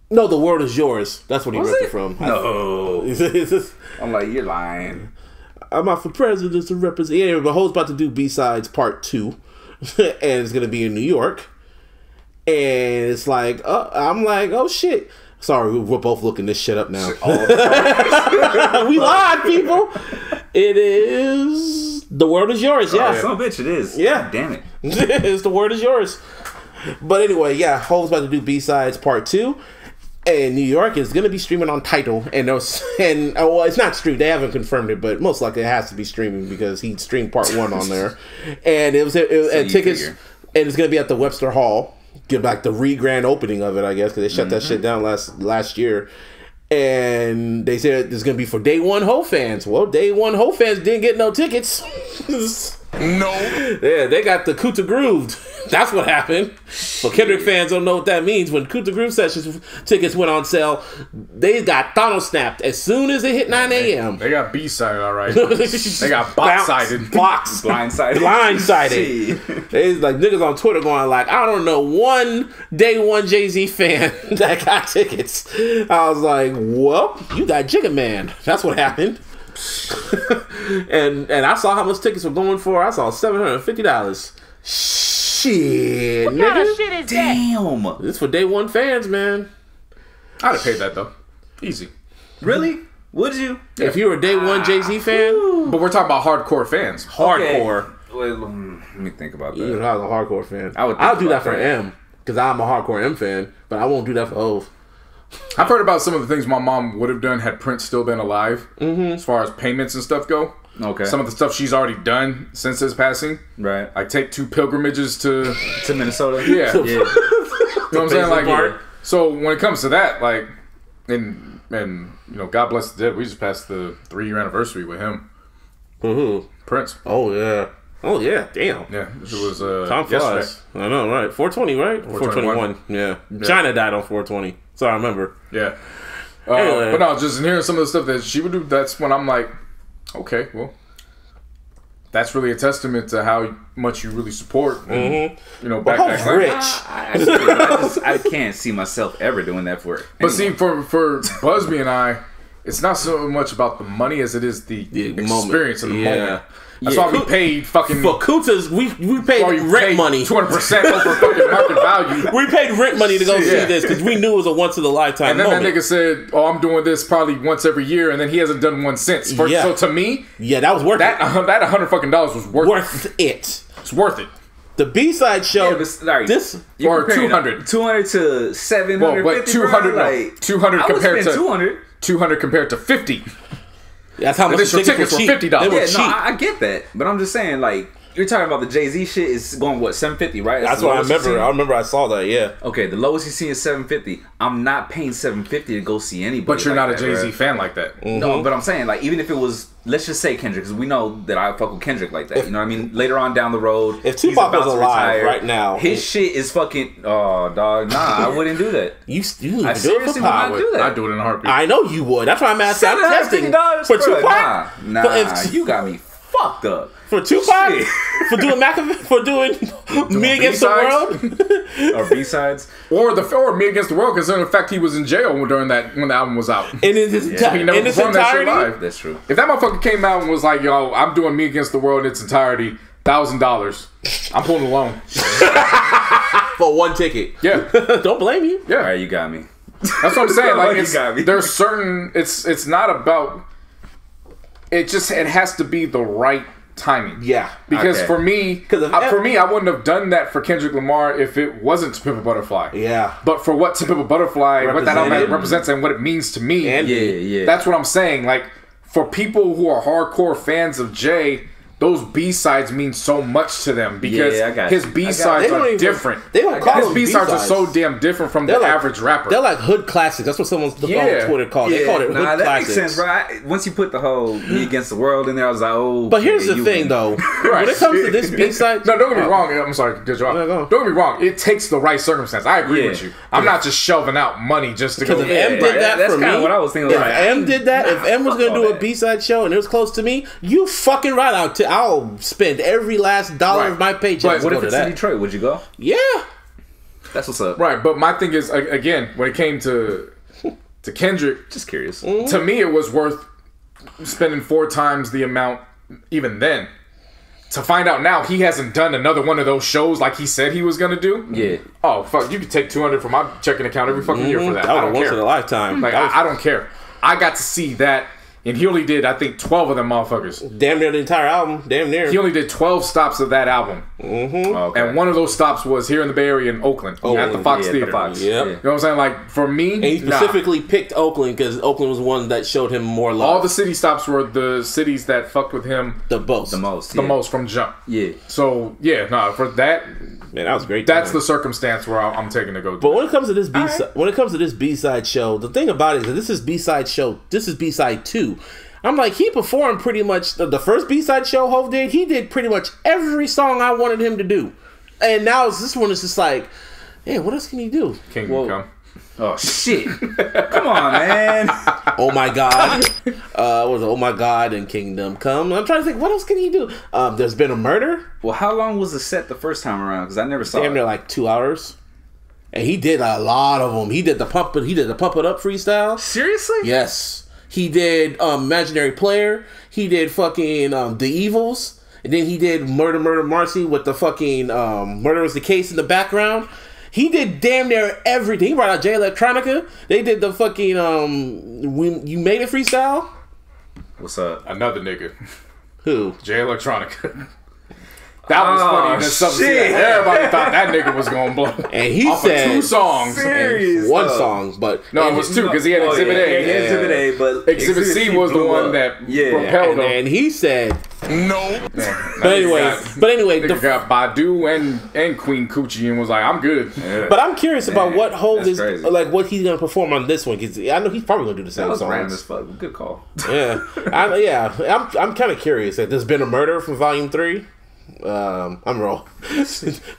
no, The World Is Yours. That's what he ripped it from. No. I'm like, you're lying. I'm out for presidents to represent. Yeah, but Ho's about to do B-Sides Part 2. And it's going to be in New York. And it's like, I'm like, oh shit. Sorry, we're both looking this shit up now. We lied, people. It is The World Is Yours, yeah. Son of a bitch, it is. Yeah. God damn it. It's The Word Is Yours. But anyway, yeah, Ho's about to do B-Sides Part 2. And New York is going to be streaming on Tidal. Well, it's not streamed. They haven't confirmed it, but most likely it has to be streaming because he streamed Part 1 on there. And it was tickets, and it's going to be at the Webster Hall. Get back the re-grand opening of it, I guess, because they shut that shit down last year. And they said it's going to be for Day One Ho fans. Well, Day One Ho fans didn't get no tickets. No. Yeah, they got the Kuta Grooved. That's what happened. So Kendrick fans don't know what that means. When Kuta Groove Sessions tickets went on sale, they got throttle snapped as soon as it hit 9 a.m. They got B-sided, all right. They got box-sided. Blindsided. They like niggas on Twitter going like, I don't know one Day One Jay-Z fan that got tickets. I was like, well, you got Jigga Man. That's what happened. and I saw how much tickets were going for. I saw $750. Shit, what kind of shit is that? Damn. This for Day One fans, man. I'd have paid that though. Easy. Really? Would you? If you were a Day One Jay-Z fan? But we're talking about hardcore fans. Hardcore. Okay. Well, let me think about that. You're not a hardcore fan. I'll do that for M. Because I'm a hardcore M fan. But I won't do that for Hov. I've heard about some of the things my mom would have done had Prince still been alive. As far as payments and stuff go. Okay. Some of the stuff she's already done since his passing. Right. Like take 2 pilgrimages to Minnesota. Yeah. Yeah. You know what I'm saying? Like, so when it comes to that, like, and you know, God bless the dead. We just passed the 3-year anniversary with him. Prince. Oh yeah. Damn. Yeah. It was time flies. I know, right? 420, right? 421. Yeah. China died on 420. So I remember. Yeah. Anyway. But no, just hearing some of the stuff that she would do. That's when I'm like, okay, well, that's really a testament to how much you really support. And, you know, back then. Rich. I can't see myself ever doing that for it. But see, for Busby and I, it's not so much about the money as it is the experience of the moment. That's why we paid fucking... For Kutas, we paid rent money. 200% over fucking market value. We paid rent money to go see this because we knew it was a once-in-a-lifetime moment. And then that nigga said, oh, I'm doing this probably once every year, and then he hasn't done one since. So to me... Yeah, that was worth it. That $100 fucking was worth it. It's worth it. The B-side show... Yeah, but, this... Or 200. 200 to 750. Well, but 200... Like, 200 compared to... 200. 200 compared to 50. That's how much the tickets were $50. They were cheap. I get that, but I'm just saying, like, you're talking about the Jay-Z shit is going what, $750, right? That's what I remember. I remember I saw that. Yeah. Okay, the lowest you see is $750. I'm not paying $750 to go see anybody. But you're like not that, a Jay-Z right? fan like that. No, but I'm saying, like, even if it was, let's just say Kendrick, because we know that I fuck with Kendrick like that. You know what I mean? Later on down the road, if Tupac was alive right now, his shit is fucking. Oh, dog, nah, I wouldn't do that. You I seriously would not do that. I'd do it in a heartbeat. I know you would. That's why I'm asking. I'm testing for Tupac. Nah, you got me fucked up. For Tupac? For doing Me Against the World? Or B-sides? Or Me Against the World, considering the fact he was in jail when the album was out. In its entirety? That shit live. That's true. If that motherfucker came out and was like, yo, I'm doing Me Against the World in its entirety, $1,000. I'm pulling a loan. For one ticket. Yeah. Don't blame you. Yeah. All right, you got me. That's what I'm saying. Like, You got me. there's certain, it's not about, it has to be the right timing. Yeah. Because Okay. for me, I wouldn't have done that for Kendrick Lamar if it wasn't To Pimp a Butterfly. Yeah. But for what To Pimp a Butterfly, what that album represents and what it means to me, Yeah. that's what I'm saying. Like, for people who are hardcore fans of Jay, those B-sides mean so much to them because his B-sides are different. They don't call his them B-sides are so damn different from the average rapper. They're like hood classics. That's what someone's on Twitter called. They called it hood that classics. makes sense, bro. Once you put the whole Me Against the World in there, I was like, oh. But here's the thing, though. When it comes to this B-side... No, don't get me wrong. I'm sorry. Good job. Don't get me wrong. It takes the right circumstance. I agree with you. I'm not just shelving out money just to go... Because if M did that that's for me... kind of what I was thinking. If M did that, if M was going to do a B-side show and it was close to me, you fucking right. I'll spend every last dollar of my paycheck. But what if it's in Detroit? Would you go? Yeah. That's what's up. Right, but my thing is, again, when it came to Kendrick... Just curious. To me, it was worth spending 4 times the amount even then. To find out now he hasn't done another one of those shows like he said he was gonna do. Yeah. Oh fuck! You could take $200 from my checking account every fucking year for that. I don't once care. in a lifetime. Like I don't care. I got to see that, and he only did I think 12 of them motherfuckers. Damn near the entire album. Damn near. He only did 12 stops of that album, Okay. and one of those stops was here in the Bay Area in Oakland at the Fox Theater. The Fox. Yep. You know what I'm saying? Like for me, And he specifically picked Oakland because Oakland was one that showed him more love. all the city stops were the cities that fucked with him the most. the most from jump. Yeah. So for that. Man, that was great. That's the circumstance where I'm taking to go. But when it comes to this B-side show, the thing about it is that this is B-side show. This is B-side 2. I'm like, he performed pretty much the first B-side show Hov did. He did pretty much every song I wanted him to do, and now this one is just like, hey, what else can he do? Kingdom Come. Oh shit! Come on, man. Oh my God. Was Oh my God and Kingdom Come. I'm trying to think, what else can he do? There's been a murder. Well, how long was the set the first time around? Because I never saw Damn it. near like 2 hours. And he did a lot of them. He did the Pump It Up freestyle. Seriously? Yes. He did Imaginary Player. He did fucking The Evils. And then he did Murder Marcy with the fucking Murder Was the Case in the background. He did damn near everything. He brought out Jay Electronica. They did the fucking You Made It freestyle. What's up? Another nigga. Who? Jay Electronica. That was funny. That's something shit. everybody thought that nigga was gonna blow. And he off said of 2 songs. Serious? One song, but No, it was 2 because he had Exhibit A. Yeah, Exhibit A, but Exhibit C was the blew one up. that propelled him. and he said No. But anyway, Nigga got Badu and Queen Coochie and was like, I'm good. Yeah. But I'm curious about what Hov that's is crazy. like. What he's gonna perform on this one? Because I know he's probably gonna do the That same was random songs. as fuck. Good call. Yeah, I'm kind of curious. There's been a murder from Volume 3. I'm wrong.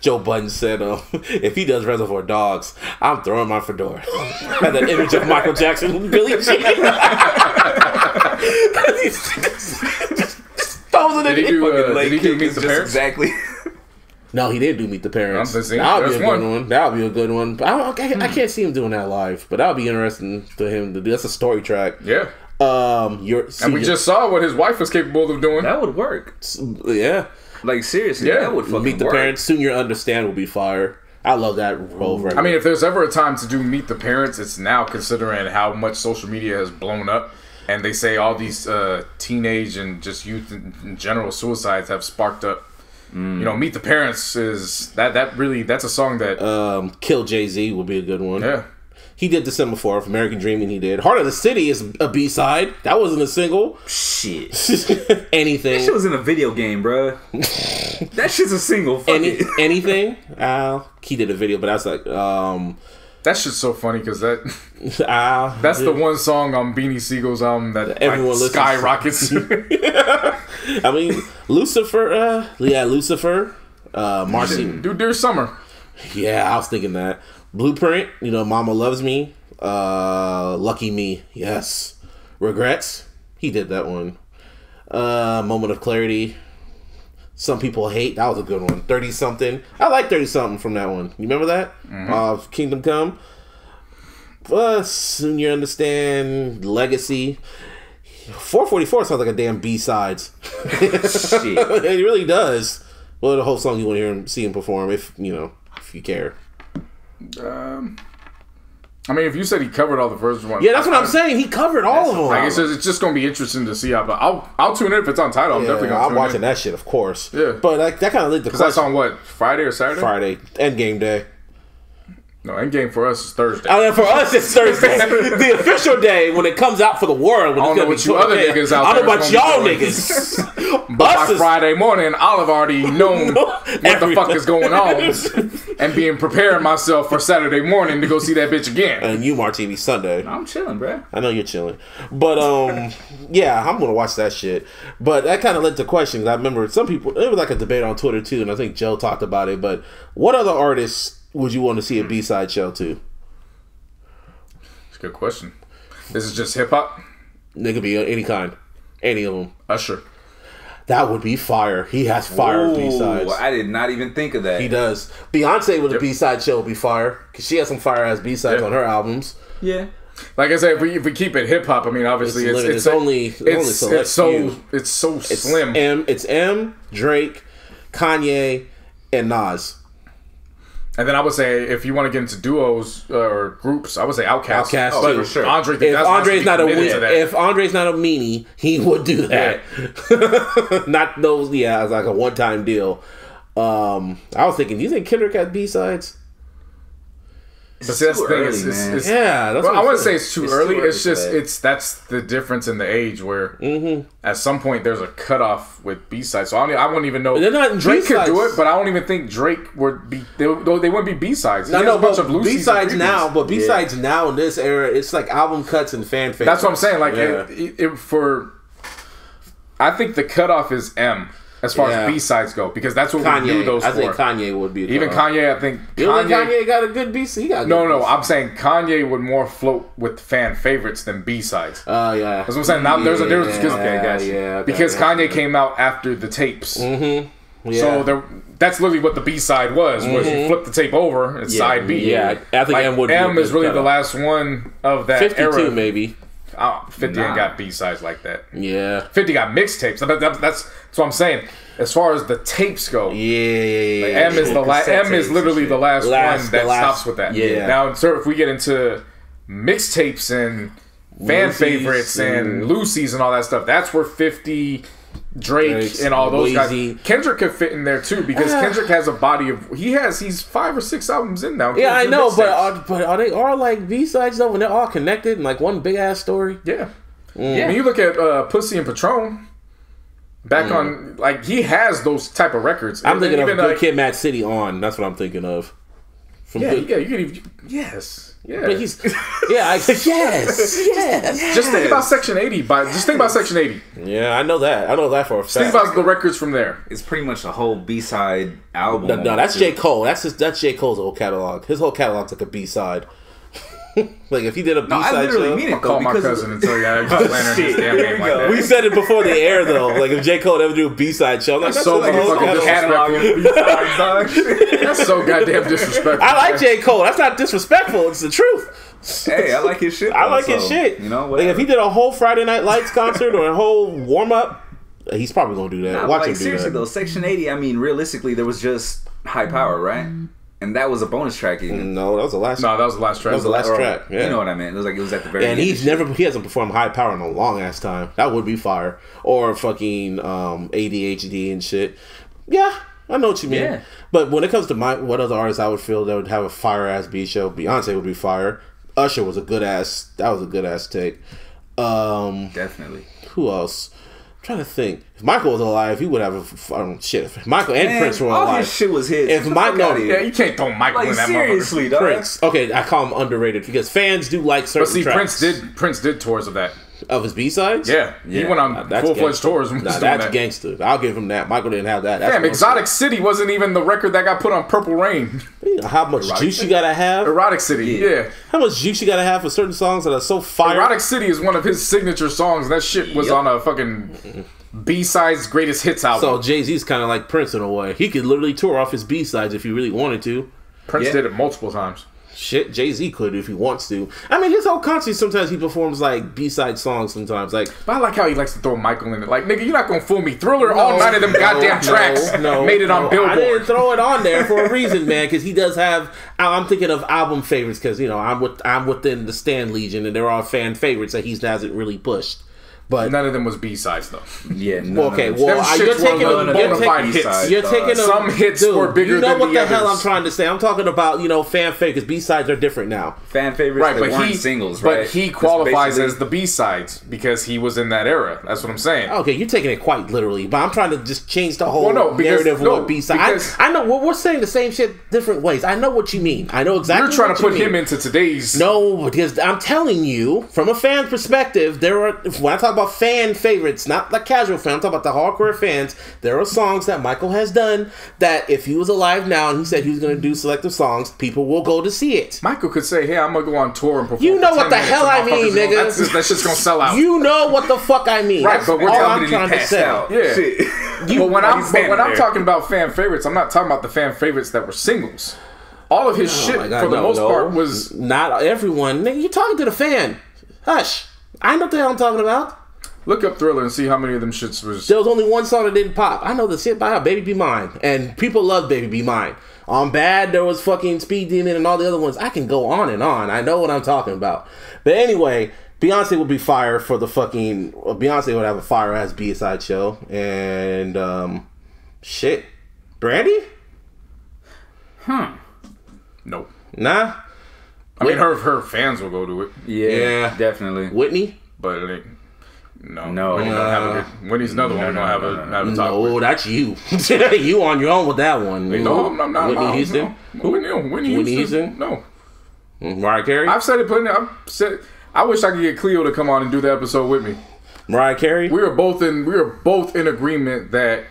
Joe Budden said, if he does Reservoir Dogs, I'm throwing my fedora. Had that image of Michael Jackson with Billie Jean. Did he do Meet the Parents? Exactly. No, he didn't do Meet the Parents. I'm saying, That'll be a that's good one. That'll be a good one. But I can't see him doing that live. But that'll be interesting to him to do. That's a story track. Yeah. And we just saw what his wife was capable of doing. That would work. Yeah. Like, seriously, Yeah. that would fucking Meet the work. Parents. Soon You'll Understand will be fire. I love that whole record. I mean, if there's ever a time to do Meet the Parents, it's now, considering how much social media has blown up. And they say all these teenage and just youth in general suicides have sparked up. You know, Meet the Parents is that's a song that Kill Jay-Z would be a good one. yeah. He did December 4th, American Dreaming he did. Heart of the City is a B-side. That wasn't a single. Shit. Anything. That shit was in a video game, bro. That shit's a single. Fuck it. Anything. He did a video, but that's like That shit's so funny because that's that's the one song on Beanie Siegel's album that everyone like, skyrockets. I mean, Lucifer. Lucifer. Marcy. Do Dear Summer. Yeah, I was thinking that. Blueprint. Mama Loves Me. Lucky Me. Yes. Regrets. He did that one. Moment of Clarity. Some people hate. That was a good one. 30 something. I like 30 something from that one. You remember that? Kingdom Come. Soon You Understand. Legacy. 444 sounds like a damn B-sides. Shit. It really does. Well, the whole song you want to hear him, see him perform, if you care. I mean, if you said he covered all the first ones, yeah, that's what I'm saying. He covered all of them. Like it's just gonna be interesting to see how. But I'll tune in if it's on title. I'm definitely gonna. I'm watching that shit, of course. Yeah, but like that kind of lit the. Because that's on what, Friday or Saturday? Friday, Endgame day. No, Endgame for us is Thursday. I mean, for us, it's Thursday. The official day when it comes out for the world. I don't know what you other niggas out there. I don't know about y'all niggas. But by Friday morning, I'll have already known what the fuck is going on and being preparing myself for Saturday morning to go see that bitch again. And you, Martini, Sunday. I'm chilling, bro. I know you're chilling. But, yeah, I'm going to watch that shit. But that kind of led to questions. I remember some people, it was like a debate on Twitter too, and I think Joe talked about it. But what other artists would you want to see a B-side show to? It's a good question. This is just hip-hop? It could be any kind. Any of them. Usher. That would be fire. He has fire B-sides. I did not even think of that. He does. Beyonce with a B-side show would be fire. Because she has some fire-ass B-sides on her albums. Yeah. Like I said, if we keep it hip-hop, I mean, obviously it's only so slim. It's M, Drake, Kanye, and Nas. And then I would say, if you want to get into duos or groups, I would say Outkast. Outkast, but for sure. If Andre's not a meanie, he would do that. Yeah. Not those. Yeah, it's like a one-time deal. I was thinking, do you think Kendrick had B-sides? But see, that's the thing. That's I wouldn't say it's too early. It's just that's the difference in the age where at some point there's a cutoff with B-sides. So I wouldn't even know. They're not Drake could do it, but I don't even think Drake would be. They wouldn't be B-sides. No, but B-sides now. But B-sides now in this era, it's like album cuts and fan favorites. That's what I'm saying. Like I think the cutoff is M. As far as B-sides go, because that's what we do those for. I think Kanye would be even Kanye, I think Kanye got a good B-side. No, I'm saying Kanye would more float with fan favorites than B-sides. Oh, yeah. That's what I'm saying. Now there's a difference because Kanye came out after the tapes. Mm-hmm. Yeah. So that's literally what the B-side was you flip the tape over, it's side B. Yeah, I think M is really the last one of that 52 era. maybe. 50 ain't got B-sides like that. Yeah. 50 got mixtapes. That's what I'm saying. As far as the tapes go, M is literally the last one that stops with that. Yeah. Now, if we get into mixtapes and fan favorites and Lucy's and all that stuff, that's where 50, Drake and all those guys. Kendrick could fit in there too because Kendrick has a body of he's 5 or 6 albums in now. Yeah, I know, but are they all like B-sides though? When they're all connected in like one big ass story? Yeah. I mean, you look at Pussy and Patron. Back on, like, he has those type of records. I'm thinking of Good Kid, Mad City on. That's what I'm thinking of. You could even, yes. But he's, yes. Just think about Section 80. Just think about Section 80. Yeah, I know that. I know that for a fact. Think about the records from there. It's pretty much a whole B-side album. No, that's J. Cole. That's J. Cole's whole catalog. His whole catalog's like a B-side. Like if he did a B-side I literally show, mean it, I'll call my cousin and tell you I got Leonard his damn name like that. We said it before the air though. Like if J. Cole ever do a B-side show, I'm like, that's so motherfucking disrespectful. That's so goddamn disrespectful. I like J. Cole. That's not disrespectful. It's the truth. Hey, I like his shit. I like his shit. You know, like if he did a whole Friday Night Lights concert or a whole warm up, he's probably gonna do that. Watch him do seriously that. Though, Section 80. I mean, realistically, there was just High Power, right? And that was a bonus track. Even. No, that was the last. No, that was the last track. That was the last track. Yeah. You know what I meant? It was at the very. And end. he hasn't performed High Power in a long ass time. That would be fire. Or fucking ADHD and shit. Yeah, I know what you mean. Yeah. But when it comes to what other artists I would feel that would have a fire ass B show, Beyonce would be fire. Usher was a good ass. That was a good ass take. Definitely. Who else? I'm trying to think. If Michael was alive, he would have shit. If Michael and Prince were alive, all his shit was his. If Michael, you can't throw Michael in that seriously, dog. Prince. Okay, I call him underrated because fans do like certain. But see, tracks. Prince did tours of that. Of his B-sides? Yeah. He went on full-fledged tours. That's gangster. I'll give him that. Michael didn't have that. Damn, Exotic City wasn't even the record that got put on Purple Rain. How much juice you gotta have? Erotic City, yeah. How much juice you gotta have for certain songs that are so fire? Erotic City is one of his signature songs. That shit was on a fucking B-sides greatest hits album. So Jay-Z's kind of like Prince in a way. He could literally tour off his B-sides if he really wanted to. Prince did it multiple times. Shit, Jay-Z could if he wants to. I mean, his whole concert, sometimes he performs like B-side songs sometimes. Like, but I like how he likes to throw Michael in it. Like, nigga, you're not gonna fool me. Thriller, all 9 of them goddamn tracks made it on Billboard. I didn't throw it on there for a reason, man, because he does have, I'm thinking of album favorites, because, you know, I'm within the Stan Legion, and there are fan favorites that he hasn't really pushed. But none of them was B-sides though. Yeah. Okay. Well, you're taking some hits were bigger. You know than what the hell others. I'm trying to say? I'm talking about fan favorites. B-sides are different now. Fan favorites, right? but But singles, right? But he qualifies as the B-sides because he was in that era. That's what I'm saying. Okay, you're taking it quite literally, but I'm trying to just change the whole narrative of what B-sides. I know we're saying the same shit different ways. I know what you mean. I know exactly. You're trying what to put you mean. him into today's. No, because I'm telling you, from a fan perspective, when I talk about fan favorites, not the casual fan, I'm talking about the hardcore fans. There are songs that Michael has done that if he was alive now and he said he was going to do selective songs, people will go to see it. Michael could say, "Hey, I'm gonna go on tour and perform." You know what the hell I mean, nigga? That's just gonna sell out. You know what the fuck I mean? Right, That's but we're all telling I'm trying to say. out. Yeah. But when I'm talking about fan favorites, I'm not talking about the fan favorites that were singles. All of his shit, for the most part, was not everyone. Nigga, you're talking to the fan. Hush. I know what the hell I'm talking about. Look up Thriller and see how many of them shits was. There was only one song that didn't pop. I know the shit by Baby Be Mine. And people love Baby Be Mine. On Bad, there was fucking Speed Demon and all the other ones. I can go on and on. I know what I'm talking about. But anyway, Beyonce would be fire for the fucking... Beyonce would have a fire-ass B-side show. And, shit. Brandy? No. Nah? I mean, her fans will go to it. Yeah, definitely. Whitney? But it ain't... No. No. Whitney don't have a good... Whitney's another one we don't have a top No, with. that's you. You on your own with that one. No, I'm not. Whitney Houston? No. Whitney Houston? No. Mariah Carey? I've said it plenty. I wish I could get Cleo to come on and do the episode with me. Mariah Carey? We were both in agreement that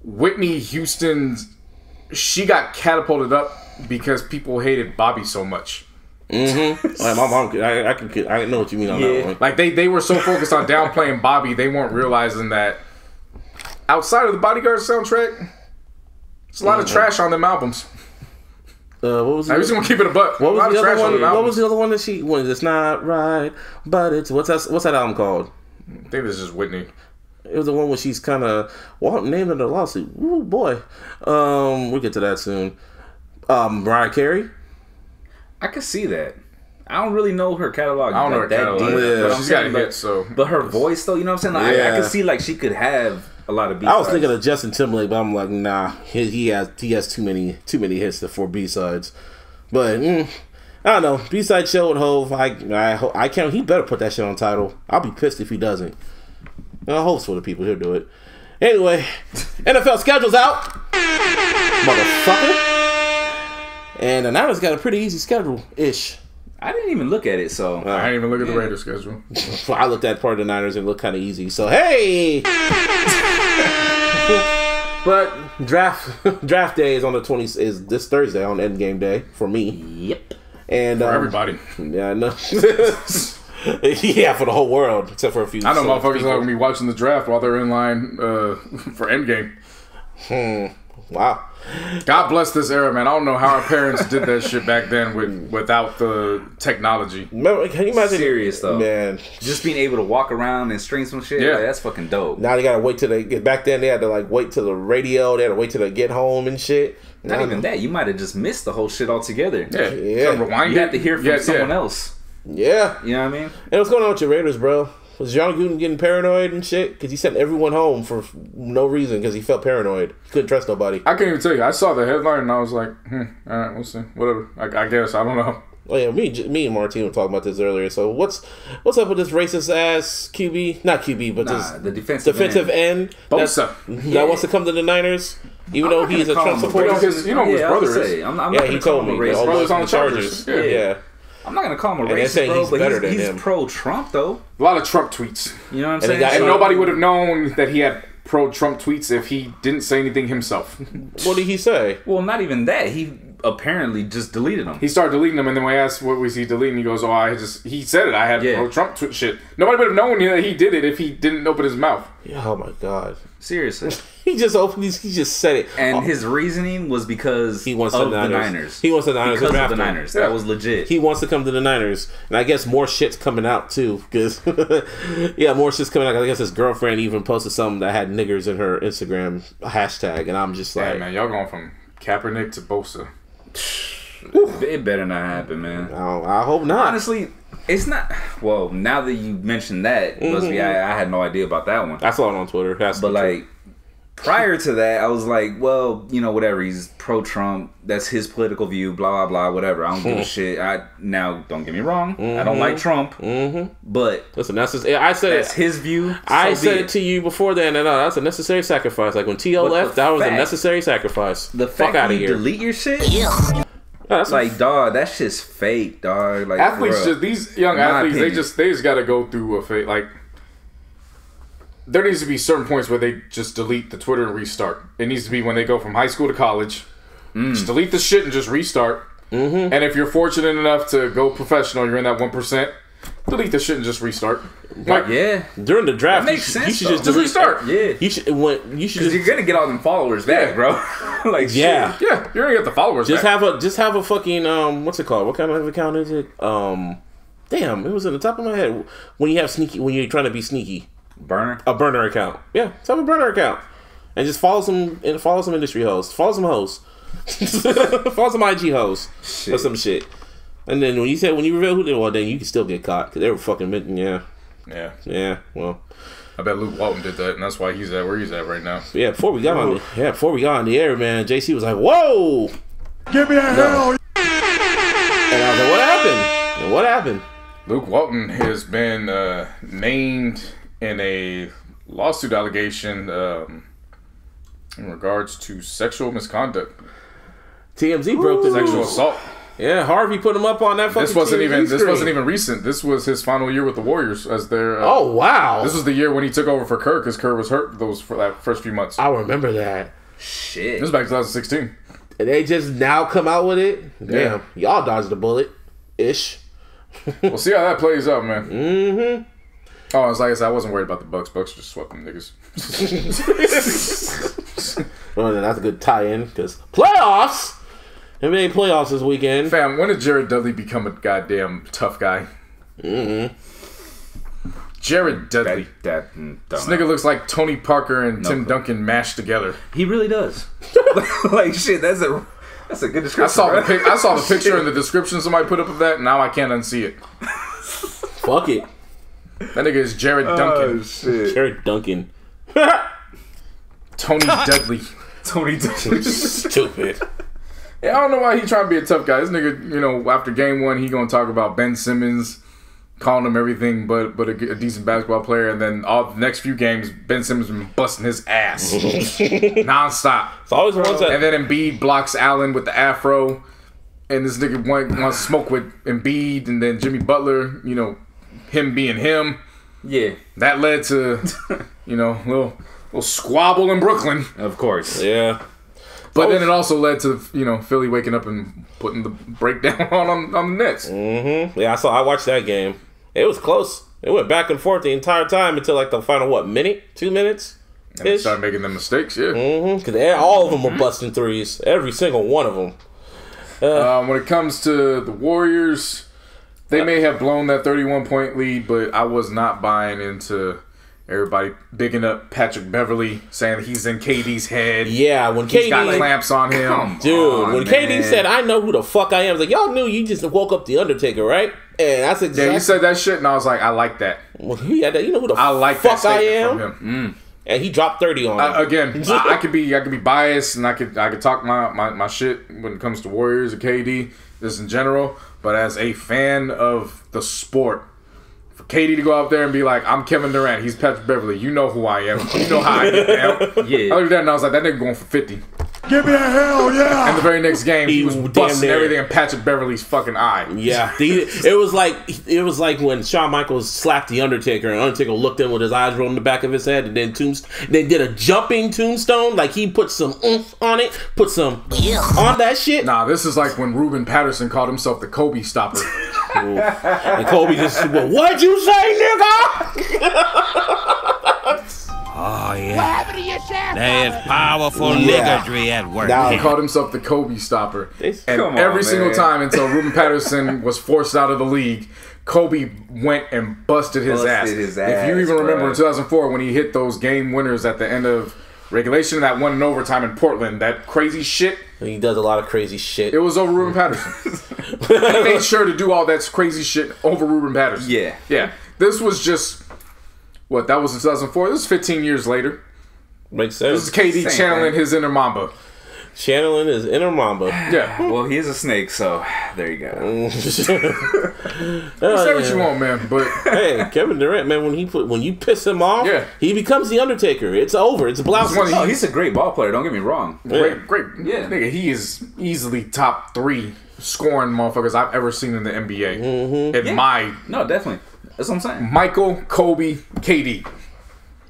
Whitney Houston's... She got catapulted up because people hated Bobby so much. Mm-hmm. Like my mom, I know what you mean on that one. Like they were so focused on downplaying Bobby, they weren't realizing that outside of the Bodyguard soundtrack, there's a lot of trash on them albums. What was it? I'm just gonna keep it a buck. What was the other one? What was the other one that she? When it's not right, but it's what's that album called? I think this is Whitney. It was the one where she's kind of named in the lawsuit. Ooh boy, we'll get to that soon. Mariah Carey. I could see that. I don't really know her catalog. I don't know her catalog. Yeah. But she's got hits, so. But her voice, though, you know what I'm saying? Like, I could see like she could have a lot of B-sides. I was thinking of Justin Timberlake, but I'm like, nah, he has too many hits for B-sides. But I don't know. B-side show with Hov. I can't. He better put that shit on Tidal. I'll be pissed if he doesn't. I hope for the people who'll do it. Anyway, NFL schedule's out, motherfucker. And the Niners got a pretty easy schedule-ish. I didn't even look at it, so... I didn't even look at the Raiders schedule. I looked at part of the Niners and it looked kind of easy. So, hey! But draft day is on the 20th, is this Thursday on Endgame Day for me. Yep. And for everybody. Yeah, I know. Yeah, for the whole world, except for a few. I know motherfuckers are going to be watching the draft while they're in line for Endgame. Wow. God bless this era, man. I don't know how our parents did that shit back then without the technology. Remember, can you imagine? Serious though, man. Just being able to walk around and stream some shit, like, that's fucking dope. Now they gotta wait till they get back. Then they had to like wait till the radio. They had to wait till they get home and shit. Not even that. You might have just missed the whole shit altogether. Yeah. So rewind. You have to hear from someone else. Yeah. You know what I mean? And what's going on with your Raiders, bro? Was John Gruden getting paranoid and shit? Because he sent everyone home for no reason because he felt paranoid. He couldn't trust nobody. I can't even tell you. I saw the headline and I was like, all right, we'll see. Whatever. I guess. I don't know. Oh yeah, me and Martine were talking about this earlier. So what's up with this racist ass QB? Not QB, but the defensive end. Bosa. That wants to come to the Niners, even though he's a Trump supporter. Because you know who his brother is. He told me. His brother's on the Chargers. Yeah. I'm not gonna call him a racist, bro, but he's pro-Trump, though. A lot of Trump tweets. You know what I'm saying? And nobody would have known that he had pro-Trump tweets if he didn't say anything himself. What did he say? Well, not even that. He apparently just deleted them. He started deleting them, and then when I asked what was he deleting, he goes, he said it. I had pro-Trump shit. Nobody would have known that he did it if he didn't open his mouth. Yeah, oh my God. Seriously. He just said it. And his reasoning was because he wants of the Niners. He wants the Niners. Because of the Niners. Yeah. That was legit. He wants to come to the Niners. And I guess more shit's coming out, too. Because, more shit's coming out. I guess his girlfriend even posted something that had niggers in her Instagram hashtag. And I'm just like... Yeah, man, y'all going from Kaepernick to Bosa. It better not happen, man. I hope not. Honestly, it's not... Well, now that you mentioned that, I had no idea about that one. I saw it on Twitter. But, like... Prior to that, I was like, well, whatever. He's pro-Trump. That's his political view. Blah, blah, blah, whatever. I don't give a shit. Now, don't get me wrong. I don't like Trump. But listen, that's his view. I said it to you before then. And that's a necessary sacrifice. Like when T.O. left, that was a necessary sacrifice. The fact out of you here. delete your shit? That's like, dog, that's just fake, dog. Like, athletes, these young athletes, they just got to go through a fake, like, there needs to be certain points where they just delete the Twitter and restart. It needs to be when they go from high school to college. Just delete the shit and just restart. And if you're fortunate enough to go professional, you're in that 1%, delete the shit and just restart. Like, during the draft, that makes sense, you should just restart. You should because you're gonna get all them followers back, bro. Like, yeah, you're gonna get the followers back. Just have a fucking what's it called? What kind of account is it? Damn, it was in the top of my head. When you're trying to be sneaky. A burner account. Yeah, just have a burner account. And just follow some industry hosts. Follow some hosts. Follow some IG hosts. Or some shit. And then when you reveal who they were, then you can still get caught. Because they were fucking, yeah, well. I bet Luke Walton did that, and that's why he's at where he's at right now. Yeah, before we got on the air, man, JC was like, whoa! Give me a hell! And I was like, what happened? And what happened? Luke Walton has been named in a lawsuit allegation in regards to sexual misconduct. TMZ broke the sexual assault. Yeah, Harvey put him up on that fucking This wasn't even recent. This was his final year with the Warriors as their oh wow. This was the year when he took over for Kerr because Kerr was hurt for that first few months. I remember that. Shit. This was back in 2016. And they just now come out with it? Damn. Y'all dodged the bullet. Ish. We'll see how that plays out, man. Mm-hmm. Oh, it's like I said, I wasn't worried about the Bucks. Bucks just swept them niggas. Well, then that's a good tie-in because playoffs. NBA playoffs this weekend. Fam, when did Jared Dudley become a goddamn tough guy? Jared Dudley. This nigga looks like Tony Parker and Tim Duncan mashed together. He really does. Like shit, that's a good description. I saw the picture in the description somebody put up of that, and now I can't unsee it. Fuck it. That nigga is Jared Duncan. Oh, shit. Jared Duncan. Tony Dudley. Tony Dudley. Stupid. Yeah, I don't know why he trying to be a tough guy. This nigga, after game one, he gonna talk about Ben Simmons, calling him everything but a decent basketball player, and then all the next few games, Ben Simmons been busting his ass nonstop. It's always one side. And then Embiid blocks Allen with the afro, and this nigga wants to smoke with Embiid, and then Jimmy Butler, him being him. Yeah, that led to little squabble in Brooklyn, of course. Yeah. But then it also led to Philly waking up and putting the breakdown on the Nets. Mm-hmm. Yeah, I watched that game. It was close. It went back and forth the entire time until like the final 2 minutes. And they started making them mistakes. Yeah. Mm-hmm. Because all of them were busting threes. Every single one of them. When it comes to the Warriors, they may have blown that 31-point lead, but I was not buying into everybody bigging up Patrick Beverly, saying he's in KD's head. Yeah, when he's KD got clamps on him. Dude, when KD said, I know who the fuck I am, I was like, y'all knew you just woke up the Undertaker, right? And that's exactly. Yeah, he said that shit, and I was like, I like that. Well, you know who the fuck I am? From him. And he dropped 30 on him. Again, I could be biased, and I could talk my shit when it comes to Warriors or KD, just in general. But as a fan of the sport, for KD to go out there and be like, I'm Kevin Durant, he's Patrick Beverly, you know who I am, you know how I get down. Yeah. Other than that, I was like, that nigga going for 50. Give me a hell yeah. And the very next game, he was busting near everything in Patrick Beverly's fucking eye. Yeah, it was like when Shawn Michaels slapped the Undertaker, and Undertaker looked in with his eyes rolled in the back of his head, and then they did a jumping tombstone. Like he put some oomph on it, put some on that shit. Nah, this is like when Ruben Patterson called himself the Kobe stopper. And Kobe just, well, what'd you say, nigga? Oh, yeah. There is powerful niggardry at work. Now he called himself the Kobe stopper. And every single time until Ruben Patterson was forced out of the league, Kobe went and busted his ass. If you even remember in 2004 when he hit those game winners at the end of regulation, that one in overtime in Portland, that crazy shit. He does a lot of crazy shit. It was over Ruben Patterson. He made sure to do all that crazy shit over Ruben Patterson. Yeah. Yeah. This was just... What, that was in 2004? This is 15 years later. Makes sense. This is KD channeling his inner Mamba. Channeling his inner Mamba. Yeah. Well, he is a snake, so there you go. Say what you want, man. But hey, Kevin Durant, man, when you piss him off, he becomes the Undertaker. It's over. It's blouse. Oh, he's a great ball player. Don't get me wrong. Great. Yeah, nigga, he is easily top 3 scoring motherfuckers I've ever seen in the NBA. No, definitely. That's what I'm saying. Michael, Kobe, KD.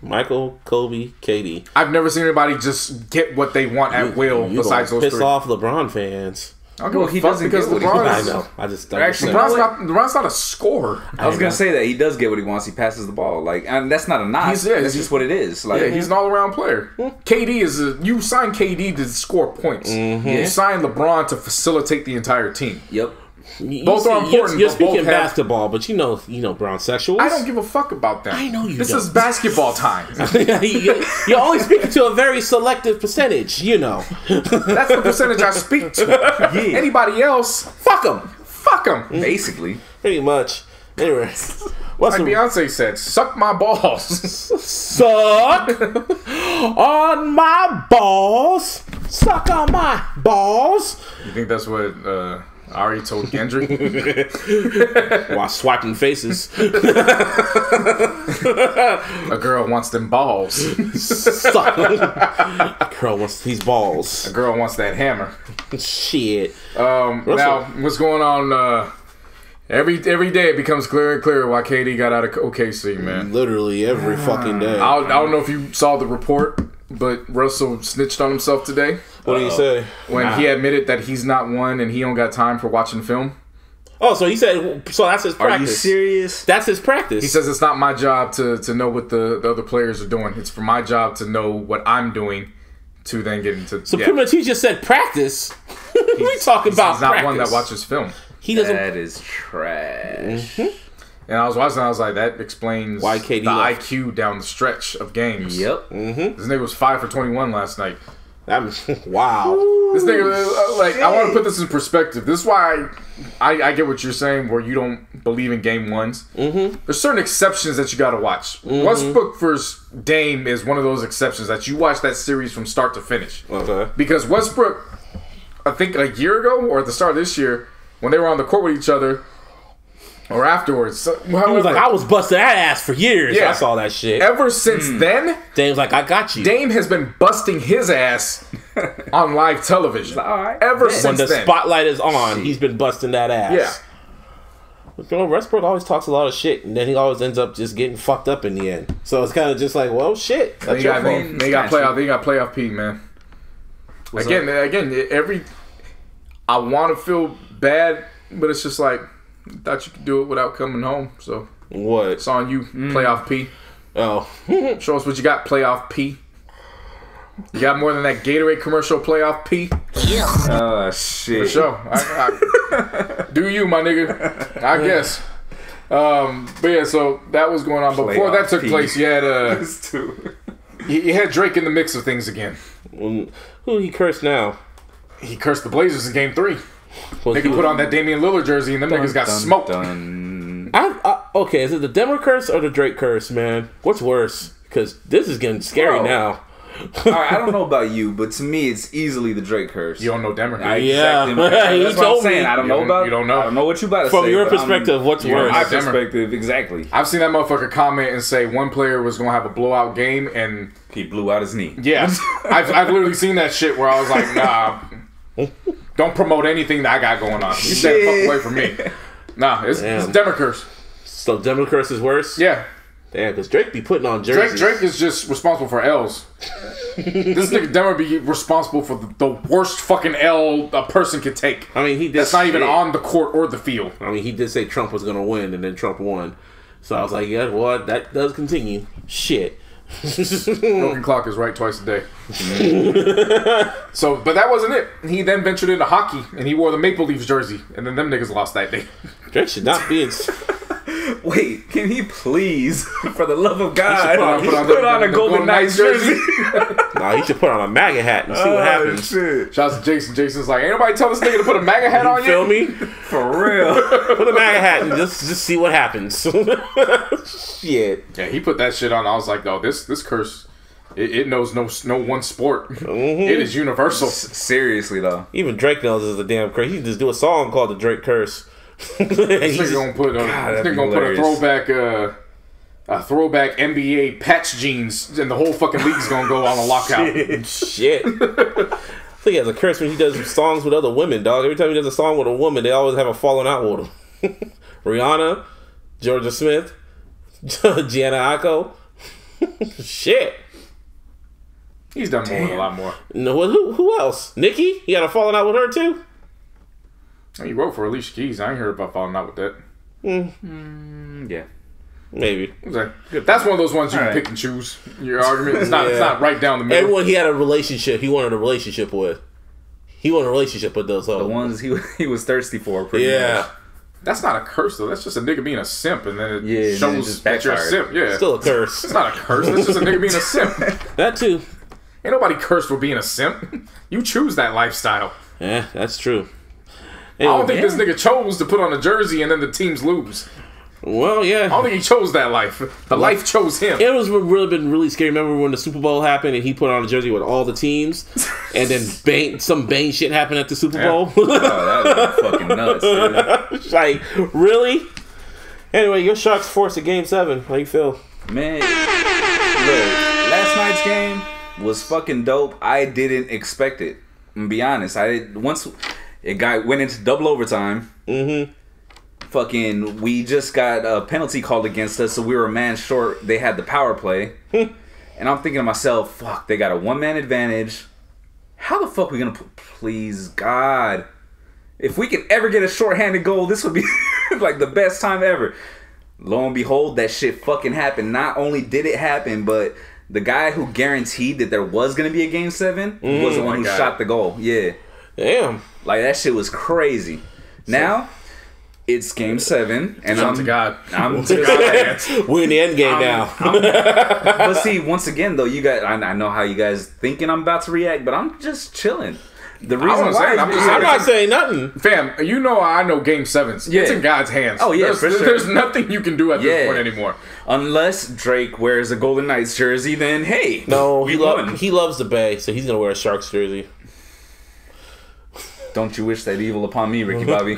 Michael, Kobe, KD. I've never seen anybody just get what they want at will besides those 3. Piss off LeBron fans. He doesn't because LeBron. I know. I just actually LeBron's not a scorer. I was gonna say that he does get what he wants. He passes the ball. Like, and that's not a knock. That's just what it is. Like, he's an all-around player. KD is you sign KD to score points. You sign LeBron to facilitate the entire team. Yep. Both are important. You're speaking basketball, but you know Brown sexuals. I don't give a fuck about that. I know you. This is basketball time. You're only speaking to a very selective percentage. You know. That's the percentage I speak to. Anybody else, fuck them. Fuck them. Basically, pretty much. Anyway, like Beyonce said, suck my balls. Suck on my balls. Suck on my balls. You think that's what Ari told Kendrick? While swiping faces. A girl wants them balls. A girl wants these balls. A girl wants that hammer. Shit. Now, what's going on? Every day it becomes clearer and clearer why KD got out of OKC, man. Literally every fucking day. I don't know if you saw the report, but Russell snitched on himself today. What did he say? When he admitted that he's not one and he don't got time for watching film. Oh, so he said, so that's his practice. Are you serious? That's his practice. He says it's not my job to know what the other players are doing. It's for my job to know what I'm doing to then get into... So pretty much he just said practice. We talking about he's not practice. one that watches film. He doesn't. That is trash. And I was watching, I was like, that explains why KD the IQ down the stretch of games. Yep. This nigga was 5 for 21 last night. Wow. This nigga, like, I want to put this in perspective. This is why I get what you're saying, where you don't believe in game ones. There's certain exceptions that you got to watch. Westbrook versus Dame is one of those exceptions that you watch that series from start to finish. Okay. Because Westbrook, I think a year ago or at the start of this year, when they were on the court with each other, or afterwards. He was like, I was busting that ass for years. Yeah. I saw that shit. Ever since then, Dame's like, I got you. Dame has been busting his ass on live television. All right. Ever since when the then. spotlight is on, he's been busting that ass. Yeah. You know, Westbrook always talks a lot of shit, and then he always ends up just getting fucked up in the end. So it's kind of just like, well, shit. That's your fault. They got playoff P, man. Again, I want to feel bad, but it's just like, thought you could do it without coming home. So what? It's on you, playoff P. Oh, show us what you got, playoff P. You got more than that Gatorade commercial, playoff P. Oh shit. For sure. Do you, my nigga? I guess. But yeah, so that was going on. But before that took place, you had you had Drake in the mix of things again. Who he cursed now? He cursed the Blazers in Game 3. They could put on that Damian Lillard jersey and them niggas got smoked. Okay, is it the Denver curse or the Drake curse, man? What's worse? Because this is getting scary now. All right, I don't know about you, but to me, it's easily the Drake curse. You don't know Demmer. Exactly. That's what I'm saying. I don't know about. You don't know. I don't know what you about to From say. your perspective, what's worse? My perspective, exactly. I've seen that motherfucker comment and say one player was gonna have a blowout game, and he blew out his knee. Yeah, I've literally seen that shit where I was like, nah, don't promote anything that I got going on. You stay the fuck away from me. Nah, it's Demmer curse. So Demmer curse is worse? Yeah. Damn, because Drake be putting on jerseys. Drake is just responsible for L's. This nigga Demmer be responsible for the worst fucking L a person could take. I mean, he did. That's not even on the court or the field. I mean, he did say Trump was going to win, and then Trump won. So I was like, yeah, well, that does continue. Shit. Broken clock is right twice a day. So, but that wasn't it. He then ventured into hockey, and he wore the Maple Leafs jersey, and then them niggas lost that day. Drake should not be in... Wait, can he please, for the love of God, put on a Golden Knights jersey? Nah, he should put on a MAGA hat and see what happens. Shit. Shouts to Jason. Jason's like, ain't nobody tell this nigga to put a MAGA hat on Feel yet? me? For real. Put a MAGA hat and just see what happens. Shit. Yeah, he put that shit on. I was like, oh, this curse, it knows no one sport. It is universal. Seriously though, even Drake knows this is a damn curse. He can just do a song called the Drake Curse. This nigga gonna put a throwback NBA patch jeans, and the whole fucking league's gonna go on a lockout. Shit. I think he has a curse when he does songs with other women, dog. Every time he does a song with a woman, they always have a falling out with him. Rihanna, Georgia Smith, Gianna Aiko. Shit. He's done more with a lot more. No, who else? Nicki? He had a falling out with her too? He wrote for Alicia Keys. I ain't heard about falling out with that. Yeah. Maybe. That's one of those ones you can pick and choose. Your argument. It's not right down the middle. Everyone he had a relationship, he wanted a relationship with. He wanted a relationship with those hoes. The ones he was thirsty for, pretty much. That's not a curse, though. That's just a nigga being a simp, and then it shows that you're a simp. Yeah. Still a curse. It's not a curse. That's just a nigga being a simp. That too. Ain't nobody cursed for being a simp. You choose that lifestyle. Yeah, that's true. Anyway, I don't think this nigga chose to put on a jersey and then the teams lose. Well, yeah. I don't think he chose that life. The life chose him. It was been really scary. Remember when the Super Bowl happened and he put on a jersey with all the teams, and then some Bane shit happened at the Super Bowl? Oh, that was fucking nuts, dude. Like, really? Anyway, your Sharks forced a Game 7. How you feel? Man, look, last night's game was fucking dope. I didn't expect it. I'm gonna be honest. Once it went into double overtime. Fucking, we just got a penalty called against us, so we were a man short. They had the power play. And I'm thinking to myself, fuck, they got a one-man advantage. How the fuck are we gonna please God? If we could ever get a shorthanded goal, this would be like the best time ever. Lo and behold, that shit fucking happened. Not only did it happen, but the guy who guaranteed that there was gonna be a Game 7 was the one who shot the goal. Yeah. Damn. Like, that shit was crazy. Now, it's Game 7, and I'm to God. I'm to God. We're in the Endgame now. But see, once again, though, you guys, I know how you guys thinking I'm about to react, but I'm just chilling. The reason why I'm not saying nothing. Fam, you know I know Game 7s. Yeah. It's in God's hands. Oh, yeah, for sure. There's nothing you can do at this point anymore. Unless Drake wears a Golden Knights jersey, then hey. No, he loves the Bay, so he's going to wear a Sharks jersey. Don't you wish that evil upon me, Ricky Bobby?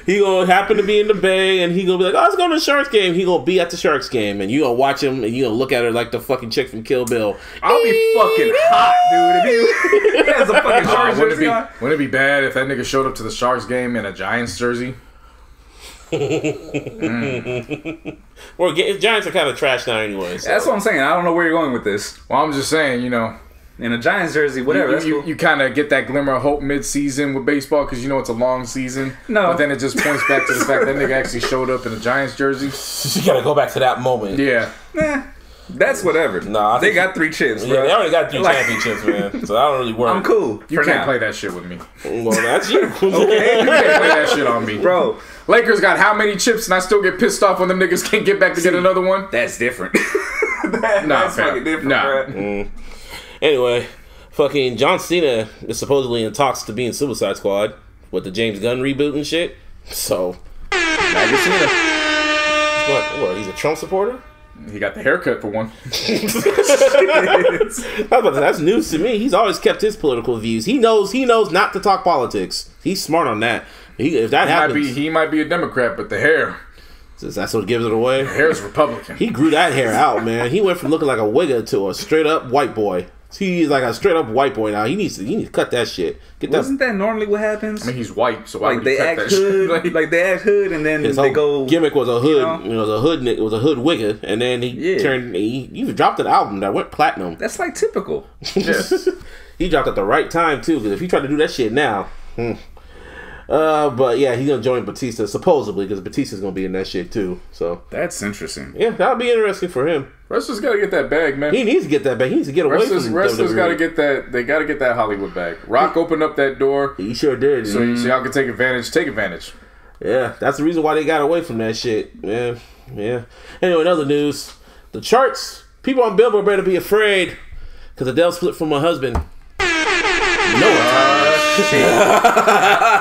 He gonna happen to be in the Bay, and he gonna be like, "Oh, let's go to the Sharks game." He gonna be at the Sharks game, and you gonna watch him, and you gonna look at her like the fucking chick from Kill Bill. I'll be fucking hot, dude. If he has a fucking Sharks jersey on. Wouldn't it be bad if that nigga showed up to the Sharks game in a Giants jersey? Well, Giants are kind of trash now anyway. So. That's what I'm saying. I don't know where you're going with this. Well, I'm just saying, you know. In a Giants jersey, whatever. You kind of get that glimmer of hope mid-season with baseball because you know it's a long season. No. But then it just points back to the fact that nigga actually showed up in a Giants jersey. You gotta go back to that moment. Yeah. That's whatever. Nah, they got 3 chips, bro. Yeah, they already got 3 championships, man. So I don't really worry. I'm cool. You can't play that shit with me. Well, that's you. Okay, you can't play that shit on me. Bro. Lakers got how many chips and I still get pissed off when them niggas can't get back to get another one? That's different. That's fucking different, bro. Anyway, fucking John Cena is supposedly in talks to be in Suicide Squad with the James Gunn reboot and shit. So, I can see that. What? He's a Trump supporter? He got the haircut for one. That's news to me. He's always kept his political views. He knows not to talk politics. He's smart on that. If that happens, he might be a Democrat, but the hair. That's what gives it away. The hair's Republican. He grew that hair out, man. He went from looking like a wigger to a straight up white boy. He's like a straight up white boy now. He needs to cut that shit. Wasn't that normally what happens? I mean, he's white, so why like would he cut that shit? Like they act hood, and then his they go. Gimmick was a hood. You know? It was a hood wigger, and then he turned. He dropped an album that went platinum. That's like typical. Yes. He dropped at the right time too. Because if he tried to do that shit now. But yeah, he's gonna join Batista supposedly because Batista's gonna be in that shit too. So that's interesting. Yeah, that'll be interesting for him. Wrestlers gotta get that bag, man. He needs to get that bag. He needs to get away from wrestlers gotta get that. They gotta get that Hollywood bag. Rock opened up that door. He sure did. So y'all can take advantage. Take advantage. Yeah, that's the reason why they got away from that shit. Yeah. Anyway, in other news, the charts. People on Billboard better be afraid because Adele split from her husband.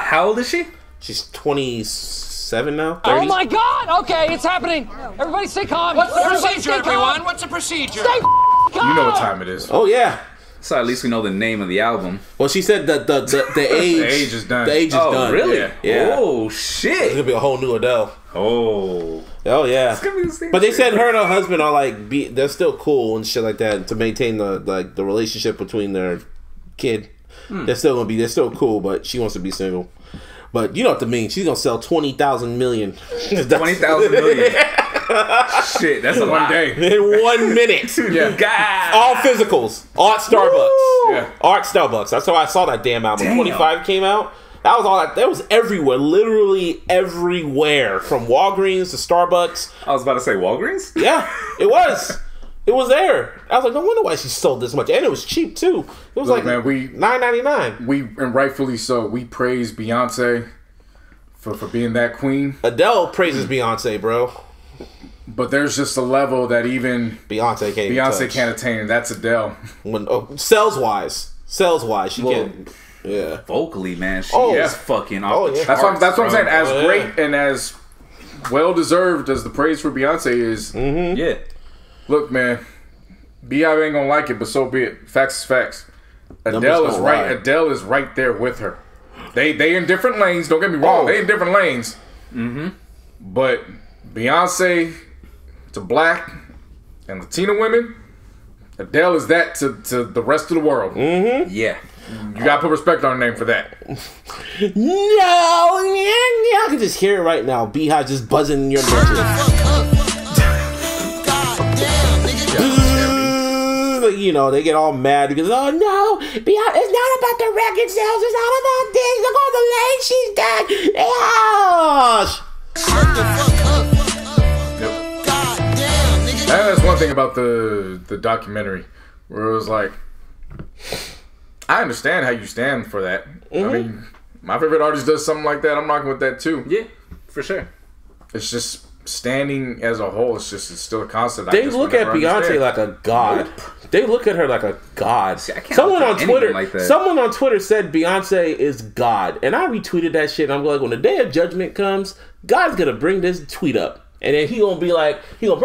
How old is she? She's 27 now. 30? Oh my God! Okay, it's happening. Everybody stay calm. What's the procedure, everyone? What's the procedure? Stay calm. You know what time it is. Oh yeah. So at least we know the name of the album. Well, she said the age. The age is done. The age is done. Really? Yeah. Oh shit. It's gonna be a whole new Adele. Oh yeah. It's gonna be the same but they shit. said her and her husband are like they're still cool and shit like that to maintain the relationship between their kid. They're still cool, but she wants to be single. But you know what I mean. She's gonna sell 20,000 million. 20,000 million. Shit, that's a one lot. day in 1 minute. Yeah. God. All physicals. All at Starbucks. Woo! Yeah. Art Starbucks. That's how I saw that damn album. Damn. 25 came out. That was all. That was everywhere. Literally everywhere. From Walgreens to Starbucks. I was about to say Walgreens. Yeah, it was. It was there. I was like, no wonder why she sold this much, and it was cheap too. It was like $9.99. We and rightfully so. We praise Beyonce for being that queen. Adele praises Beyonce, bro. But there's just a level that even Beyonce can't attain, and that's Adele. Sales wise, she can't. Yeah, vocally, man, she Oh, is yeah. fucking off Oh, the yeah. charts. That's what I'm saying. bro. As Oh, great and as well deserved as the praise for Beyonce is, Yeah. look, man, Beehive ain't gonna like it, but so be it. Facts is facts. Adele is don't right. lie. Adele is right there with her. They in different lanes. Don't get me wrong. Oh. They in different lanes. But Beyonce to black and Latina women, Adele is that to the rest of the world. Yeah. You gotta put respect on her name for that. No, I can just hear it right now. Beehive just buzzing in your mentions. You know, they get all mad because, oh no, it's not about the record sales, it's not about this. Look all the lane she's done. And that's one thing about the documentary, where it was like, I understand how you stand for that. I mean, my favorite artist does something like that. I'm rocking with that too. Yeah, for sure. It's just standing as a whole. It's still a concept. They look at Beyonce like a god. They look at her like a god. See, I can't Someone look on at anyone Twitter, like that. someone on Twitter said Beyonce is God, and I retweeted that shit. And I'm like, when the day of judgment comes, God's gonna bring this tweet up, and then he gonna bring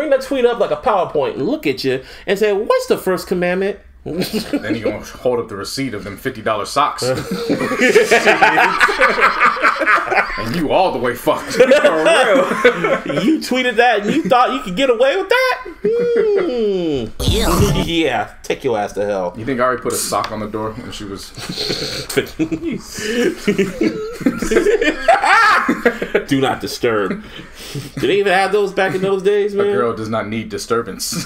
that tweet up like a PowerPoint and look at you and say, "What's the first commandment?" Then he gonna hold up the receipt of them $50 socks, and you all the way fucked. For real. You tweeted that and you thought you could get away with that? Yeah, take your ass to hell. You think Ari put a sock on the door when she was? Do not disturb. Did they even have those back in those days, man? A girl does not need disturbance.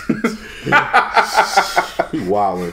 You wildin'.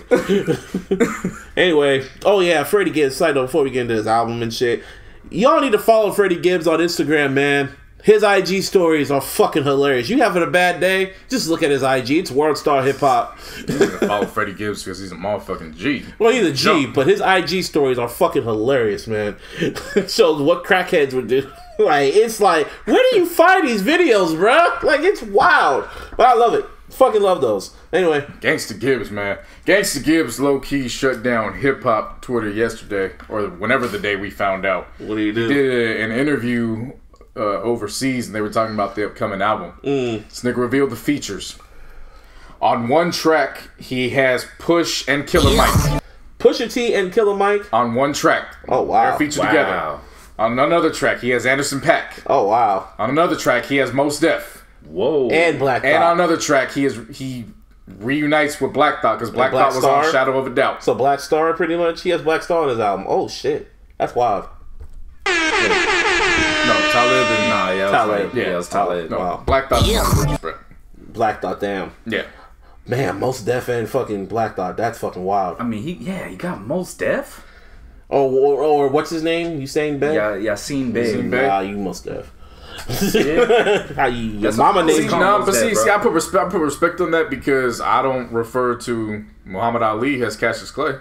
Anyway, oh yeah, Freddie Gibbs. Side note before we get into his album and shit, y'all need to follow Freddie Gibbs on Instagram, man. His IG stories are fucking hilarious. You having a bad day? Just look at his IG. It's World Star Hip Hop. I'm gonna follow Freddie Gibbs because he's a motherfucking G. Well, he's a G, but his IG stories are fucking hilarious, man. It shows what crackheads would do. Like, it's like, where do you find these videos, bro? Like, it's wild. But I love it. Fucking love those. Anyway. Gangsta Gibbs, man. Gangsta Gibbs low-key shut down hip-hop Twitter yesterday, or whenever the day we found out. What do you do? He did an interview overseas, and they were talking about the upcoming album. This nigga revealed the features. On one track, he has Push and Killer Mike. Pusha T and Killer Mike? On one track. Oh, wow. They're featured together. On another track, he has Anderson .Paak. Oh, wow. On another track, he has Mos Def. Whoa. And Black Thought. And on another track, he reunites with Black Thought because Black Thought was on Shadow of a Doubt. So Black Star, pretty much? He has Black Star on his album. Oh, shit. That's wild. No, Talib and... Nah, yeah, Talib. Yeah, it was Talib. No, Wow. Black Thought was on the Black Thought, damn. Yeah. Man, Mos Def and fucking Black Thought. That's fucking wild. I mean, he got Mos Def. Oh, or what's his name? You saying Ben? Yeah, Yasin Bey. Nah, you Mos Def. Yeah. How your mama name? I put respect on that because I don't refer to Muhammad Ali as Cassius Clay.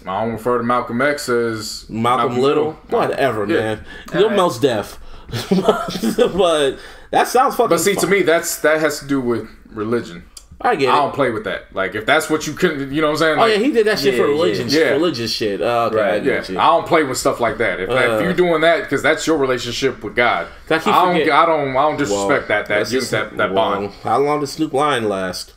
I don't refer to Malcolm X as Malcolm Little. Whatever, man. You're Mos Def. But that sounds fucking. But see, to me, that has to do with religion. I get it. I don't play with that. Like, if that's what you couldn't, you know what I'm saying? Like, oh, yeah, he did that shit for religion. Yeah. Religious shit. Okay, right, I get you. I don't play with stuff like that. If you're doing that, because that's your relationship with God. I don't disrespect that bond. How long did Snoop Lion last?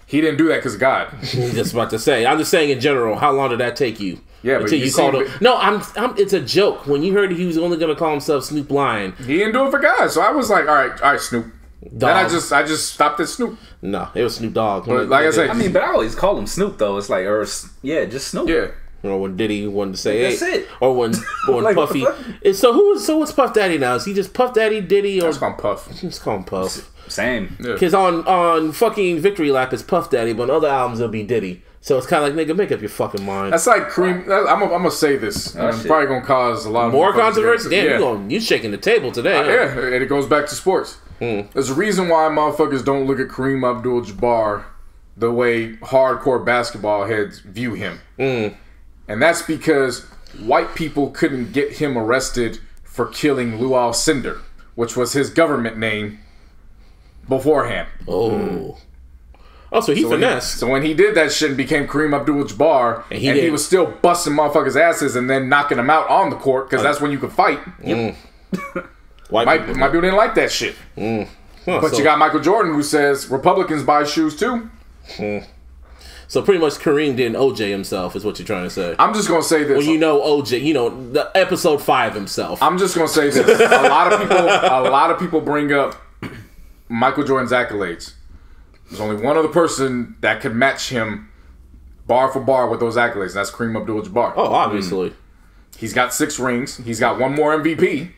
He didn't do that because of God. Just about to say. I'm just saying in general. How long did that take you? Yeah, but you called him. No, I'm. It's a joke. When you heard he was only going to call himself Snoop Lion, he didn't do it for God. So I was like, all right, Snoop. Dog. Then I just stopped at Snoop. No, it was Snoop Dogg. But like I said, I mean, but I always call him Snoop though. It's like, just Snoop. Yeah. You know, when Diddy wanted to say, that's it. Or when like, Puffy. So what's Puff Daddy now? Is he just Puff Daddy, Diddy, or let's call him Puff? Let's call him Puff. Same. Because on fucking Victory Lap it's Puff Daddy, but on other albums it'll be Diddy. So it's kind of like, nigga, make up your fucking mind. That's like Cream. I'm gonna say this. And I'm probably gonna cause a lot of more controversy. Damn, you shaking the table today. Yeah, and it goes back to sports. There's a reason why motherfuckers don't look at Kareem Abdul-Jabbar the way hardcore basketball heads view him. And that's because white people couldn't get him arrested for killing Lou Alcindor, which was his government name beforehand. Oh, so he finessed. So when he did that shit and became Kareem Abdul-Jabbar, and he was still busting motherfuckers' asses and then knocking them out on the court, because that's when you could fight. White people didn't like that shit. But you got Michael Jordan who says Republicans buy shoes too. So pretty much Kareem didn't OJ himself is what you're trying to say. I'm just going to say this. Well, you know OJ, you know, the episode 5 himself. I'm just going to say this. A lot of people bring up Michael Jordan's accolades. There's only one other person that could match him bar for bar with those accolades, and that's Kareem Abdul-Jabbar. Oh, obviously. He's got 6 rings. He's got 1 more MVP.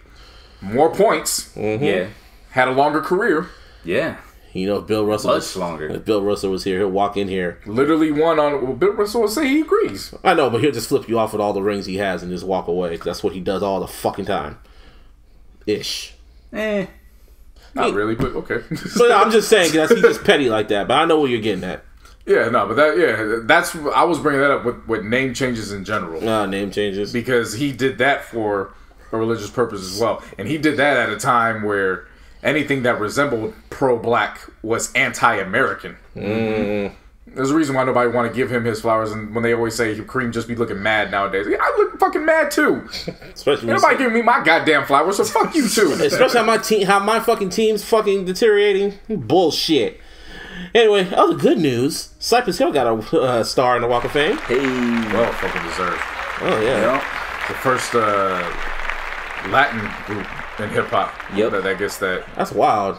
More points. Yeah. Had a longer career. Yeah. You know, if Bill Russell longer. If Bill Russell was here, he'll walk in here. Literally won on... Well, Bill Russell will say he agrees. I know, but he'll just flip you off with all the rings he has and just walk away. That's what he does all the fucking time. Ish. Not really, but okay. So no, I'm just saying, he's just petty like that, but I know where you're getting at. Yeah, no, but that's... I was bringing that up with name changes in general. Name changes. Because he did that for a religious purpose as well. And he did that at a time where anything that resembled pro-black was anti-American. There's a reason why nobody want to give him his flowers, and when they always say Kareem just be looking mad nowadays, I look fucking mad too. Especially nobody giving me my goddamn flowers, so fuck you too. Especially how my fucking team's fucking deteriorating. Bullshit. Anyway, other good news: Cypress Hill got a star in the Walk of Fame. Hey, well fucking deserved. Oh yeah, the first Latin group in hip hop. Yep, that gets that. That's wild.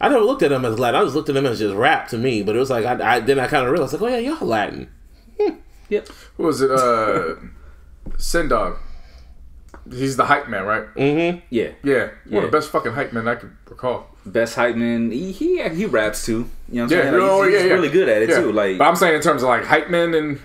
I never looked at them as Latin. I just looked at them as just rap to me. But it was like then I kind of realized, like, oh yeah, y'all Latin. Yep. Who was it? Sendog. He's the hype man, right? Mm-hmm. Yeah. One of the best fucking hype men I can recall. Best hype man. He raps too. You know what I'm saying? Like, he's really good at it too. Like, but I'm saying in terms of like hype men and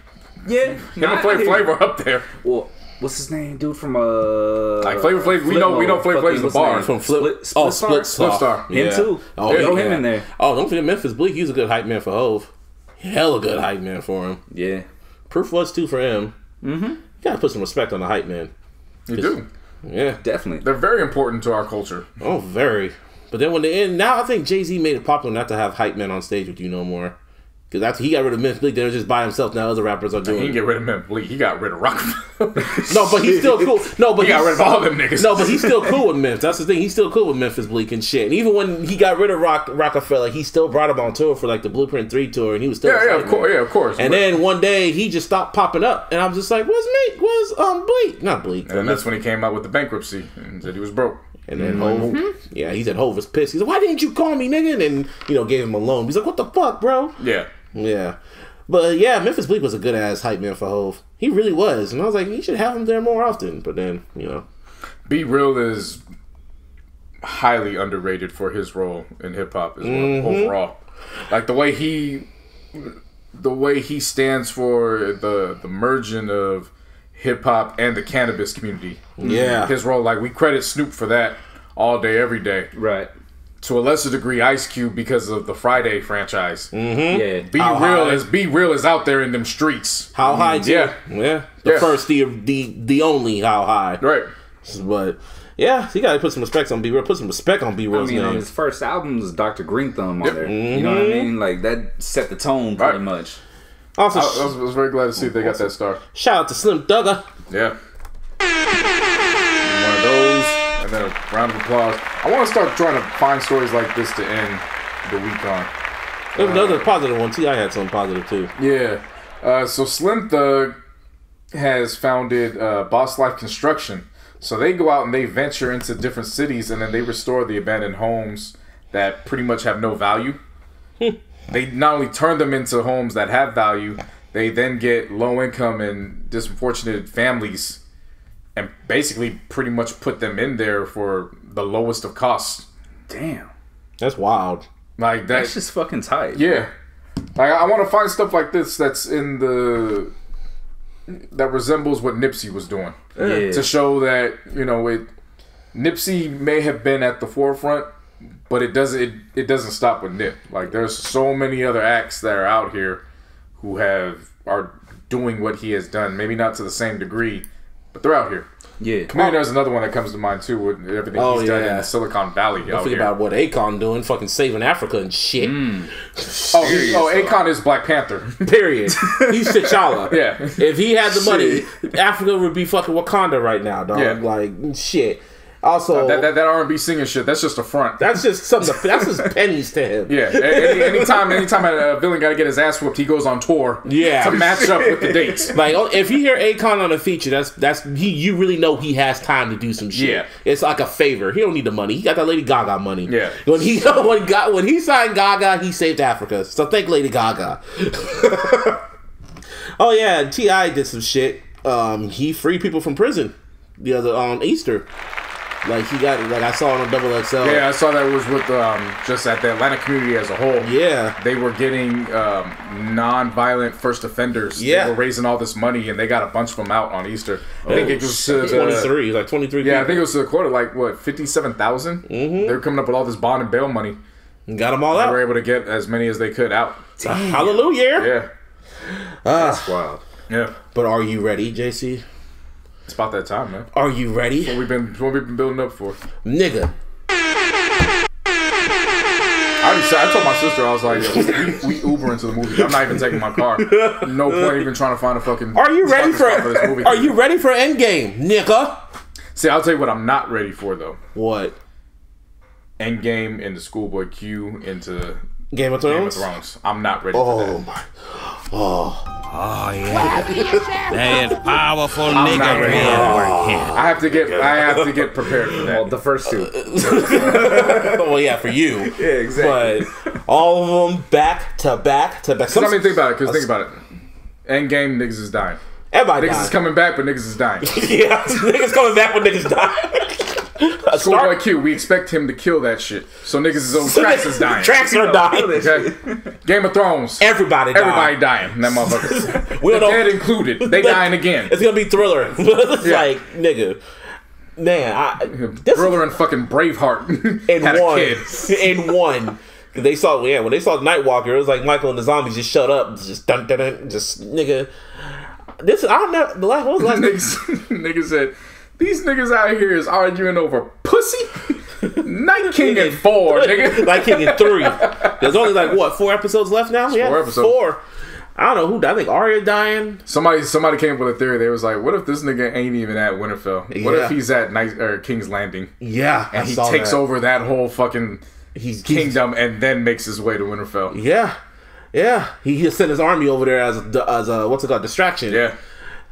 him and Flavor up there. Well, what's his name, dude? From like Flavor Flav. We know Flavor Flav's the bar from Split Star. Him too. Oh, throw him in there. Oh, don't forget Memphis Bleak. He's a good hype man for Hove. Hella good hype man for him. Yeah. Proof was too for him. Mm-hmm. You gotta put some respect on the hype man. You do. Yeah, definitely. They're very important to our culture. Oh, very. But then when they end, now I think Jay-Z made it popular not to have hype men on stage with you no more. Because after he got rid of Memphis Bleak, they're just by himself. Now other rappers are doing. He didn't get rid of Memphis Bleak. He got rid of Rockefeller. No, but he's still cool. No, but he got rid of all them niggas. No, but he's still cool with Memphis. That's the thing. He's still cool with Memphis Bleak and shit. And even when he got rid of Rockefeller, he still brought him on tour for like the Blueprint 3 tour, and he was still of course. And then one day he just stopped popping up, and I was just like, "Where's Bleak? Not Bleak." And that's when he came out with the bankruptcy and said he was broke. And then Hov, yeah, he said Hov was pissed. He's like, "Why didn't you call me, nigga?" And then gave him a loan. He's like, "What the fuck, bro?" Yeah. But yeah, Memphis Bleak was a good ass hype man for Hov. He really was, and I was like, you should have him there more often. But then, Be Real is highly underrated for his role in hip hop as well. Overall, like the way he stands for the merging of hip hop and the cannabis community. Yeah, his role, like we credit Snoop for that all day, every day. Right. To a lesser degree, Ice Cube because of the Friday franchise. Yeah. Be Real is out there in them streets. How high? Too. Yeah. The first, the only How High. Right. But yeah, you gotta put some respect on Be Real. Put some respect on Be Real's name. On his first album was Dr. Green Thumb on there. You know what I mean? Like that set the tone pretty much. Also, I was very glad to see they got that star. Shout out to Slim Thugger. Yeah. One of those. And then a round of applause. I want to start trying to find stories like this to end the week on. Another positive one. T.I. had something positive too. Yeah. So Slim Thug has founded Boss Life Construction. So they go out and they venture into different cities and then they restore the abandoned homes that pretty much have no value. They not only turn them into homes that have value, they then get low income and disunfortunate families and basically pretty much put them in there for the lowest of costs. Damn. That's wild. Like that's just fucking tight. Yeah. Like I want to find stuff like this that resembles what Nipsey was doing. Yeah. To show that, Nipsey may have been at the forefront, but it doesn't stop with Nip. Like there's so many other acts that are out here who are doing what he has done. Maybe not to the same degree, but they're out here. Yeah. There's another one that comes to mind too with everything he's done in the Silicon Valley. Don't forget about what Akon doing, fucking saving Africa and shit. Akon is Black Panther. Period. He's T'Challa. Yeah. If he had the money, Africa would be fucking Wakanda right now, dog. Yeah. Like shit. Also, that R&B singing shit, that's just a front. That's just something. That's just pennies to him. Yeah. Anytime a villain got to get his ass whooped, he goes on tour. Yeah. To match up with the dates. Like if you hear Akon on a feature, you really know he has time to do some shit. Yeah. It's like a favor. He don't need the money. He got that Lady Gaga money. Yeah. When he signed Gaga, he saved Africa. So thank Lady Gaga. Oh yeah, T.I. did some shit. He freed people from prison the other on Easter. Like he got, I saw it on Double XL. Yeah, I saw that was with just at the Atlanta community as a whole. Yeah, they were getting non-violent first offenders. Yeah, they were raising all this money, and they got a bunch of them out on Easter. I think it was 23, like 23. Yeah, people. I think it was to the quarter, like what 57,000. They were coming up with all this bond and bail money. Got them all out. They were able to get as many as they could out. Hallelujah. Yeah, that's wild. Yeah, but are you ready, JC? It's about that time, man. Are you ready? What we've been building up for, nigga. I told my sister, I was like, we Uber into the movie. I'm not even taking my car. No point even trying to find a fucking. Are you ready for this movie? Are you ready for Endgame, nigga? See, I'll tell you what I'm not ready for though. What? Endgame into Schoolboy Q into Game of Thrones. I'm not ready for that. Oh yeah, that is powerful nigga working. I have to get prepared for that. Well, the first two. Well, yeah, for you. Yeah, exactly. But all of them back to back to back. Think about it. Endgame, niggas is dying. Everybody niggas is coming back, but niggas is dying. Yeah, niggas coming back, but niggas dying. Schoolboy Q, we expect him to kill that shit. So niggas' own tracks is dying. Tracks are dying. Okay? Game of Thrones. Everybody dying. That motherfucker. The dead included. They dying again. It's gonna be Thriller. It's like, nigga. Man, Thriller and fucking Braveheart had a kid. In one. They saw, when they saw Nightwalker, it was like Michael and the zombies just shut up. Just dun dun dun. Just, nigga. What was the last nigga said, these niggas out here is arguing over pussy? Night King in 4, nigga. Night King in 3. There's only like what 4 episodes left now. Yeah, 4 episodes. 4. I don't know who. I think Arya dying. Somebody came up with a theory. They was like, "What if this nigga ain't even at Winterfell? What if he's at King's Landing? Yeah, and he takes over that whole fucking kingdom and then makes his way to Winterfell. Yeah. He just sent his army over there as a what's it called, distraction. Yeah.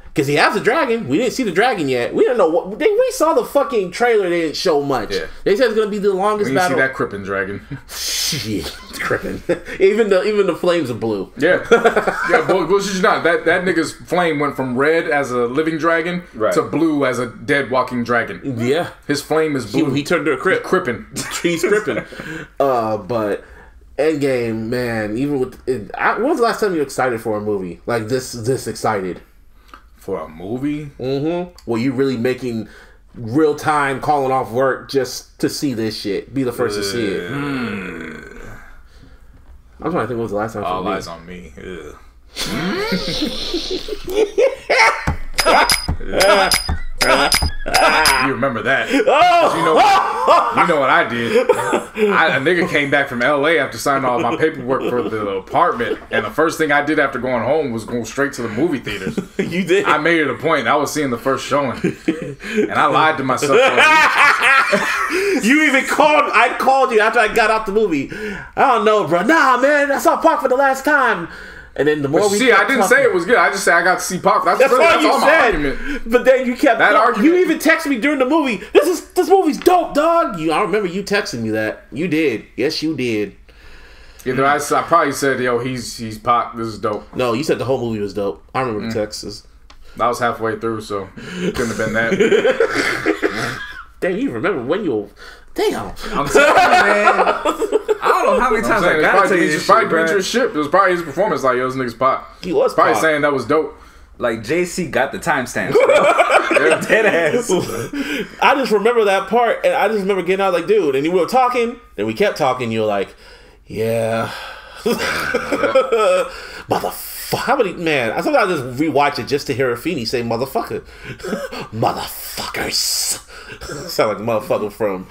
Because he has a dragon. We didn't see the dragon yet. We didn't know what. We saw the fucking trailer. They didn't show much. Yeah. They said it's gonna be the longest battle. See that Crippen dragon? Shit, Crippen. even the flames are blue. Yeah, bullshit you not. That nigga's flame went from red as a living dragon to blue as a dead walking dragon. Yeah, his flame is blue. He turned to a Crippen. He's Crippen. But Endgame, man. Even with when was the last time you were excited for a movie like this excited? For a movie? Mm-hmm. Well, you really making real time calling off work just to see this shit. Be the first to see it. I'm trying to think when was the last time. All eyes on me. You remember that? Oh, you know what I did? A nigga came back from LA after signing all my paperwork for the apartment, and the first thing I did after going home was go straight to the movie theaters. You did? I made it a point. I was seeing the first showing, and I lied to myself. You even called. I called you after I got out the movie. I don't know, bro. Nah, man, I saw Park for the last time. And then the more we I didn't say it was good. I just said I got to see Pop. That's all you said. Argument. But then you kept that argument. You even texted me during the movie. This movie's dope, dog. I remember you texting me that. You did. Yes, you did. Either I probably said, "Yo, he's Pop. This is dope." No, you said the whole movie was dope. I remember the texts. I was halfway through, so couldn't have been that. Damn, you remember when you? Damn, I'm telling you, man. I don't know how many times I gotta tell you this shit, bro. It was probably his performance. Like, yo, this nigga's Pop. He was probably Pop. saying that was dope. Like, JC got the timestamps, bro. Dead ass. I just remember that part, and I just remember getting out like, dude. And we were talking, and we kept talking. You were like, yeah, motherfucker. How many, man? I sometimes just rewatch it just to hear Afeni say motherfucker, motherfuckers. Sound like a motherfucker from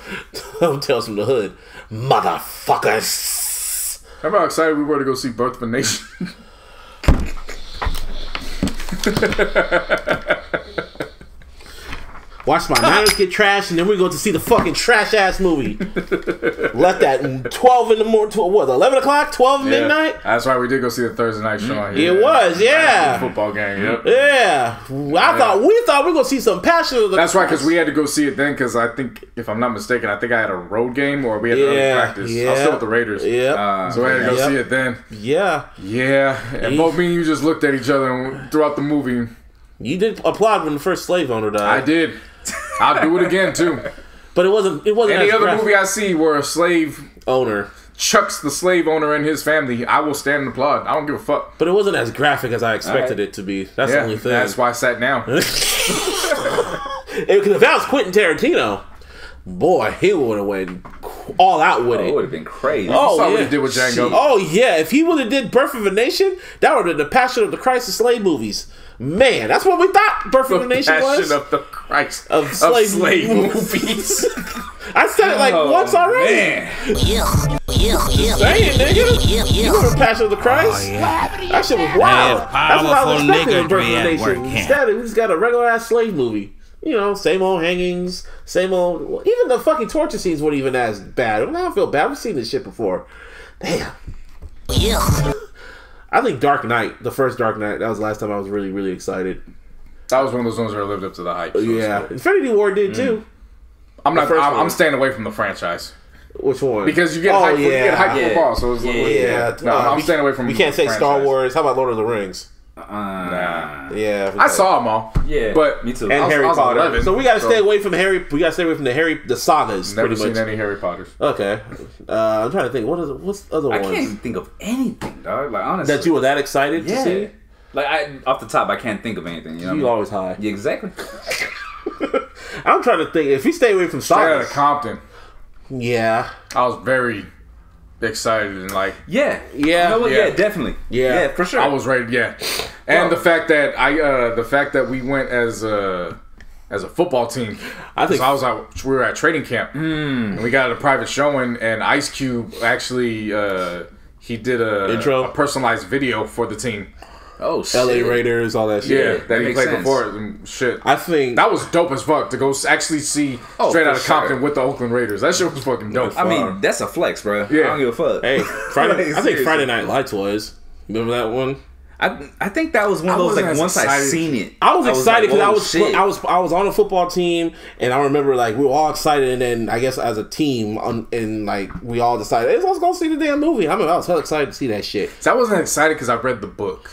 Tales from the Hood. Motherfuckers. Remember how excited we were to go see Birth of a Nation? Watch my Niners get trashed, and then we go to see the fucking trash ass movie. Left at 12 in the morning. What? 11 o'clock? 12 midnight? That's right. We did go see the Thursday night show. It was, yeah. Football game. Yep. Yeah. We thought we were gonna see some Passion of the That's right, because we had to go see it then. Because I think, if I'm not mistaken, I think I had a road game or we had early practice. I was still with the Raiders. Yeah. So we had to go see it then. Yeah. And both me and you just looked at each other and throughout the movie. You did applaud when the first slave owner died. I did. I'll do it again too. But it wasn't any other movie I see where a slave owner chucks the slave owner and his family, I will stand and applaud. I don't give a fuck. But it wasn't as graphic as I expected it to be. That's the only thing. That's why I sat down. If that was Quentin Tarantino, boy, he would have went all out with it. It would have been crazy. Oh, saw what he did with Django. Oh yeah, if he would have did Birth of a Nation, that would have been the Passion of the Christ of slave movies. Man, that's what we thought Birth of a Nation was. Passion of the Christ of slave movies. I said it like once already. Man. Saying, nigga. You remember Passion of the Christ? That shit was wild. That's what I was expecting with Birth of a Nation. Instead, we just got a regular ass slave movie. You know, same old hangings, same old. Even the fucking torture scenes weren't even as bad. I don't feel bad. We've seen this shit before. Damn. I think Dark Knight, the first Dark Knight, that was the last time I was really, really excited. That was one of those ones where it lived up to the hype. So yeah, Infinity War did too. I'm staying away from the franchise. Which one? Because you get hype. You get hype for the ball. So it's I'm staying away from. We can't say franchise. Star Wars. How about Lord of the Rings? Nah. Yeah, I saw them all. Yeah, but me too. And Harry Potter. 11, so we gotta stay away from Harry. We gotta stay away from the sagas. Never pretty seen much. any Harry Potters. Okay, I'm trying to think. What's other ones? I can't even think of anything, dog. Like honestly, that you were that excited to see. Like off the top, I can't think of anything. You know, you always high. Yeah, exactly. I'm trying to think. If you stay away from sagas, straight out of Compton. Yeah, I was very excited and like you know what? Yeah, definitely. Yeah, for sure. I was ready. Yeah, and the fact that we went as as a football team. I think so I was like, we were at training camp, and we got a private showing, and Ice Cube actually he did a personalized video for the team. Oh, shit. LA Raiders, all that shit. Yeah, that he played before and shit. I think that was dope as fuck to go actually see Straight Outta Compton with the Oakland Raiders. That shit was fucking dope. I mean, that's a flex, bro. Yeah. I don't give a fuck. Hey, I think Friday Night Lights was. Remember that one? I think that was one of those, like, once I seen it. I was excited because like, I was on a football team, and I remember, like, we were all excited, and then I guess as a team, and like we all decided, hey, let's go see the damn movie. I was hell excited to see that shit. So I wasn't excited because I read the book.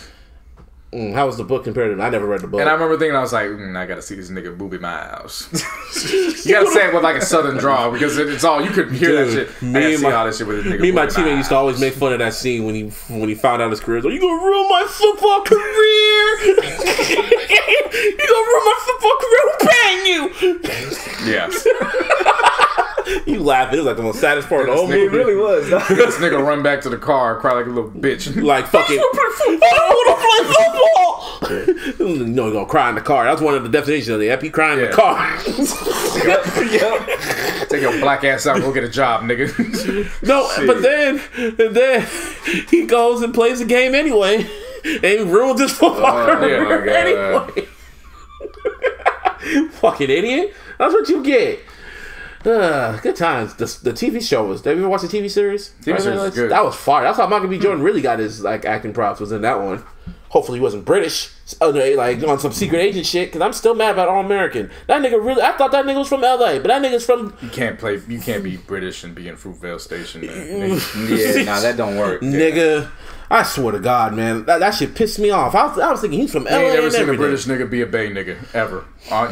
How was the book compared to? I never read the book. And I remember thinking, I was like, I gotta see this nigga booby my house. You gotta say it with like a southern drawl because it's all you could hear. Dude, that shit. I gotta see all this shit with this nigga. Me and my teammate used to always make fun of that scene when he found out his career. Like, you gonna ruin my football career? You gonna ruin my football career? Who paying you? Yeah. You laughing? It was like the most saddest part of the whole movie. It really was. This nigga run back to the car, cry like a little bitch. Like fucking. I don't want to play football. You know, he's gonna cry in the car. That's one of the definitions of the EP. Crying in the car. Yep. Take your black ass out and go get a job, nigga. No, shit. But then he goes and plays the game anyway, and he ruins his football career anyway. Fucking idiot. That's what you get. Good times. The TV show was. Have you ever watched the TV series? TV series was good. That was fire. That's how Michael B. Jordan really got his like acting props. Was in that one. Hopefully he wasn't British, like on some secret agent shit. Because I'm still mad about All American. That nigga really. I thought that nigga was from LA, but that nigga's from. You can't be British and be in Fruitvale Station, man. Yeah, nah, that don't work, nigga. I swear to God, man, that shit pissed me off. I was thinking he's from LA. You ain't never seen a British nigga be a Bay nigga ever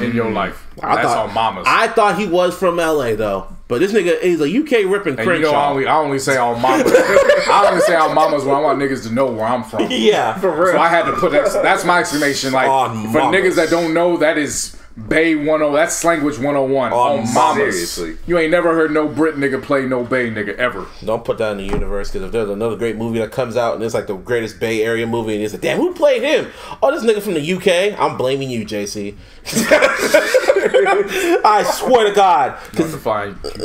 in your life. That's on mamas. I thought he was from LA though, but this nigga is a UK ripping Crenshaw. You know, I only say on mamas. I only say on mamas when I want niggas to know where I'm from. Yeah, for real. So I had to put that's my explanation. Like for niggas that don't know, that is Bay 10. That's language 101 on mamas. Seriously, you ain't never heard no Brit nigga play no Bay nigga ever. Don't put that in the universe because if there's another great movie that comes out and it's like the greatest Bay Area movie and it's like, damn, who played him? Oh, this nigga from the UK. I'm blaming you, JC. I swear to God.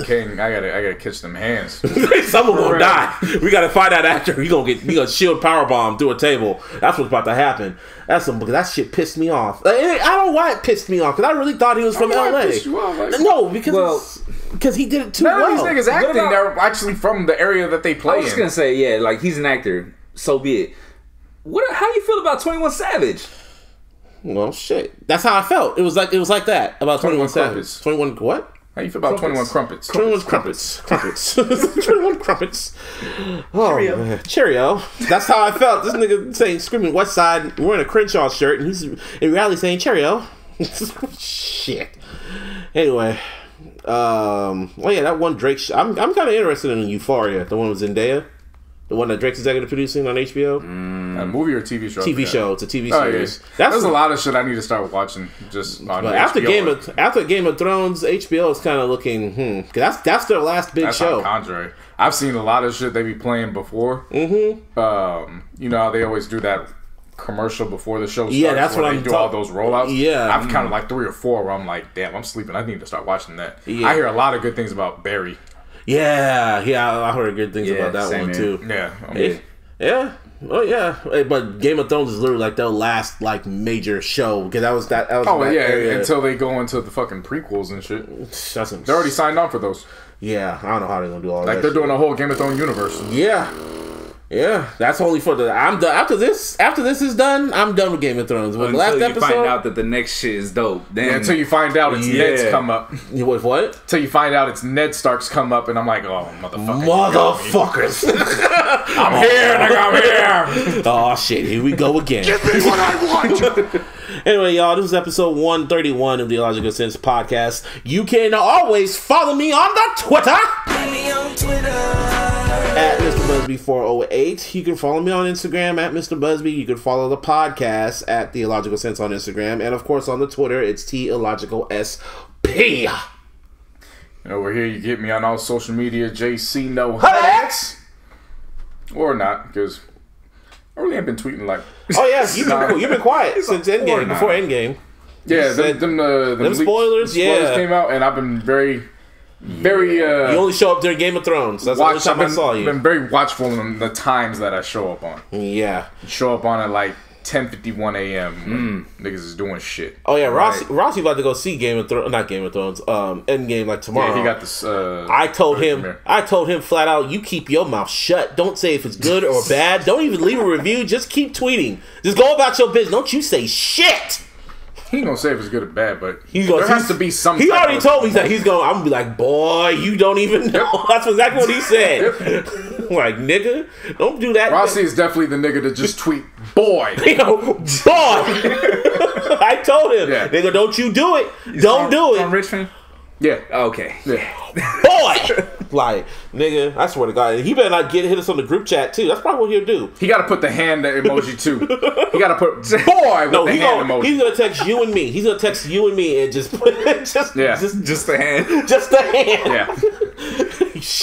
King, I gotta catch them hands. Someone gonna die. We gotta find that actor. He gonna shield powerbomb through a table. That's what's about to happen. Because that shit pissed me off. I don't know why it pissed me off because I really thought he was from LA. No, because he did it too well. None of these niggas acting. They're actually from the area that they play in. I was just gonna say, yeah, like he's an actor. So be it. How you feel about 21 Savage? Well, shit. That's how I felt. It was like that about 21 Savage. 21 what? How you feel about 21 Crumpets? 21 Crumpets. 21 Crumpets. Oh, Cheerio. Man. Cheerio. That's how I felt. This nigga saying, screaming West Side, wearing a Crenshaw shirt, and he's in reality saying Cheerio. Shit. Anyway. Well, yeah, that one Drake. I'm kind of interested in Euphoria. The one with Zendaya. The one that Drake's executive producing on HBO? A movie or TV show? TV show. It's a TV series. Yeah. There's a lot of shit I need to start watching just on HBO. After Game of Thrones, HBO is kind of looking, Cause that's their last big show. Contrary. I've seen a lot of shit they be playing before. Mm-hmm. You know how they always do that commercial before the show starts? Yeah, that's what I'm do all those rollouts. Yeah. I've kind of like 3 or 4 where I'm like, damn, I'm sleeping. I need to start watching that. Yeah. I hear a lot of good things about Barry. Yeah, I heard good things about that one too. Yeah, yeah. Oh yeah, but Game of Thrones is literally like their last like major show because that was area. Until they go into the fucking prequels and shit. They're already signed on for those. Yeah, I don't know how they're gonna do all that. Like they're doing a whole Game of Thrones universe. Yeah, that's only for the. I'm done after this. After this is done, I'm done with Game of Thrones. With last episode, find out that the next shit is dope. Then until you find out it's Ned's come up. What? Until you find out it's Ned Stark's come up, and I'm like, oh motherfuckers! I'm here, nigga. I'm here. Oh shit! Here we go again. Give me what I want. Anyway, y'all, this is episode 131 of the iLLogical Sense podcast. You can always follow me on the Twitter. At Mr. Busby 408. You can follow me on Instagram at Mr. Busby. You can follow the podcast at The iLLogical Sense on Instagram. And of course on the Twitter, it's TILLogical SP. Over here, you get me on all social media, JC No Hacks. Or not, because I really ain't been tweeting like. Oh yeah, you've been quiet since Endgame. Before Endgame. Yeah, them spoilers came out, and I've been very. You only show up during Game of Thrones. That's the only time I saw you. I've been very watchful in the times that I show up on. Yeah. Show up on at like 10:51 a.m. Niggas is doing shit. Oh yeah, Rossi about to go see not Game of Thrones, Endgame like tomorrow. Yeah, he got this. I told him flat out, you keep your mouth shut. Don't say if it's good or bad. Don't even leave a review. Just keep tweeting. Just go about your business. Don't you say shit. He ain't gonna say if it's good or bad, but there has to be some. He already told me that he's going. I'm gonna be like, boy, you don't even know. That's exactly what he said. Like, nigga, don't do that. Rossi is definitely the nigga to just tweet, boy, boy. I told him, nigga, don't you do it. Don't do it. From Richmond. Yeah. Okay. Yeah. Boy. Like, nigga, I swear to God, he better not hit us on the group chat too. That's probably what he'll do. He got to put the hand emoji too. He got to put boy with the hand emoji. He's gonna text you and me. He's gonna text you and me and just put just the hand. Just the hand. Yeah.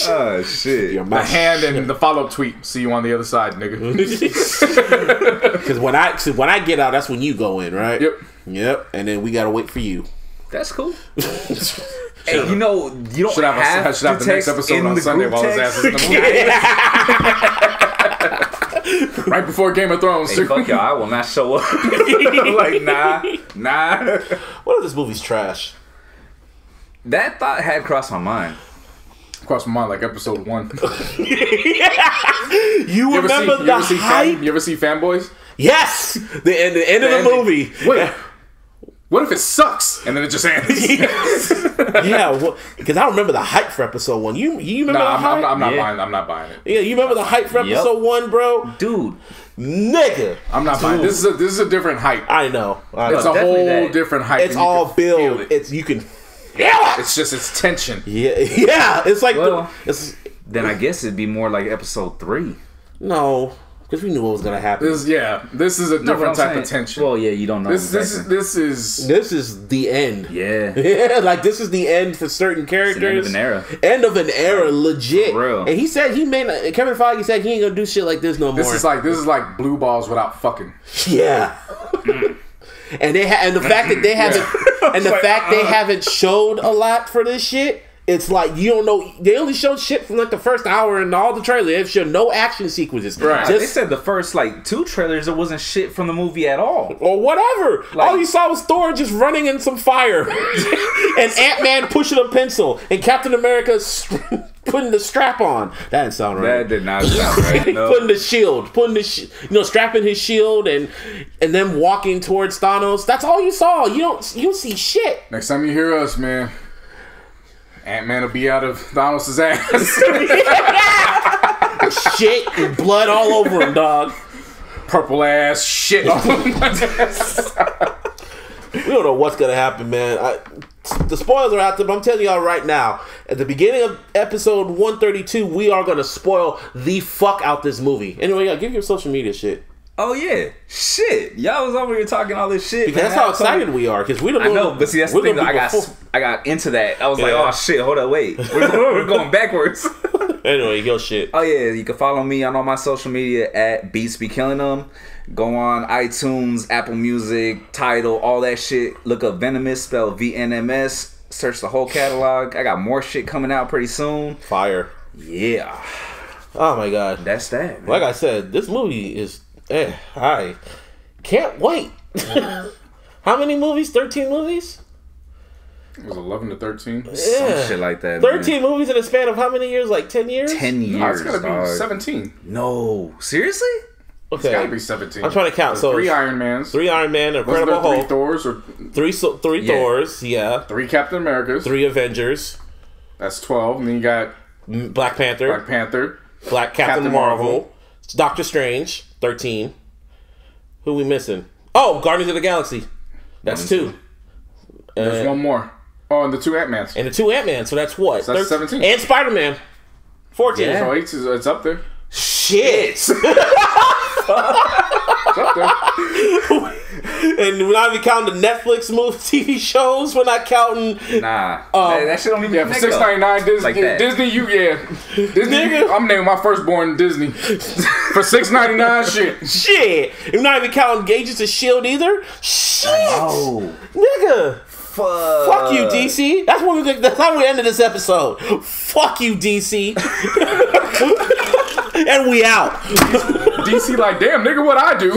Oh shit. The hand and the follow-up tweet. See you on the other side, nigga. Because when I get out, that's when you go in, right? Yep. And then we gotta wait for you. That's cool. Hey, you know, you don't have the next episode on Sunday while his ass is in the movie. Right before Game of Thrones. Hey, fuck y'all, I will not show up. Like, nah. What if this movie's trash? That thought had crossed my mind. Crossed my mind like episode 1. You remember the hype? You ever see Fanboys? Yes! The end of the movie. Wait. What if it sucks? And then it just ends. Yeah, because I remember the hype for episode 1. You remember the hype? I'm not buying it. Yeah, you remember the hype for episode 1, bro? Dude. Nigga. I'm not buying it. This is a different hype. I know. It's a whole different hype. It's all build. You can feel it. It's tension. Yeah. It's like then I guess it'd be more like episode 3. No. Because we knew what was gonna happen. This is a different type of tension. Well, yeah, you don't know. This is the end. Yeah, like this is the end for certain characters. It's the end of an era. End of an era, legit. For real. And he said Kevin Feige said he ain't gonna do shit like this no more. This is like blue balls without fucking. Yeah. And the fact that they haven't they haven't showed a lot for this shit. It's like you don't know. They only showed shit from like the first hour in all the trailers. They showed no action sequences. Right. They said the first 2 trailers there wasn't shit from the movie at all, or whatever. All you saw was Thor just running in some fire, and Ant-Man pushing a pencil, and Captain America putting the strap on. That didn't sound right. That did not sound right. No. Putting the shield, strapping his shield, and then walking towards Thanos. That's all you saw. You don't see shit. Next time you hear us, man. Ant-Man will be out of Thanos' ass. Shit and blood all over him, dog. Purple ass shit. We don't know what's gonna happen, man. The spoilers are out there, but I'm telling y'all right now, at the beginning of episode 132, we are gonna spoil the fuck out this movie. Anyway, give your social media shit. Oh yeah, shit! Y'all was over here talking all this shit. Because that's how excited we are. Because we don't know. I know, but see, that's the thing. I got into that. I was like, oh shit, hold up, wait, we're going backwards. Anyway, your shit. Oh yeah, you can follow me on all my social media at Beats Be Killing Them. Go on iTunes, Apple Music, Tidal, all that shit. Look up Venomous, spelled VNMS. Search the whole catalog. I got more shit coming out pretty soon. Fire. Yeah. Oh my god. That's that. Man. Like I said, this movie is. I can't wait. How many movies? 13 movies? It was 11 to 13. Yeah. Some shit like that. 13 movies in a span of how many years? Like 10 years? 10 years. No, it's gotta be 17. No. Seriously? Okay. It's gotta be 17. I'm trying to count. So 3 Iron Mans. 3 Iron Man, Incredible Hulk. 3 Thors or 3 Thors, yeah. 3 Captain Americas. 3 Avengers. That's 12. And then you got Black Panther. Black Captain Marvel. Doctor Strange. 13. Who we missing? Oh, Guardians of the Galaxy. That's 2. There's one more. Oh, and the 2 Ant-Mans. And the 2 Ant-Mans. So that's what? So that's 17. And Spider-Man. 14. Yeah. So it's up there. Shit. It's up there. And we're not even counting the Netflix TV shows. We're not counting. Nah. That shit don't even for $6.99 Disney. Like that. Disney, Disney. I'm naming my firstborn Disney. For $6.99, shit. Shit. You're not even counting gauges to shield either. Shit. Oh, Nigga. fuck you, DC. That's how we ended this episode. Fuck you, DC. And we out. DC like, damn, nigga, what I do?